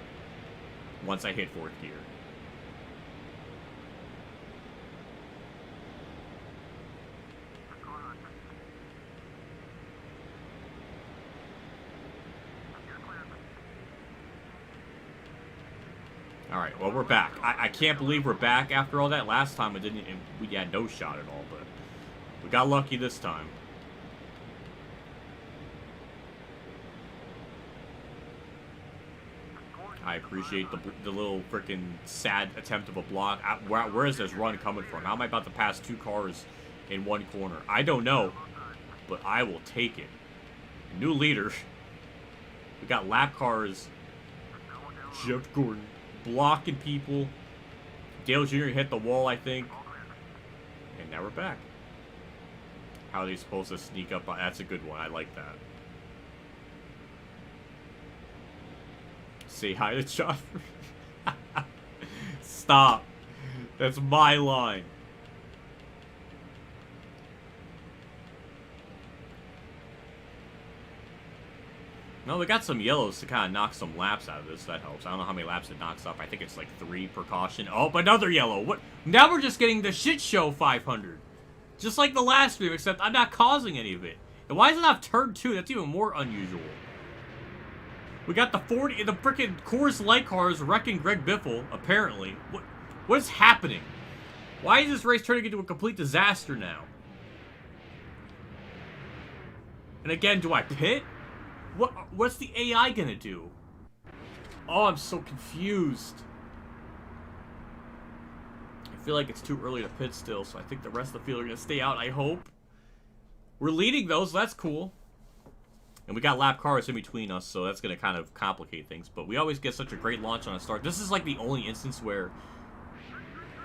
once I hit 4th gear. Alright, well, we're back. I can't believe we're back after all that. Last time we had no shot at all, but we got lucky this time. I appreciate the little freaking sad attempt of a block. Where is this run coming from? How am I about to pass 2 cars in 1 corner? I don't know, but I will take it. New leader. We got lap cars. Jeff Gordon blocking people. Dale Jr. hit the wall, I think. And now we're back. How are they supposed to sneak up? That's a good one. I like that. Say hi to John. Stop. That's my line. No, we got some yellows to kind of knock some laps out of this. That helps. I don't know how many laps it knocks up. I think it's like 3 per caution. Oh, another yellow. What? Now we're just getting the shit show 500. Just like the last stream, except I'm not causing any of it. And why does it have turn 2? That's even more unusual. We got the frickin' Coors Light cars wrecking Greg Biffle, apparently. What is happening? Why is this race turning into a complete disaster now? And again, do I pit? What's the AI gonna do? Oh, I'm so confused. I feel like it's too early to pit still, so I think the rest of the field are gonna stay out, I hope. We're leading those, so that's cool. And we got lap cars in between us, so that's gonna kind of complicate things. But we always get such a great launch on a start. This is like the only instance where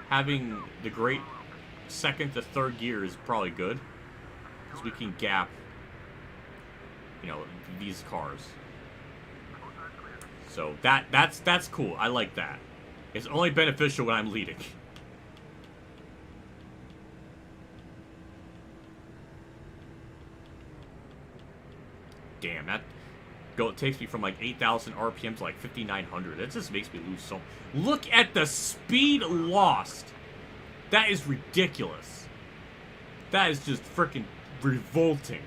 having the great 2nd to 3rd gear is probably good. Because we can gap, you know, these cars. So that's cool. I like that. It's only beneficial when I'm leading. Damn, that takes me from like 8,000 RPM to like 5,900. That just makes me lose so. Look at the speed lost. That is ridiculous. That is just freaking revolting.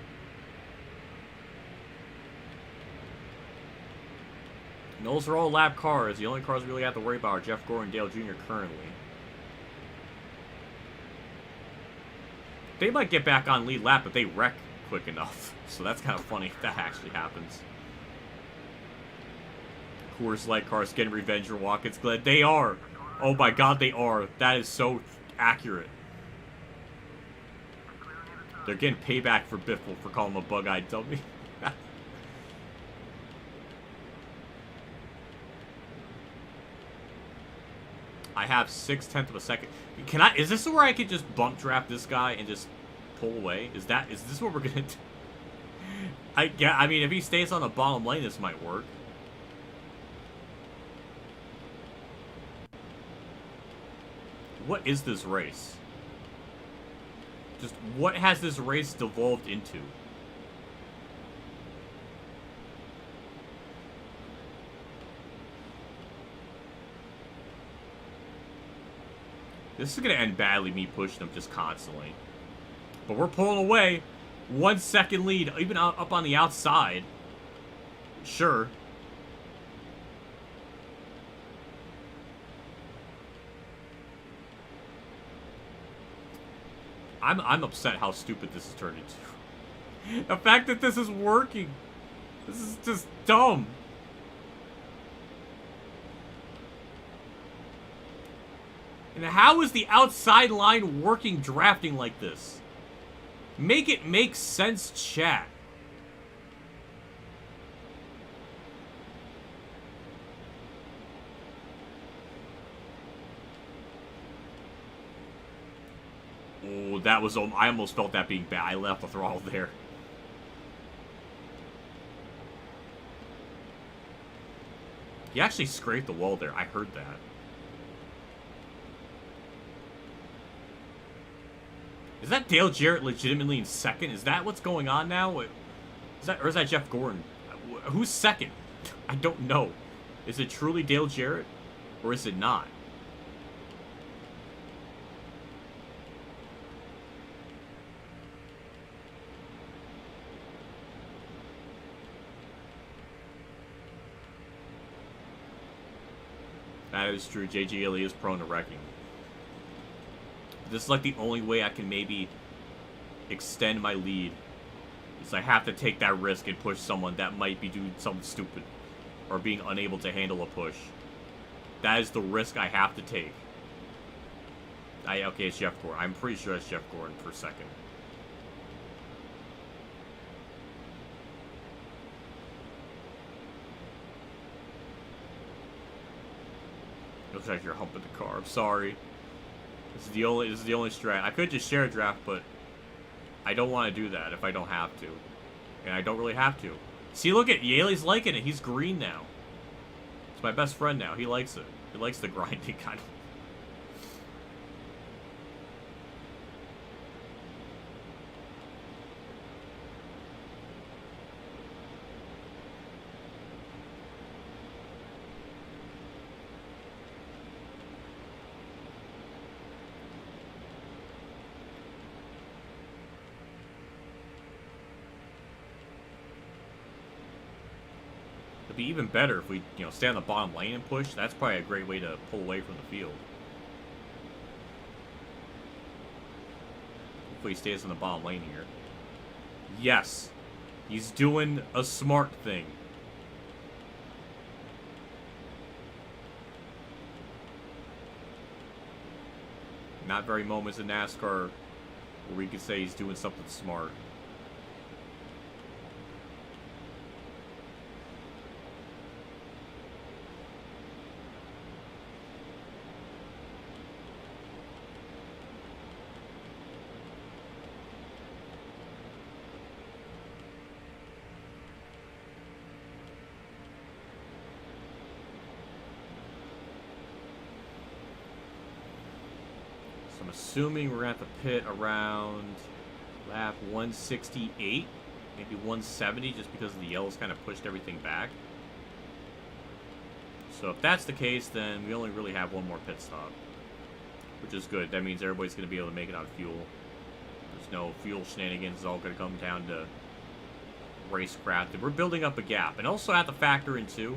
And those are all lap cars. The only cars we really have to worry about are Jeff Gordon and Dale Jr. currently. They might get back on lead lap, but they wreck quick enough. So that's kind of funny if that actually happens. Coors Light cars getting revenge for Watkins Glen. They are. Oh my god, they are. That is so accurate. They're getting payback for Biffle for calling him a bug-eyed dummy. I have 6/10 of a second. Is this where I could just bump draft this guy and just pull away? Is this what we're gonna do? I mean, if he stays on the bottom lane, this might work. What is this race? Just what has this race devolved into? This is going to end badly, me pushing him just constantly. But we're pulling away. 1 second lead, even up on the outside. Sure. I'm upset how stupid this has turned into. The fact that this is working. This is just dumb. And how is the outside line working drafting like this? Make it make sense, chat. Oh, that was... I almost felt that being bad. I left the throttle there. He actually scraped the wall there. I heard that. Is that Dale Jarrett legitimately in second? Is that what's going on now? Or is that Jeff Gordon? Who's second? I don't know. Is it truly Dale Jarrett? Or is it not? That is true. JJ Elliott is prone to wrecking. This is like the only way I can maybe extend my lead. Is I have to take that risk and push someone that might be doing something stupid. Or being unable to handle a push. That is the risk I have to take. Okay, it's Jeff Gordon. I'm pretty sure it's Jeff Gordon for a second. Looks like you're humping the car. I'm sorry. This is the only strat. I could just share a draft, but I don't want to do that if I don't have to. And I don't really have to. See, look at Yaley's liking it. He's green now. It's my best friend now. He likes it. He likes the grinding kind of. It'd be even better if we, stay on the bottom lane and push. That's probably a great way to pull away from the field. Hopefully he stays in the bottom lane here. Yes. He's doing a smart thing. Not very moments in NASCAR where we could say he's doing something smart. I'm assuming we're at the pit around lap 168, maybe 170, just because the yellows kind of pushed everything back. So if that's the case, then we only really have one more pit stop, which is good. That means everybody's going to be able to make it on fuel. There's no fuel shenanigans. It's all going to come down to racecraft. And we're building up a gap. And also I have to factor in, too,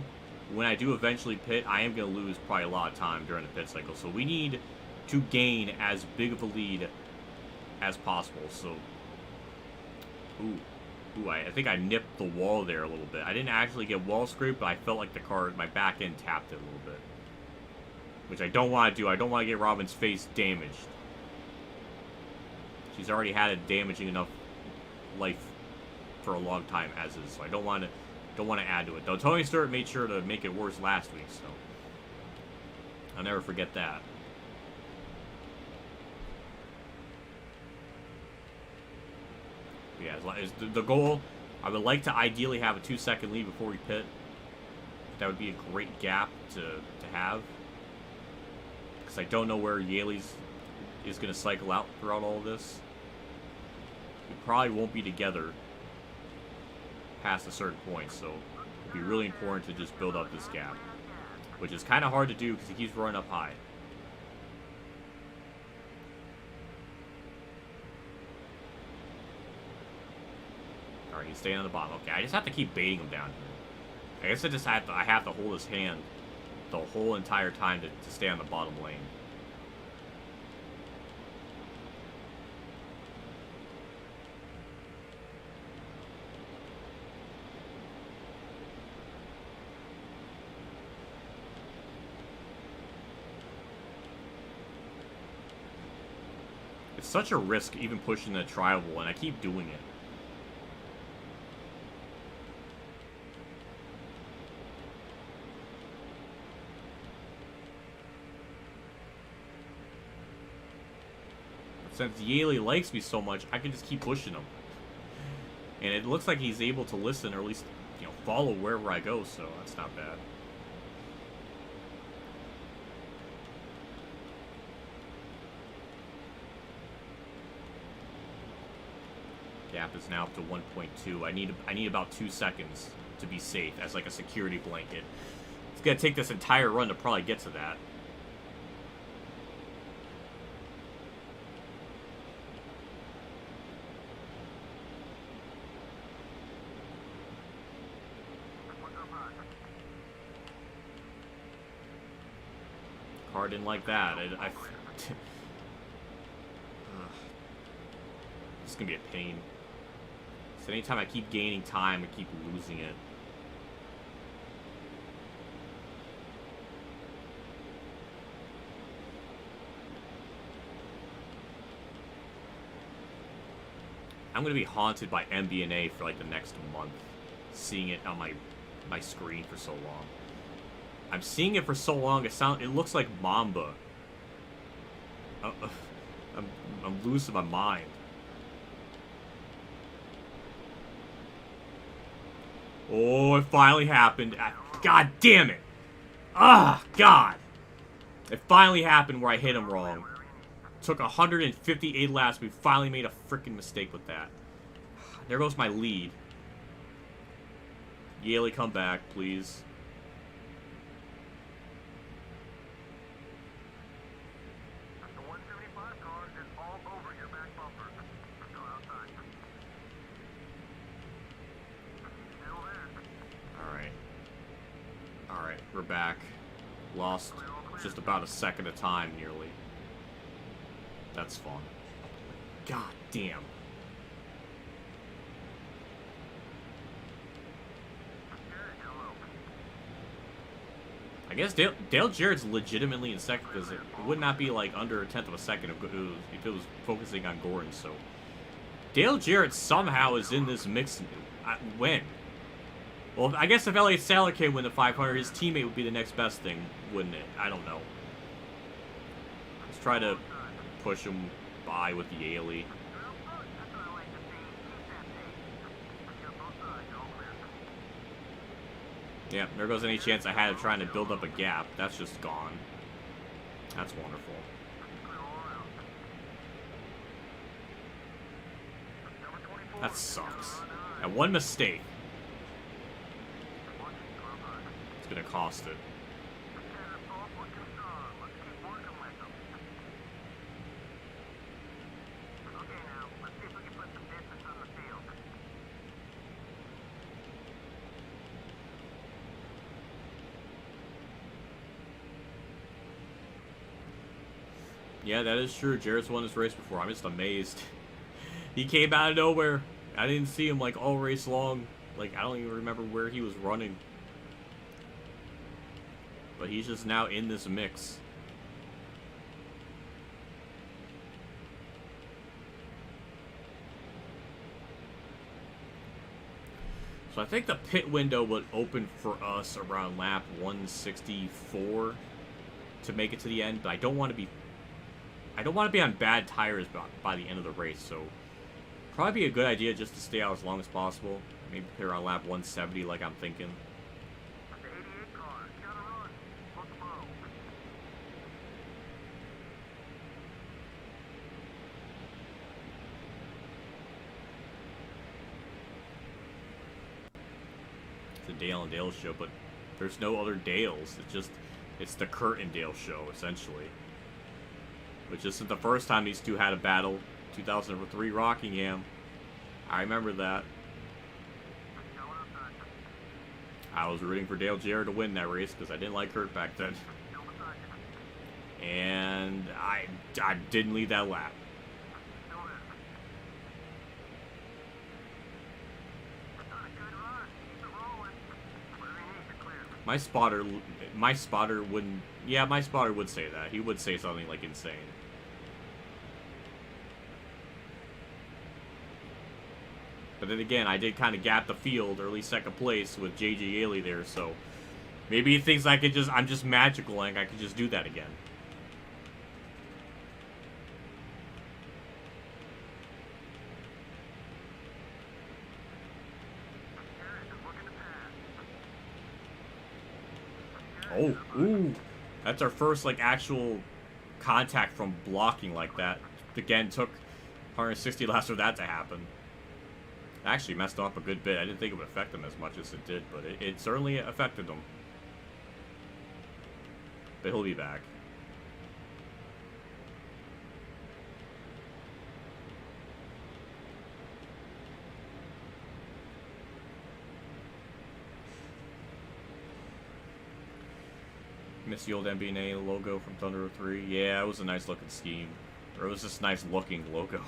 when I do eventually pit, I am going to lose probably a lot of time during the pit cycle. So we need to gain as big of a lead as possible. So, I think I nipped the wall there a little bit. I didn't actually get wall scrape, but I felt like the car, my back end tapped it a little bit. Which I don't want to do. I don't want to get Robin's face damaged. She's already had a damaging enough life for a long time as is, so I don't want to add to it. Though Tony Stewart made sure to make it worse last week, so I'll never forget that. Yeah, is the goal, I would like to ideally have a 2-second lead before we pit. That would be a great gap to have. Because I don't know where Yaley's is going to cycle out throughout all of this. We probably won't be together past a certain point, so it'd be really important to just build up this gap. Which is kind of hard to do because he keeps running up high. Alright, he's staying on the bottom. Okay, I just have to keep baiting him down here. I guess I have to hold his hand the whole entire time to stay on the bottom lane. It's such a risk even pushing the tribal, and I keep doing it. Since Yaley likes me so much, I can just keep pushing him. And it looks like he's able to listen, or at least, follow wherever I go, so that's not bad. Gap is now up to 1.2. I need about 2 seconds to be safe as like a security blanket. It's gonna take this entire run to probably get to that. Car didn't like that. It's gonna be a pain. So anytime I keep gaining time, I keep losing it. I'm gonna be haunted by MBNA for like the next month, seeing it on my screen for so long. I'm seeing it for so long. It looks like Mamba. I'm losing my mind. Oh, it finally happened. God damn it! Ah, God! It finally happened where I hit him wrong. Took 158 laps. We finally made a freaking mistake with that. There goes my lead. Yaley, come back, please. The 175 car is all over your back bumper. Go outside. Still there. Alright, we're back. Lost just about a second of time, nearly. That's fun. God damn. I guess Dale Jarrett's legitimately in second because it would not be like under a tenth of a second if it was focusing on Gordon. So Dale Jarrett somehow is in this mix. When? Well, I guess if Elliott Sadler can win the 500, his teammate would be the next best thing, wouldn't it? I don't know. Let's try to push him by with the Yaley. Yeah, there goes any chance I had of trying to build up a gap. That's just gone. That's wonderful. That sucks. And one mistake. It's gonna cost it. Yeah, that is true. Jarrett's won this race before. I'm just amazed. He came out of nowhere. I didn't see him like all race long. Like, I don't even remember where he was running. But he's just now in this mix. So I think the pit window would open for us around lap 164 to make it to the end, but I don't want to be on bad tires by the end of the race, so probably be a good idea just to stay out as long as possible. Maybe pit around lap 170 like I'm thinking. The 88 car, gotta run. Look above. It's a Dale and Dale show, but there's no other Dales. It's the Kurt and Dale show, essentially. Which isn't the first time these two had a battle. 2003 Rockingham. I remember that. I was rooting for Dale Jarrett to win that race because I didn't like Kurt back then. And I didn't lead that lap. My spotter wouldn't... Yeah, my spotter would say that. He would say something like insane. But then again, I did kind of gap the field, or at least second place, with J.J. Yaley there, so... Maybe he thinks I'm just magical and I could just do that again. Oh, ooh. That's our first, like, actual contact from blocking like that. Again, took 160 laps for that to happen. Actually messed up a good bit. I didn't think it would affect them as much as it did, but it certainly affected them. but he'll be back. Miss the old MBNA logo from Thunder 03. Yeah, it was a nice looking scheme. Or it was just a nice looking logo.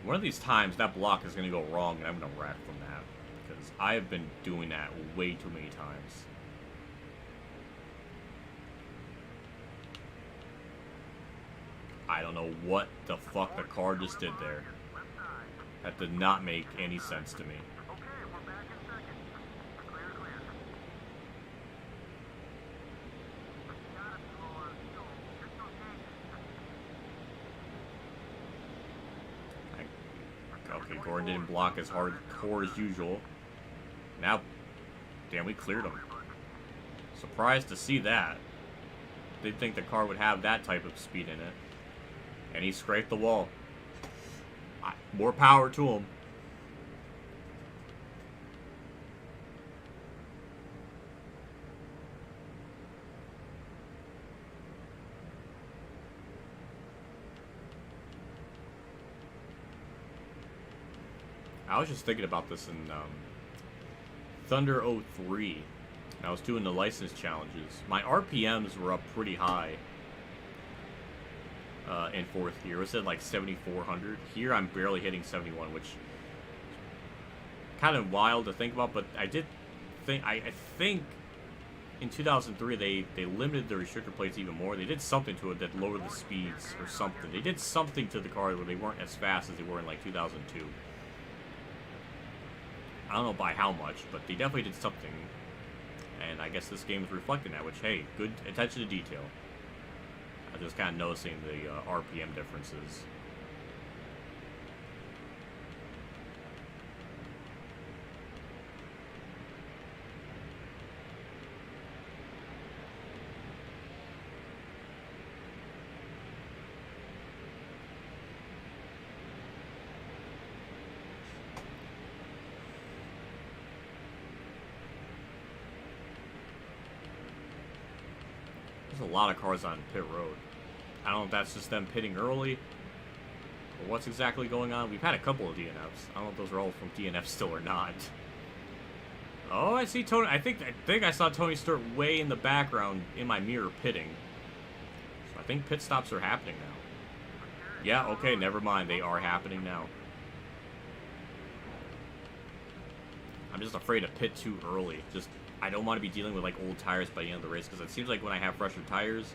One of these times, that block is going to go wrong, and I'm going to wreck from that. Because I have been doing that way too many times. I don't know what the fuck the car just did there. That did not make any sense to me. Okay, we're back in second. Clear, clear. Gotta be low on fuel. It's okay. Okay, Gordon didn't block as hardcore as usual. Now, damn, we cleared him. Surprised to see that. Didn't think the car would have that type of speed in it. And he scraped the wall. More power to him. I was just thinking about this in Thunder 03. I was doing the license challenges. My RPMs were up pretty high. In fourth gear. It was at like 7,400. Here I'm barely hitting 71, which is kind of wild to think about, but I did think, I think in 2003 they limited the restrictor plates even more. They did something to it that lowered the speeds or something. They did something to the car where they weren't as fast as they were in like 2002. I don't know by how much, but they definitely did something. And I guess this game is reflecting that, which, hey, good attention to detail. I'm just kind of noticing the RPM differences. There's a lot of cars on pit road. I don't know if that's just them pitting early, or what's exactly going on. We've had a couple of DNFs. I don't know if those are all from DNF still or not. Oh, I see Tony. I think I saw Tony Stewart way in the background in my mirror pitting. So I think pit stops are happening now. Yeah, okay, never mind. They are happening now. I'm just afraid to pit too early. I don't want to be dealing with like old tires by the end of the race, because it seems like when I have fresher tires,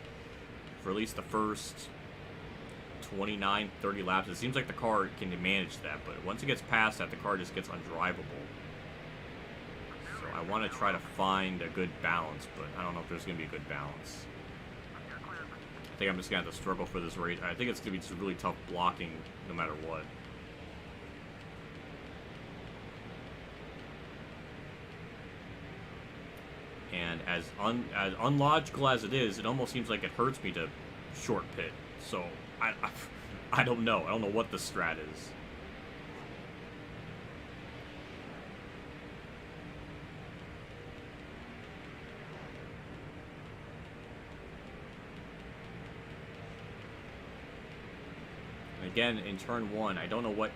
for at least the first 29, 30 laps, it seems like the car can manage that, but once it gets past that, the car just gets undrivable. So I want to try to find a good balance, but I don't know if there's going to be a good balance. I think I'm just going to have to struggle for this race. I think it's going to be just really tough blocking no matter what. And as unlogical as it is, it almost seems like it hurts me to short pit. So, I don't know. I don't know what the strat is. And again, in turn one, I don't know what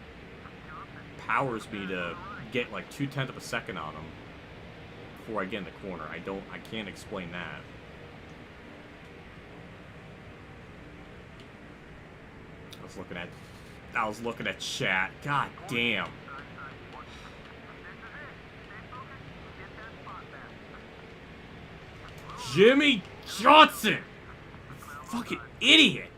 powers me to get like 0.2 of a second on them before I get in the corner. I can't explain that. I was looking at chat. God damn. Jimmy Johnson! Fucking idiot!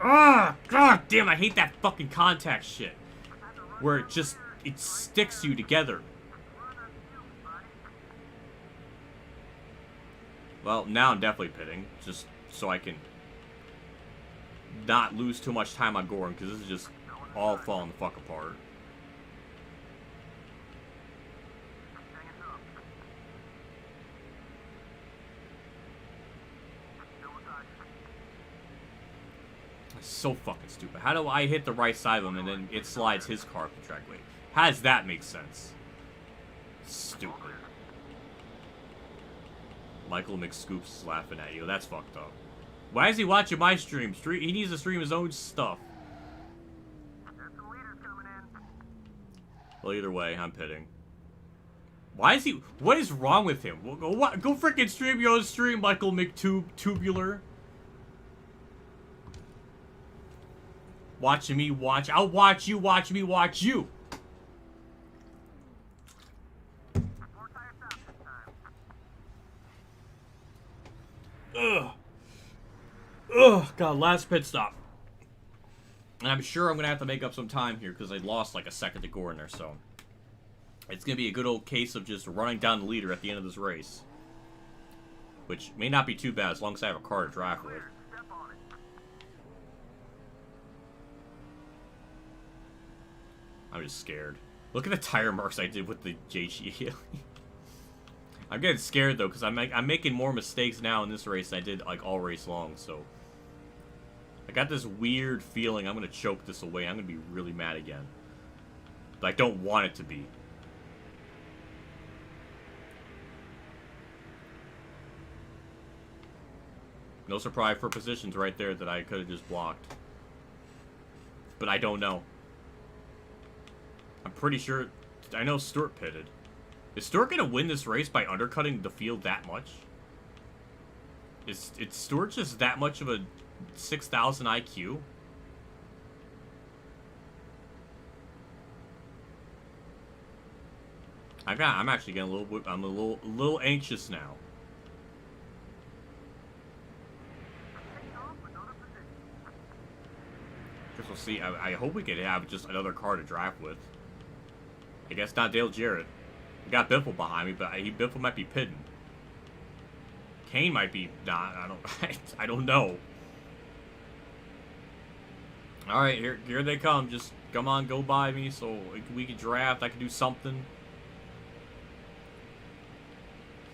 God damn, I hate that fucking contact shit. Where it sticks you together. Well, now I'm definitely pitting, just so I can not lose too much time on Gordon, because this is just all falling the fuck apart. So fucking stupid. How do I hit the right side of him and then it slides his car up the trackway? How does that make sense? Stupid. Michael McScoops is laughing at you. That's fucked up. Why is he watching my stream? He needs to stream his own stuff. There's some leaders coming in. Well, either way, I'm pitting. Why is he... What is wrong with him? Go freaking stream your own stream, Michael McTubular. Watching me watch. I'll watch you, watch me watch you. Four tire stop this time. Ugh. Ugh. God, last pit stop. And I'm sure I'm going to have to make up some time here because I lost like a second to go in there, so. It's going to be a good old case of just running down the leader at the end of this race. Which may not be too bad as long as I have a car to drive with. Step on it. I'm just scared. Look at the tire marks I did with the JG. I'm getting scared though, because I'm making more mistakes now in this race than I did like all race long. So I got this weird feeling I'm gonna choke this away. I'm gonna be really mad again, but I don't want it to be. No surprise for positions right there that I could have just blocked, but I don't know. I'm pretty sure... I know Stewart pitted. Is Stewart going to win this race by undercutting the field that much? Is Stewart just that much of a 6,000 IQ? I'm actually getting a little... I'm a little anxious now. Guess we'll see. I hope we can have just another car to drive with. I guess not Dale Jarrett. We got Biffle behind me, but Biffle might be pitting. Kane might be not. I don't know. All right, here they come. Just come on, go by me, so we can draft. I can do something.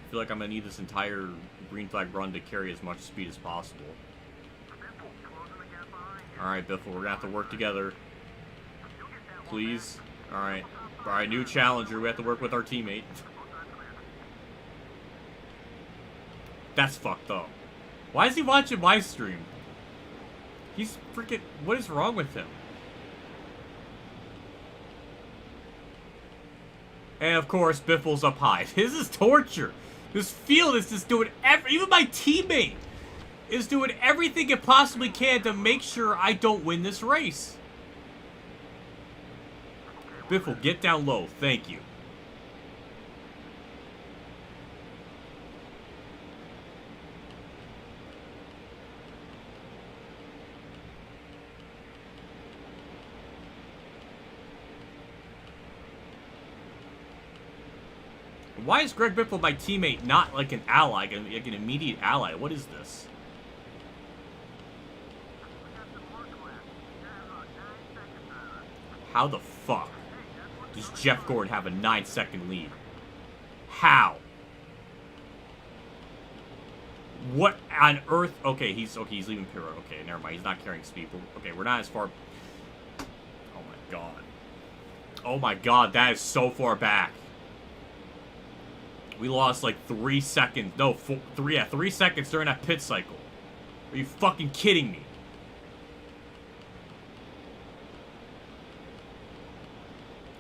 I feel like I'm gonna need this entire green flag run to carry as much speed as possible. All right, Biffle, we're gonna have to work together. Please. All right. Alright, new challenger. We have to work with our teammate. That's fucked up. Why is he watching my stream? He's freaking... What is wrong with him? And of course, Biffle's up high. This is torture. This field is just doing even my teammate is doing everything it possibly can to make sure I don't win this race. Biffle, get down low. Thank you. Why is Greg Biffle my teammate, not like an ally, like an immediate ally? What is this? How the fuck does Jeff Gordon have a 9-second lead? How? What on earth? Okay, he's leaving Piro. Okay, never mind. He's not carrying speed. Okay, we're not as far. Oh my god. Oh my god, that is so far back. We lost like 3 seconds. No, 3 seconds during that pit cycle. Are you fucking kidding me?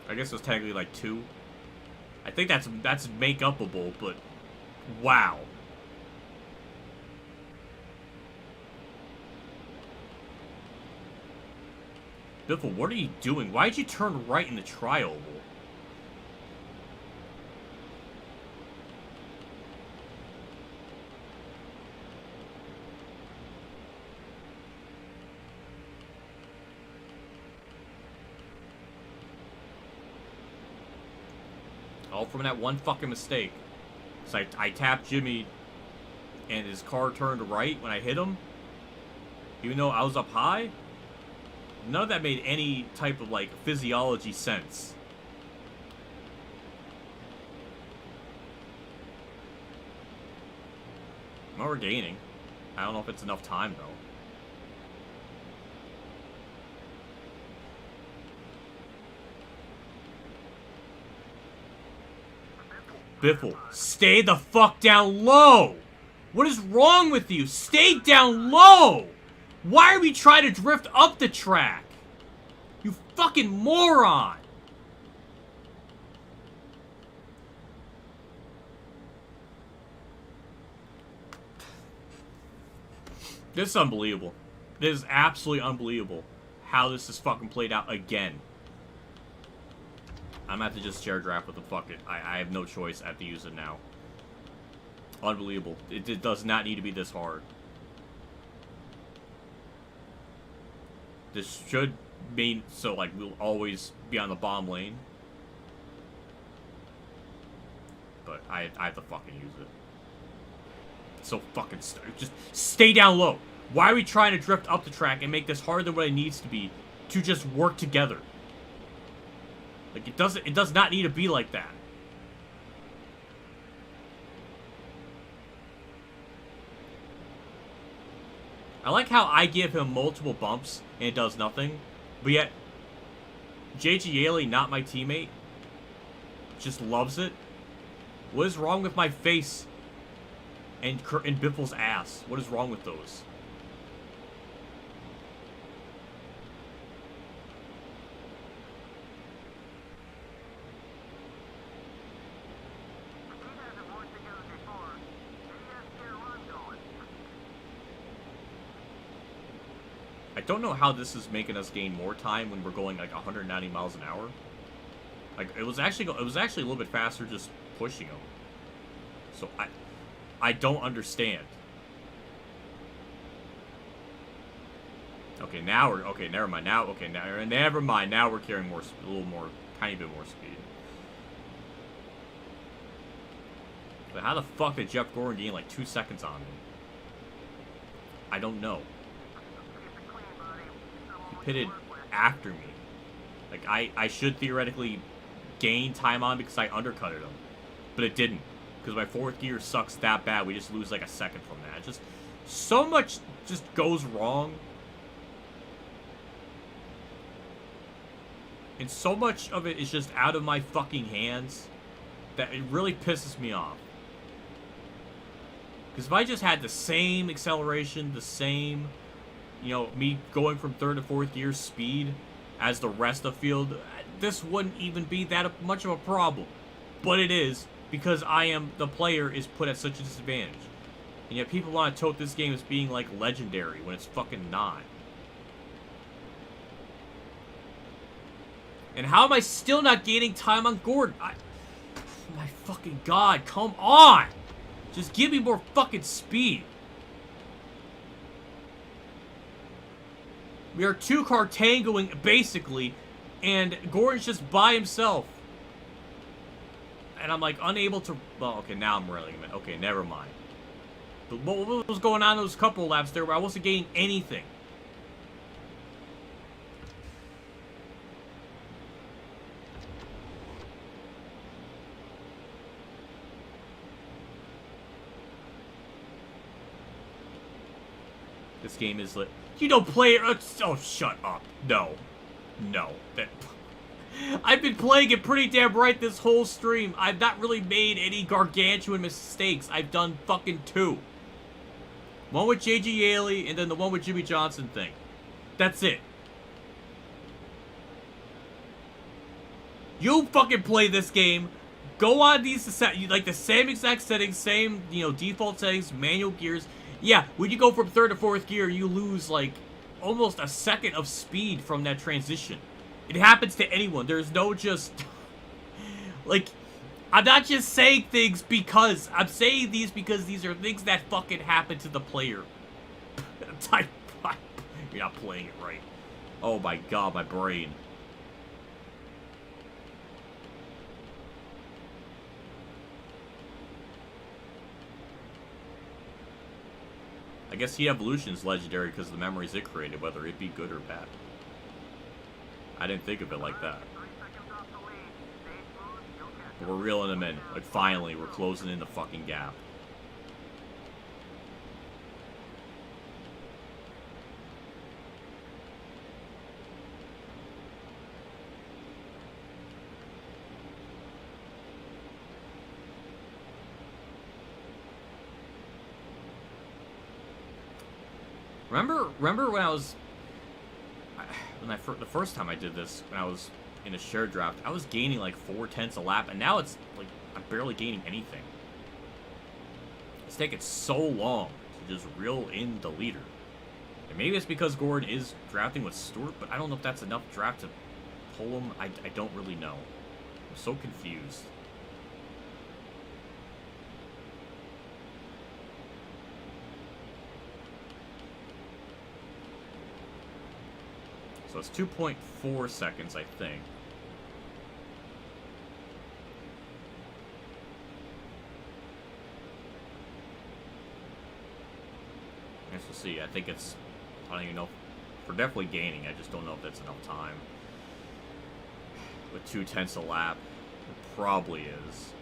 I guess it was technically like 2. I think that's make-upable, but wow. Biffle, what are you doing? Why did you turn right in the tri-oval? All from that one fucking mistake. So I tapped Jimmy, and his car turned right when I hit him. Even though I was up high. None of that made any type of, like, physiology sense. Well, we're gaining. I don't know if it's enough time, though. Biffle, stay the fuck down low! What is wrong with you? Stay down low! Why are we trying to drift up the track? You fucking moron! This is unbelievable. This is absolutely unbelievable how this is fucking played out again. I'm gonna have to just share draft with the fuck it. I have no choice. I have to use it now. Unbelievable. It does not need to be this hard. This should mean so like we'll always be on the bomb lane. But I have to fucking use it. So fucking just stay down low. Why are we trying to drift up the track and make this harder than what it needs to be to just work together? Like it does not need to be like that. I like how I give him multiple bumps and it does nothing, but yet JG Yaley, not my teammate, just loves it. What is wrong with my face and Biffle's ass? What is wrong with those? I don't know how this is making us gain more time when we're going like 190 miles an hour. Like it was actually a little bit faster just pushing them. So I don't understand. Okay, now we're okay. Never mind. Now okay. Now never mind. Now we're carrying more, a little more, tiny bit more speed. But how the fuck did Jeff Gordon gain like 2 seconds on me? I don't know. He pitted after me. Like I should theoretically gain time on because I undercutted him, but it didn't. Because my fourth gear sucks that bad, we just lose like a second from that. Just so much just goes wrong. And so much of it is just out of my fucking hands that it really pisses me off. Because if I just had the same acceleration, the same, you know, me going from third to fourth gear speed as the rest of the field, this wouldn't even be that much of a problem. But it is. Because the player is put at such a disadvantage. And yet people want to tote this game as being like legendary when it's fucking not. And how am I still not gaining time on Gordon? My fucking god, come on! Just give me more fucking speed. We are two-car tangoing, basically, and Gordon's just by himself. And I'm like unable to. Well, okay, now I'm railing him. Okay, never mind. But what was going on those couple laps there where I wasn't gaining anything? This game is lit. You don't play it. Oh, shut up. No. I've been playing it pretty damn right this whole stream. I've not really made any gargantuan mistakes. I've done fucking 2. One with JG Yaley and then the one with Jimmy Johnson thing. That's it. You fucking play this game. Go on these like the same exact settings, same, you know, default settings, manual gears. Yeah, when you go from third to fourth gear, you lose like almost a second of speed from that transition. It happens to anyone. There's no just... like, I'm not just saying things because... I'm saying these because these are things that fucking happen to the player. You're not playing it right. Oh my god, my brain. I guess the evolution's legendary because of the memories it created, whether it be good or bad. I didn't think of it like that. But we're reeling them in. Like, finally, we're closing in the fucking gap. Remember when I was... the first time I did this, when I was in a shared draft, I was gaining like 4/10 a lap, and now it's like I'm barely gaining anything. It's taking so long to just reel in the leader. And maybe it's because Gordon is drafting with Stewart, but I don't know if that's enough draft to pull him. I don't really know. I'm so confused. So it's 2.4 seconds, I think. I guess we'll see. I think it's... I don't even know. We're definitely gaining. I just don't know if that's enough time. With 2/10 a lap, it probably is.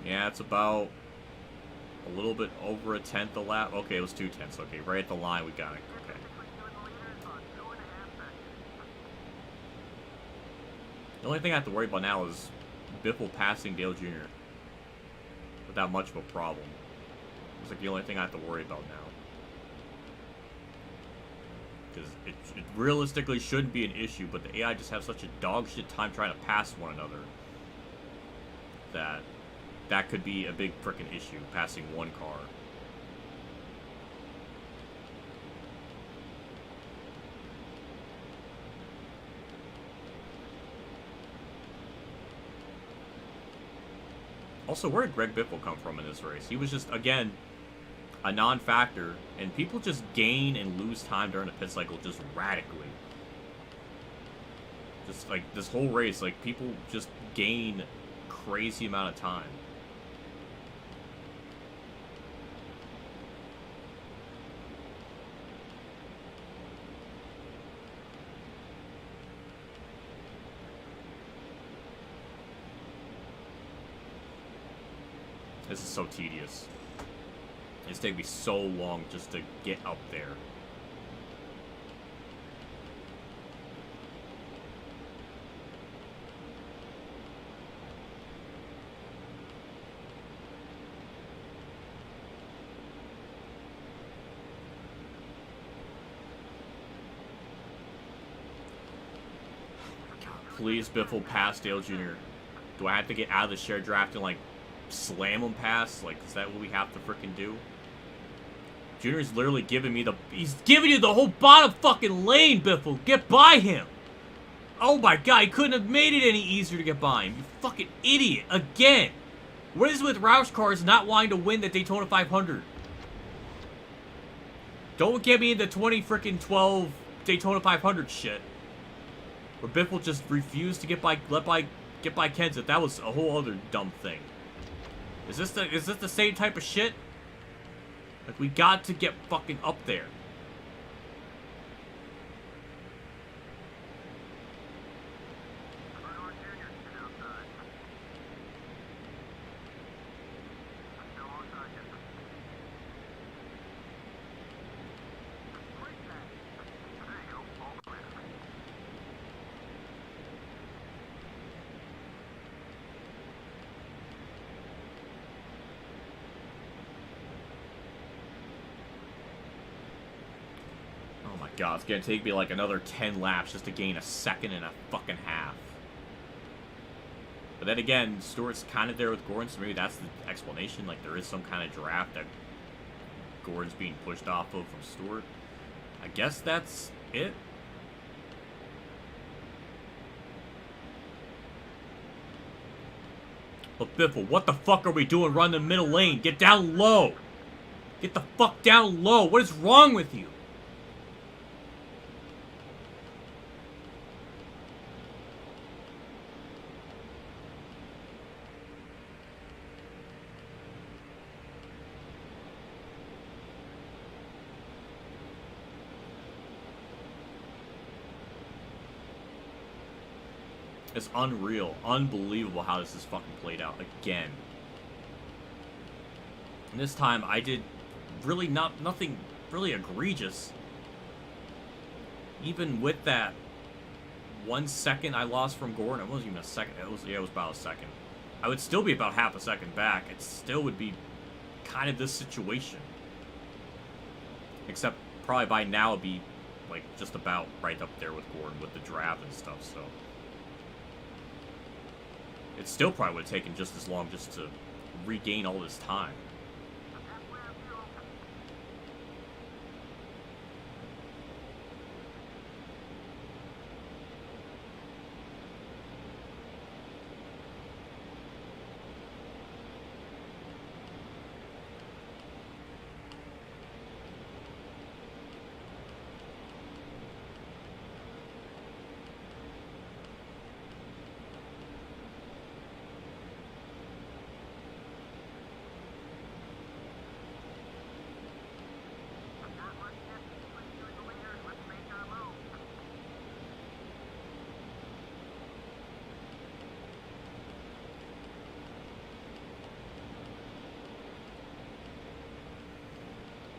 Yeah, it's about a little bit over 1/10 a lap. Okay, it was 2/10. Okay, right at the line, we got it. Okay. The only thing I have to worry about now is Biffle passing Dale Jr. without much of a problem. It's like the only thing I have to worry about now. Because it realistically shouldn't be an issue, but the AI just have such a dog shit time trying to pass one another that could be a big frickin' issue, passing one car. Also, where did Greg Biffle come from in this race? He was just, again, a non-factor, and people just gain and lose time during the pit cycle just radically. Just, like, this whole race, like, people just gain crazy amount of time. This is so tedious. It's taking me so long just to get up there. Please, Biffle, pass Dale Jr. Do I have to get out of the shared draft and, like, slam him past? Like, is that what we have to frickin' do? Junior's literally giving me the... He's giving you the whole bottom fucking lane, Biffle! Get by him! Oh my god, he couldn't have made it any easier to get by him. You fucking idiot. Again! What is with Roush cars not wanting to win the Daytona 500? Don't get me in the 2012 Daytona 500 shit. Where Biffle just refused to get by Kenseth. That was a whole other dumb thing. Is this the same type of shit? Like, we got to get fucking up there. God, it's gonna take me like another 10 laps just to gain a second and a fucking half. But then again, Stewart's kind of there with Gordon, so maybe that's the explanation. Like, there is some kind of draft that Gordon's being pushed off of from Stewart. I guess that's it. But Biffle, what the fuck are we doing running the middle lane? Get down low! Get the fuck down low! What is wrong with you? It's unreal, unbelievable how this is fucking played out again. And this time I did really nothing really egregious. Even with that 1 second I lost from Gordon. It wasn't even a second. It was about a second. I would still be about half a second back. It still would be kind of this situation. Except probably by now it'd be like just about right up there with Gordon with the draft and stuff, so. It still probably would have taken just as long just to regain all this time.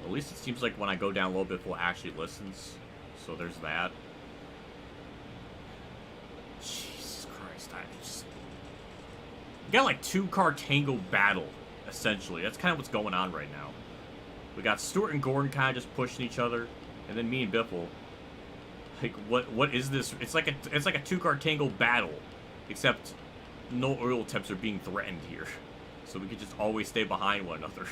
At least it seems like when I go down a little bit, Biffle actually listens. So there's that. Jesus Christ, I just... We got like 2-car tango battle, essentially. That's kind of what's going on right now. We got Stewart and Gordon kind of just pushing each other, and then me and Biffle. Like, what is this? It's like a 2-car tango battle, except no oil temps are being threatened here. So we could just always stay behind one another.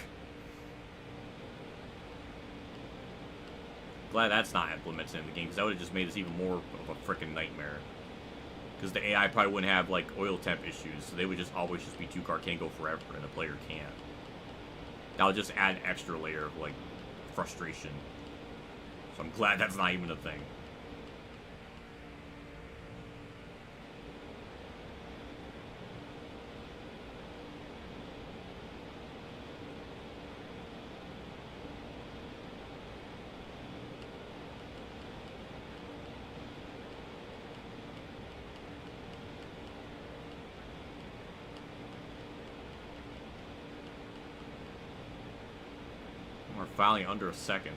Glad that's not implemented in the game, because that would have just made this even more of a freaking nightmare. Because the AI probably wouldn't have, like, oil temp issues, so they would just always just be 2-car tango forever, and the player can't. That would just add an extra layer of, like, frustration. So I'm glad that's not even a thing. We're finally under a second.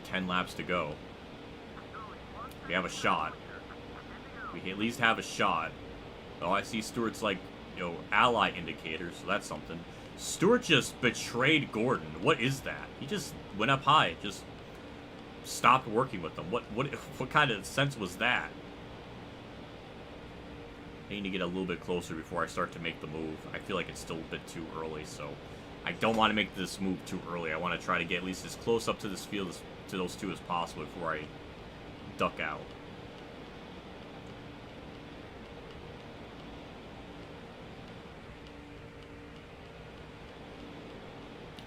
10 laps to go. We have a shot. We at least have a shot. Oh, I see Stewart's, like, you know, ally indicator, so that's something. Stewart just betrayed Gordon. What is that? He just went up high, just stopped working with them. What kind of sense was that? I need to get a little bit closer before I start to make the move. I feel like it's still a bit too early, so I don't want to make this move too early. I want to try to get at least as close up to this field as, to those two as possible before I duck out.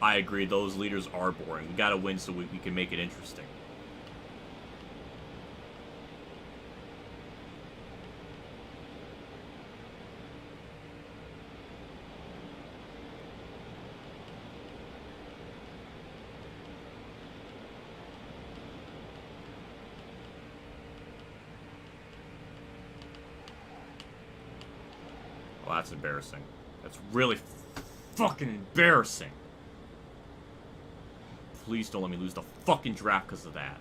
I agree, those leaders are boring. We gotta win so we can make it interesting. Well, that's embarrassing. That's really fucking embarrassing. Please don't let me lose the fucking draft because of that.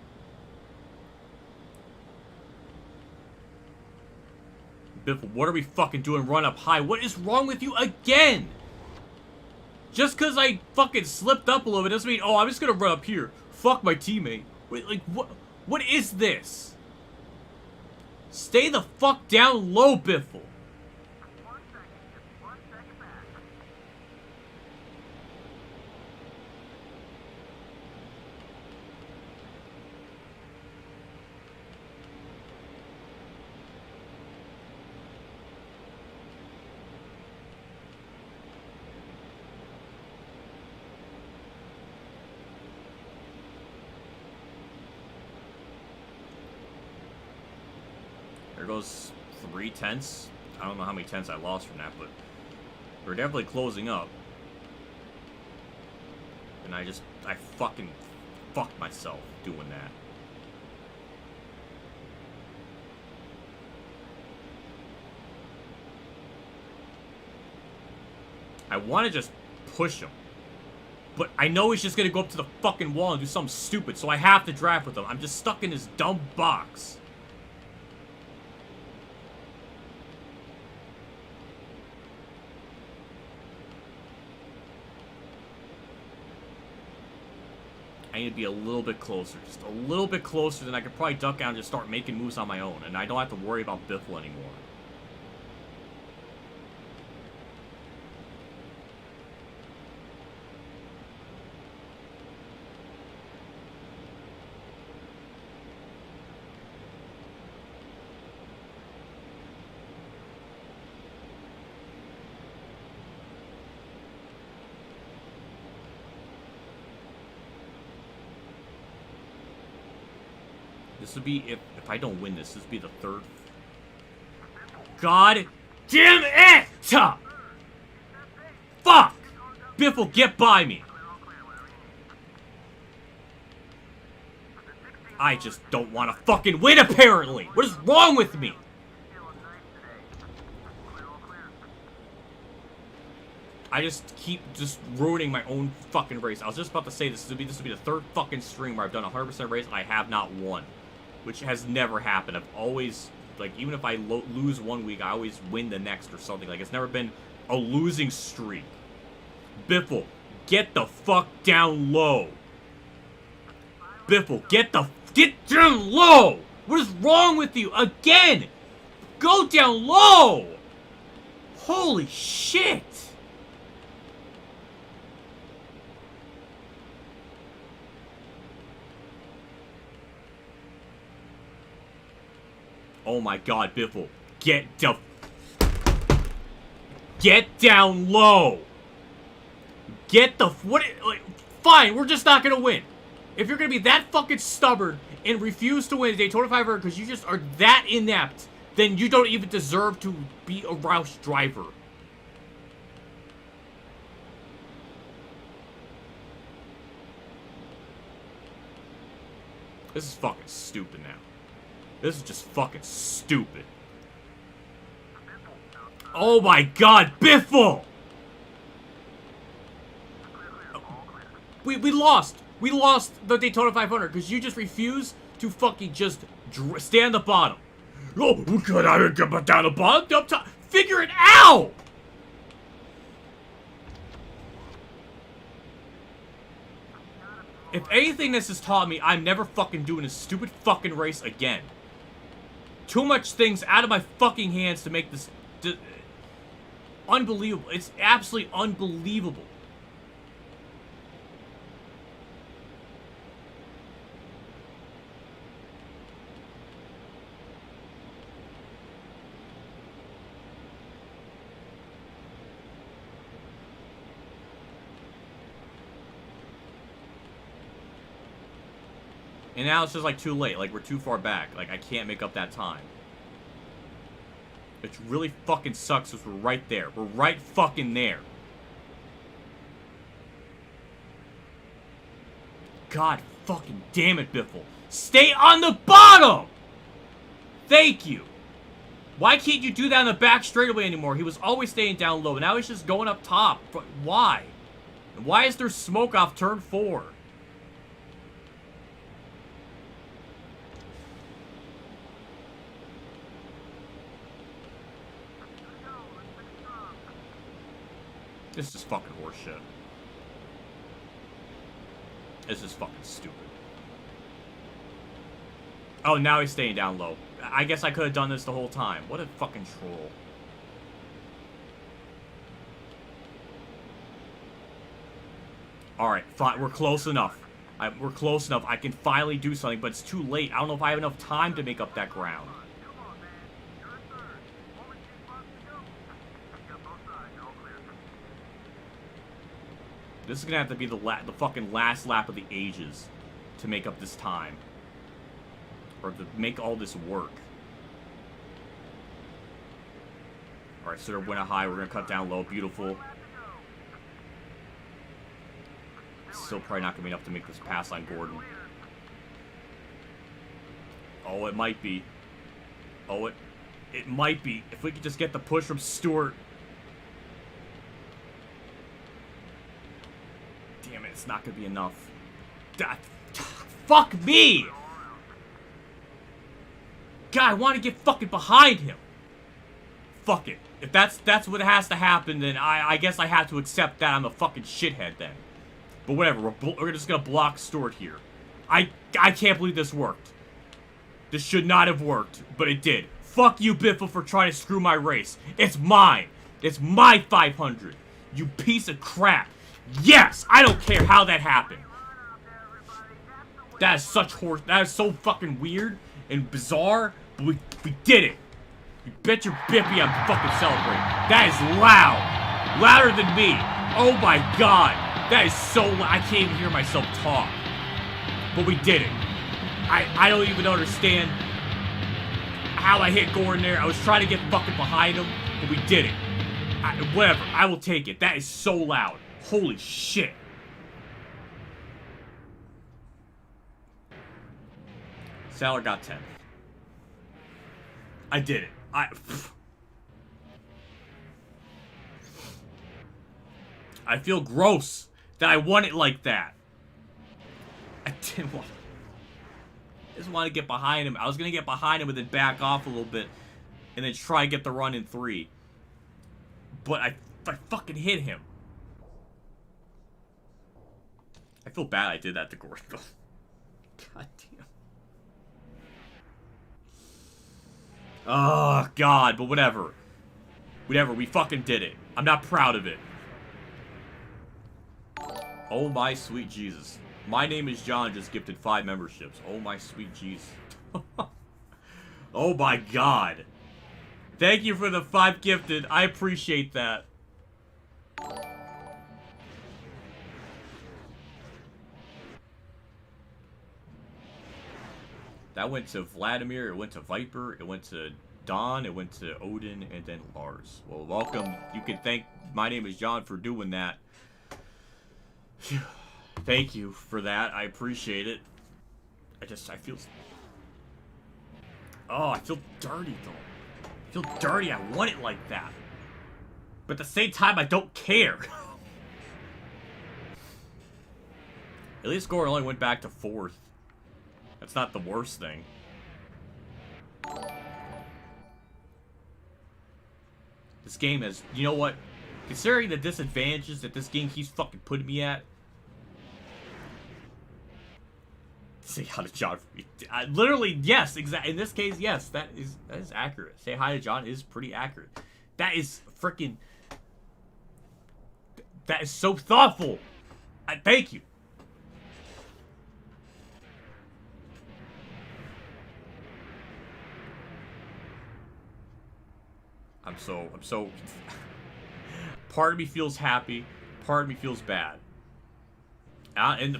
Biff, what are we fucking doing run up high? What is wrong with you again? Just because I fucking slipped up a little bit doesn't mean, oh, I'm just going to run up here. Fuck my teammate. Wait, like, what is this? Stay the fuck down low, Biffle. There goes 3 tenths. I don't know how many tenths I lost from that, but we're definitely closing up. And I fucking fucked myself doing that. I want to just push him, But I know he's just gonna go up to the fucking wall and do something stupid, so I have to draft with him. I'm just stuck in this dumb box. I need to be a little bit closer. Just a little bit closer, then I could probably duck out and just start making moves on my own. And I don't have to worry about Biffle anymore. This would be, if I don't win this would be the third. God damn it! Fuck! Biffle, get by me! I just don't want to fucking win, apparently! What is wrong with me? I just keep ruining my own fucking race. I was just about to say this would be the third fucking stream where I've done a 100% race and I have not won. Which has never happened. I've always, like, even if I lose one week, I always win the next or something. Like, it's never been a losing streak. Biffle, get the fuck down low. Biffle, get down low! What is wrong with you? Again! Go down low! Holy shit! Oh my god, Biffle. Get down low! Get the... What... Like, fine, we're just not gonna win. If you're gonna be that fucking stubborn and refuse to win Daytona 500 because you just are that inept, then you don't even deserve to be a Roush driver. This is fucking stupid now. This is just fucking stupid. Oh my god, Biffle! We lost. We lost the Daytona 500 because you just refused to fucking just stay on the bottom. Oh, good, I didn't get down the bottom, up top. Figure it out! If anything this has taught me, I'm never fucking doing a stupid fucking race again. Too much things out of my fucking hands to make this unbelievable. It's absolutely unbelievable. And now it's just, like, too late. Like, we're too far back. Like, I can't make up that time. Which really fucking sucks because we're right there. We're right fucking there. God fucking damn it, Biffle. Stay on the bottom! Thank you. Why can't you do that on the back straightaway anymore? He was always staying down low. Now he's just going up top. Why? And why is there smoke off turn 4? This is fucking horseshit. This is fucking stupid. Oh, now he's staying down low. I guess I could have done this the whole time. What a fucking troll. Alright, fine. We're close enough. We're close enough. I can finally do something, but it's too late. I don't know if I have enough time to make up that ground. This is gonna have to be the fucking last lap of the ages to make up this time. Or to make all this work. Alright, so we're winning high, we're gonna cut down low, beautiful. Still probably not gonna be enough to make this pass on Gordon. Oh, it might be. Oh, it might be. If we could just get the push from Stewart. damn it, it's not gonna be enough. Fuck me! God, I want to get fucking behind him. Fuck it. If that's what has to happen, then I guess I have to accept that I'm a fucking shithead then. But whatever, we're just gonna block Stewart here. I can't believe this worked. This should not have worked, but it did. Fuck you, Biffle, for trying to screw my race. It's mine. It's my 500. You piece of crap. Yes, I don't care how that happened. That is such horse. That is so fucking weird and bizarre, but we did it. You bet your bippy I'm fucking celebrating. That is loud. Louder than me. Oh my god. That is so loud. I can't even hear myself talk. But we did it. I don't even understand how I hit Gordon there. I was trying to get fucking behind him, but we did it. Whatever. I will take it. That is so loud. Holy shit. Sadler got 10th. I did it. I feel gross that I won it like that. I didn't want. I just want to get behind him. I was gonna get behind him and then back off a little bit, and then try and get the run in 3. But I fucking hit him. I feel bad I did that to Gordon. God damn. Oh, God, but whatever. Whatever, we fucking did it. I'm not proud of it. Oh my sweet Jesus. My name is John just gifted 5 memberships. Oh my sweet Jesus. Oh my God. Thank you for the 5 gifted. I appreciate that. That went to Vladimir, it went to Viper, it went to Don, it went to Odin, and then Lars. Well, welcome. You can thank My Name is John for doing that. Phew. Thank you for that. I appreciate it. I feel... Oh, I feel dirty, though. I feel dirty. I want it like that. But at the same time, I don't care. At least Gore only went back to 4th. That's not the worst thing. This game has... You know what? Considering the disadvantages that this game keeps fucking putting me at... Say hi to John for me. Literally, yes, exactly. In this case, yes, that is accurate. Say hi to John is pretty accurate. That is freaking... That is so thoughtful. Thank you. I'm so... Part of me feels happy. Part of me feels bad. And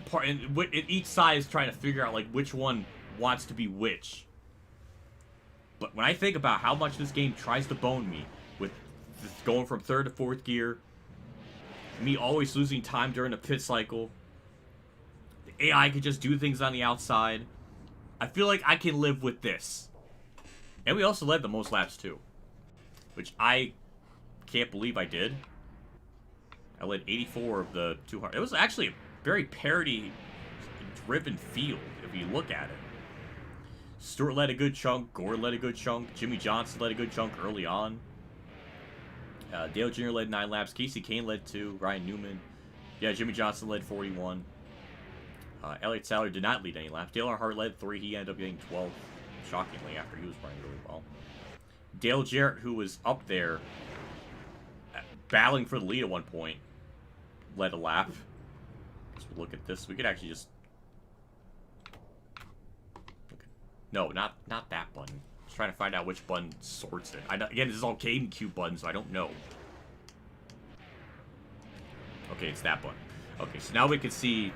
each side is trying to figure out, like, which one wants to be which. But when I think about how much this game tries to bone me, with going from 3rd to 4th gear, me always losing time during the pit cycle, the AI could just do things on the outside, I feel like I can live with this. And we also led the most laps, too. Which I can't believe I did. I led 84 of the 200. It was actually a very parity-driven field, if you look at it. Stewart led a good chunk. Gore led a good chunk. Jimmy Johnson led a good chunk early on. Dale Jr. led 9 laps. Casey Kane led 2. Ryan Newman. Yeah, Jimmy Johnson led 41. Elliott Sadler did not lead any laps. Dale Earnhardt led 3. He ended up getting 12, shockingly, after he was running really well. Dale Jarrett, who was up there battling for the lead at one point, led a lap. Let's look at this. We could actually just... No, not that button. Just trying to find out which button sorts it. Again, this is all GameCube buttons, so I don't know. Okay, it's that button. Okay, so now we can see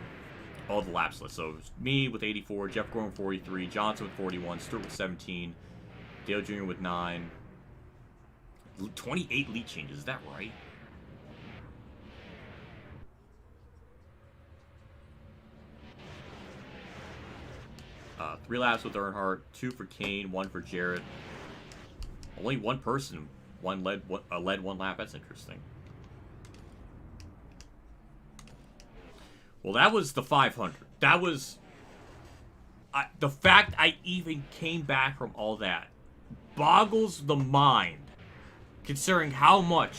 all the laps list. So it's me with 84, Jeff Gore with 43, Johnson with 41, Stewart with 17, Dale Jr. with 9. 28 lead changes, is that right? Three laps with Earnhardt, 2 for Kane, 1 for Jarrett. Only one person led one lap. That's interesting. Well, that was the 500. That was... the fact I even came back from all that boggles the mind, considering how much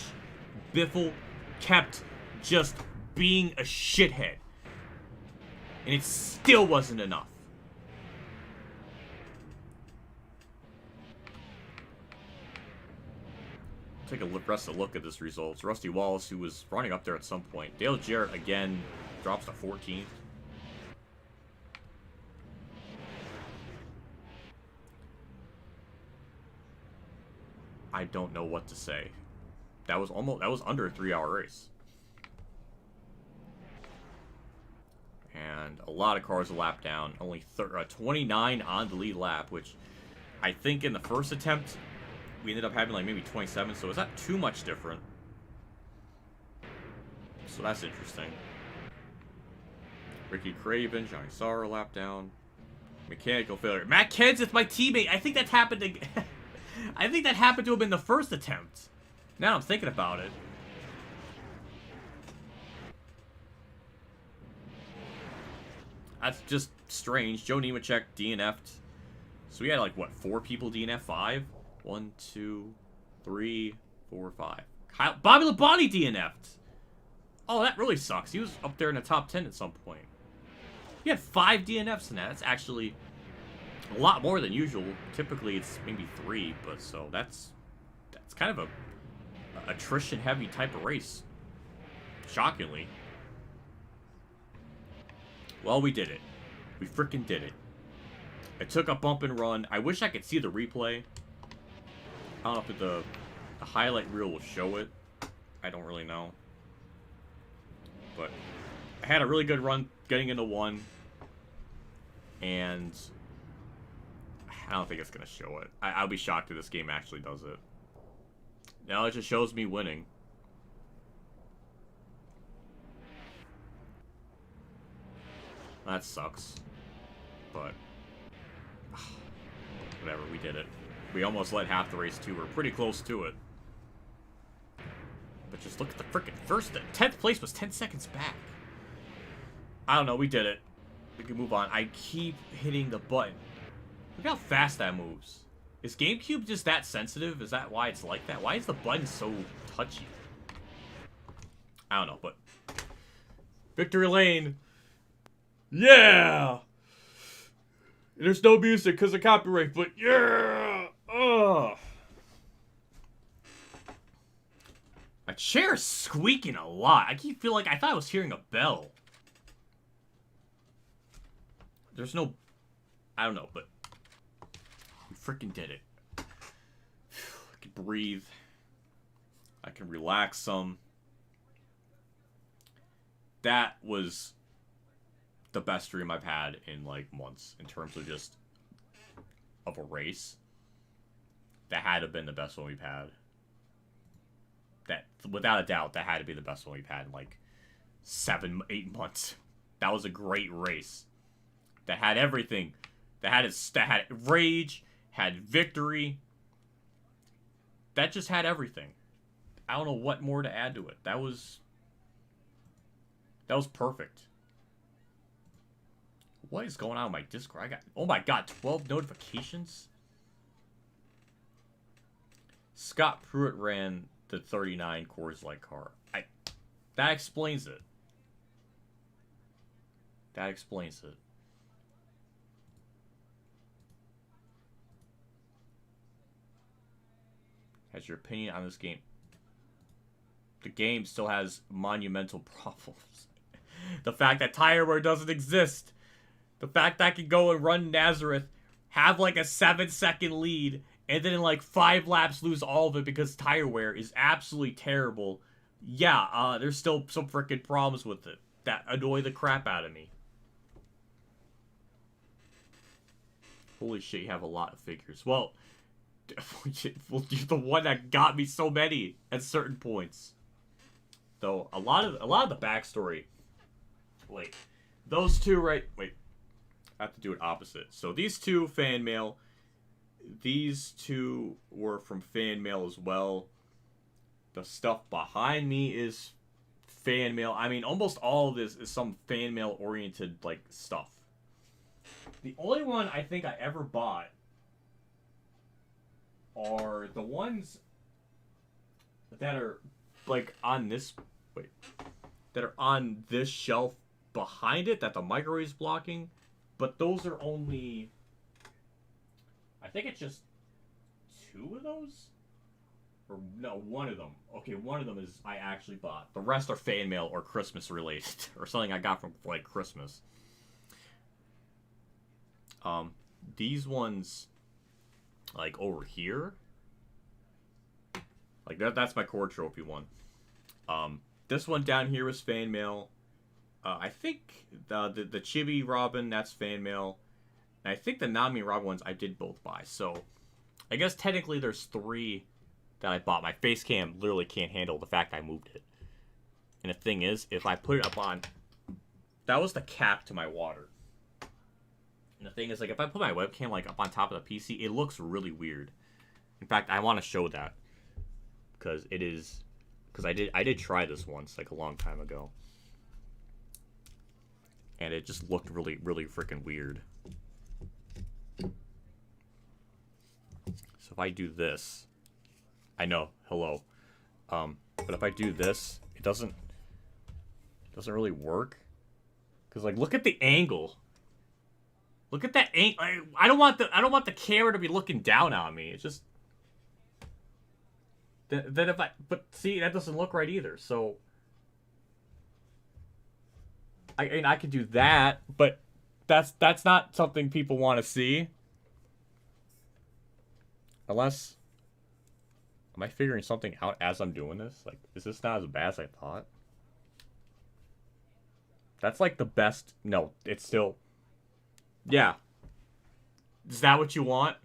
Biffle kept just being a shithead. And it still wasn't enough. Take a look at this results. Rusty Wallace, who was running up there at some point. Dale Jarrett, again, drops to 14th. I don't know what to say. That was under a 3-hour race. And a lot of cars a lap down. Only 29 on the lead lap, which I think in the first attempt we ended up having like maybe 27, so is that too much different? So that's interesting. Ricky Craven, Johnny Sarr lap down. Mechanical failure. Matt Kenseth, my teammate. I think that happened to I think that happened to him in the first attempt. Now I'm thinking about it. That's just strange. Joe Nemechek DNF'd. So we had like, what, 4 people DNF? 5? 1, 2, 3, 4, 5. Bobby Labonte DNF'd. Oh, that really sucks. He was up there in the top 10 at some point. He had 5 DNFs in that. That's actually a lot more than usual. Typically, it's maybe 3, but so that's kind of a attrition-heavy type of race. Shockingly. Well, we did it. We freaking did it. It took a bump and run. I wish I could see the replay. I don't know if the highlight reel will show it. I don't really know. But I had a really good run getting into 1. And I don't think it's going to show it. I'll be shocked if this game actually does it. Now it just shows me winning. That sucks. But whatever, we did it. We almost led half the race too. We're pretty close to it. But just look at the frickin' first. 10th place was 10 seconds back. I don't know, we did it. We can move on. I keep hitting the button. Look how fast that moves. Is GameCube just that sensitive? Is that why it's like that? Why is the button so touchy? I don't know, but victory lane. Yeah! There's no music because of copyright, but yeah! Ugh. My chair is squeaking a lot. I keep feeling like I thought I was hearing a bell. There's no... I don't know, but... we freaking did it. I can breathe. I can relax some. That was the best stream I've had in, like, months. In terms of just... of a race. That had to have been the best one we've had. That, without a doubt, that had to be the best one we've had in, like, 7, 8 months. That was a great race. That had everything. That had rage, had victory. That just had everything. I don't know what more to add to it. That was perfect. What is going on with my Discord? I got, oh my god, 12 notifications? Scott Pruitt ran the 39 Coors Light car. That explains it. That explains it. Has your opinion on this game? The game still has monumental problems. The fact that tire wear doesn't exist. The fact that I can go and run Nazareth, have like a 7-second lead, and then in like 5 laps lose all of it because tire wear is absolutely terrible. Yeah, there's still some freaking problems with it that annoy the crap out of me. Holy shit, you have a lot of figures. Well, you're the one that got me so many at certain points. Though a lot of the backstory. Wait, those two right? Wait, I have to do it opposite. So these two fan mail. These two were from fan mail as well. The stuff behind me is fan mail. I mean, almost all of this is some fan mail oriented like stuff. The only one I think I ever bought are the ones that are like on this that are on this shelf behind it that the microwave is blocking, but those are only, I think it's just 2 of those, or no, 1 of them. Okay, 1 of them is I actually bought. The rest are fan mail or Christmas related or something I got from like Christmas. These ones, like over here, like that's my core trophy one. This one down here was fan mail. I think the Chibi Robin, that's fan mail. And I think the Nami Robin ones I did both buy. So I guess technically there's 3 that I bought. My face cam literally can't handle the fact I moved it. And the thing is, if I put it up on, that was the cap to my water. And the thing is, like, if I put my webcam like up on top of the PC, it looks really weird. In fact, I want to show that because it is, because I did try this once like a long time ago, and it just looked really freaking weird. So if I do this, I know, hello, but if I do this, it doesn't really work, because like look at the angle. Look at that angle. I don't want the camera to be looking down on me. It's just that if I, but see, that doesn't look right either. So I could do that, but that's not something people want to see. Unless, am I figuring something out as I'm doing this? Like, is this not as bad as I thought? That's like the best. No, it's still. Yeah. Is that what you want?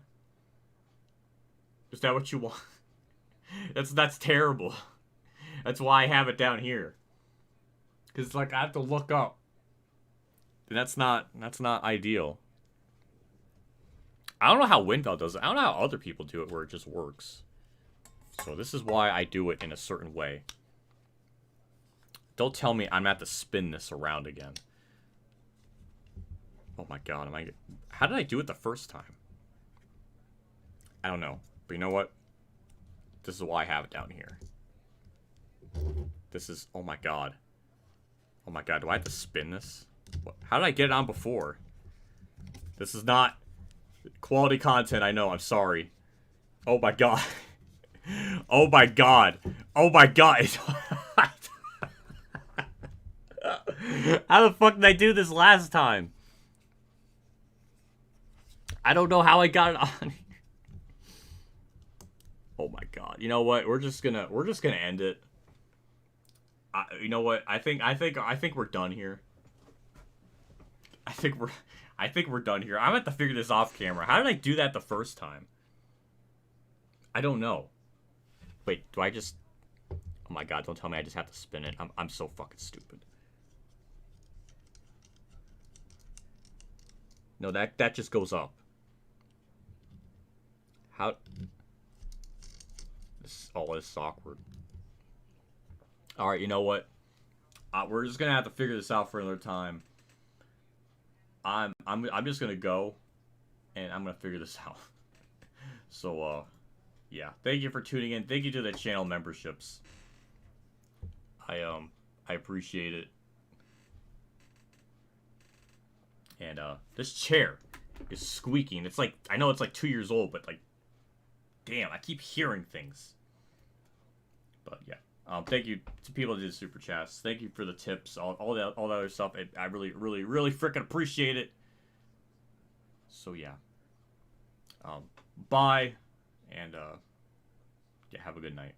Is that what you want? That's terrible. That's why I have it down here. Cause like I have to look up. And that's not ideal. I don't know how Windell does it. I don't know how other people do it where it just works. So this is why I do it in a certain way. Don't tell me I'm gonna have to spin this around again. Oh my god, how did I do it the first time? I don't know. But you know what? This is why I have it down here. This is, oh my god. Oh my god, do I have to spin this? What, how did I get it on before? This is not quality content, I know, I'm sorry. Oh my god. Oh my god. Oh my god. How the fuck did I do this last time? I don't know how I got it on. Oh my god. You know what? We're just gonna end it. You know what? I think we're done here. I think we're done here. I'm gonna have to figure this off camera. How did I do that the first time? I don't know. Wait, do I just? Oh my god! Don't tell me I just have to spin it. I'm so fucking stupid. No, that just goes up. How? This is awkward. All right, you know what? We're just gonna have to figure this out for another time. I'm just gonna go, and I'm gonna figure this out. So yeah. Thank you for tuning in. Thank you to the channel memberships. I appreciate it. And this chair is squeaking. It's like, I know it's like 2 years old, but like, damn, I keep hearing things. But yeah. Thank you to people that did super chats. Thank you for the tips, all the other stuff. I really freaking appreciate it. So yeah. Bye, and yeah, have a good night.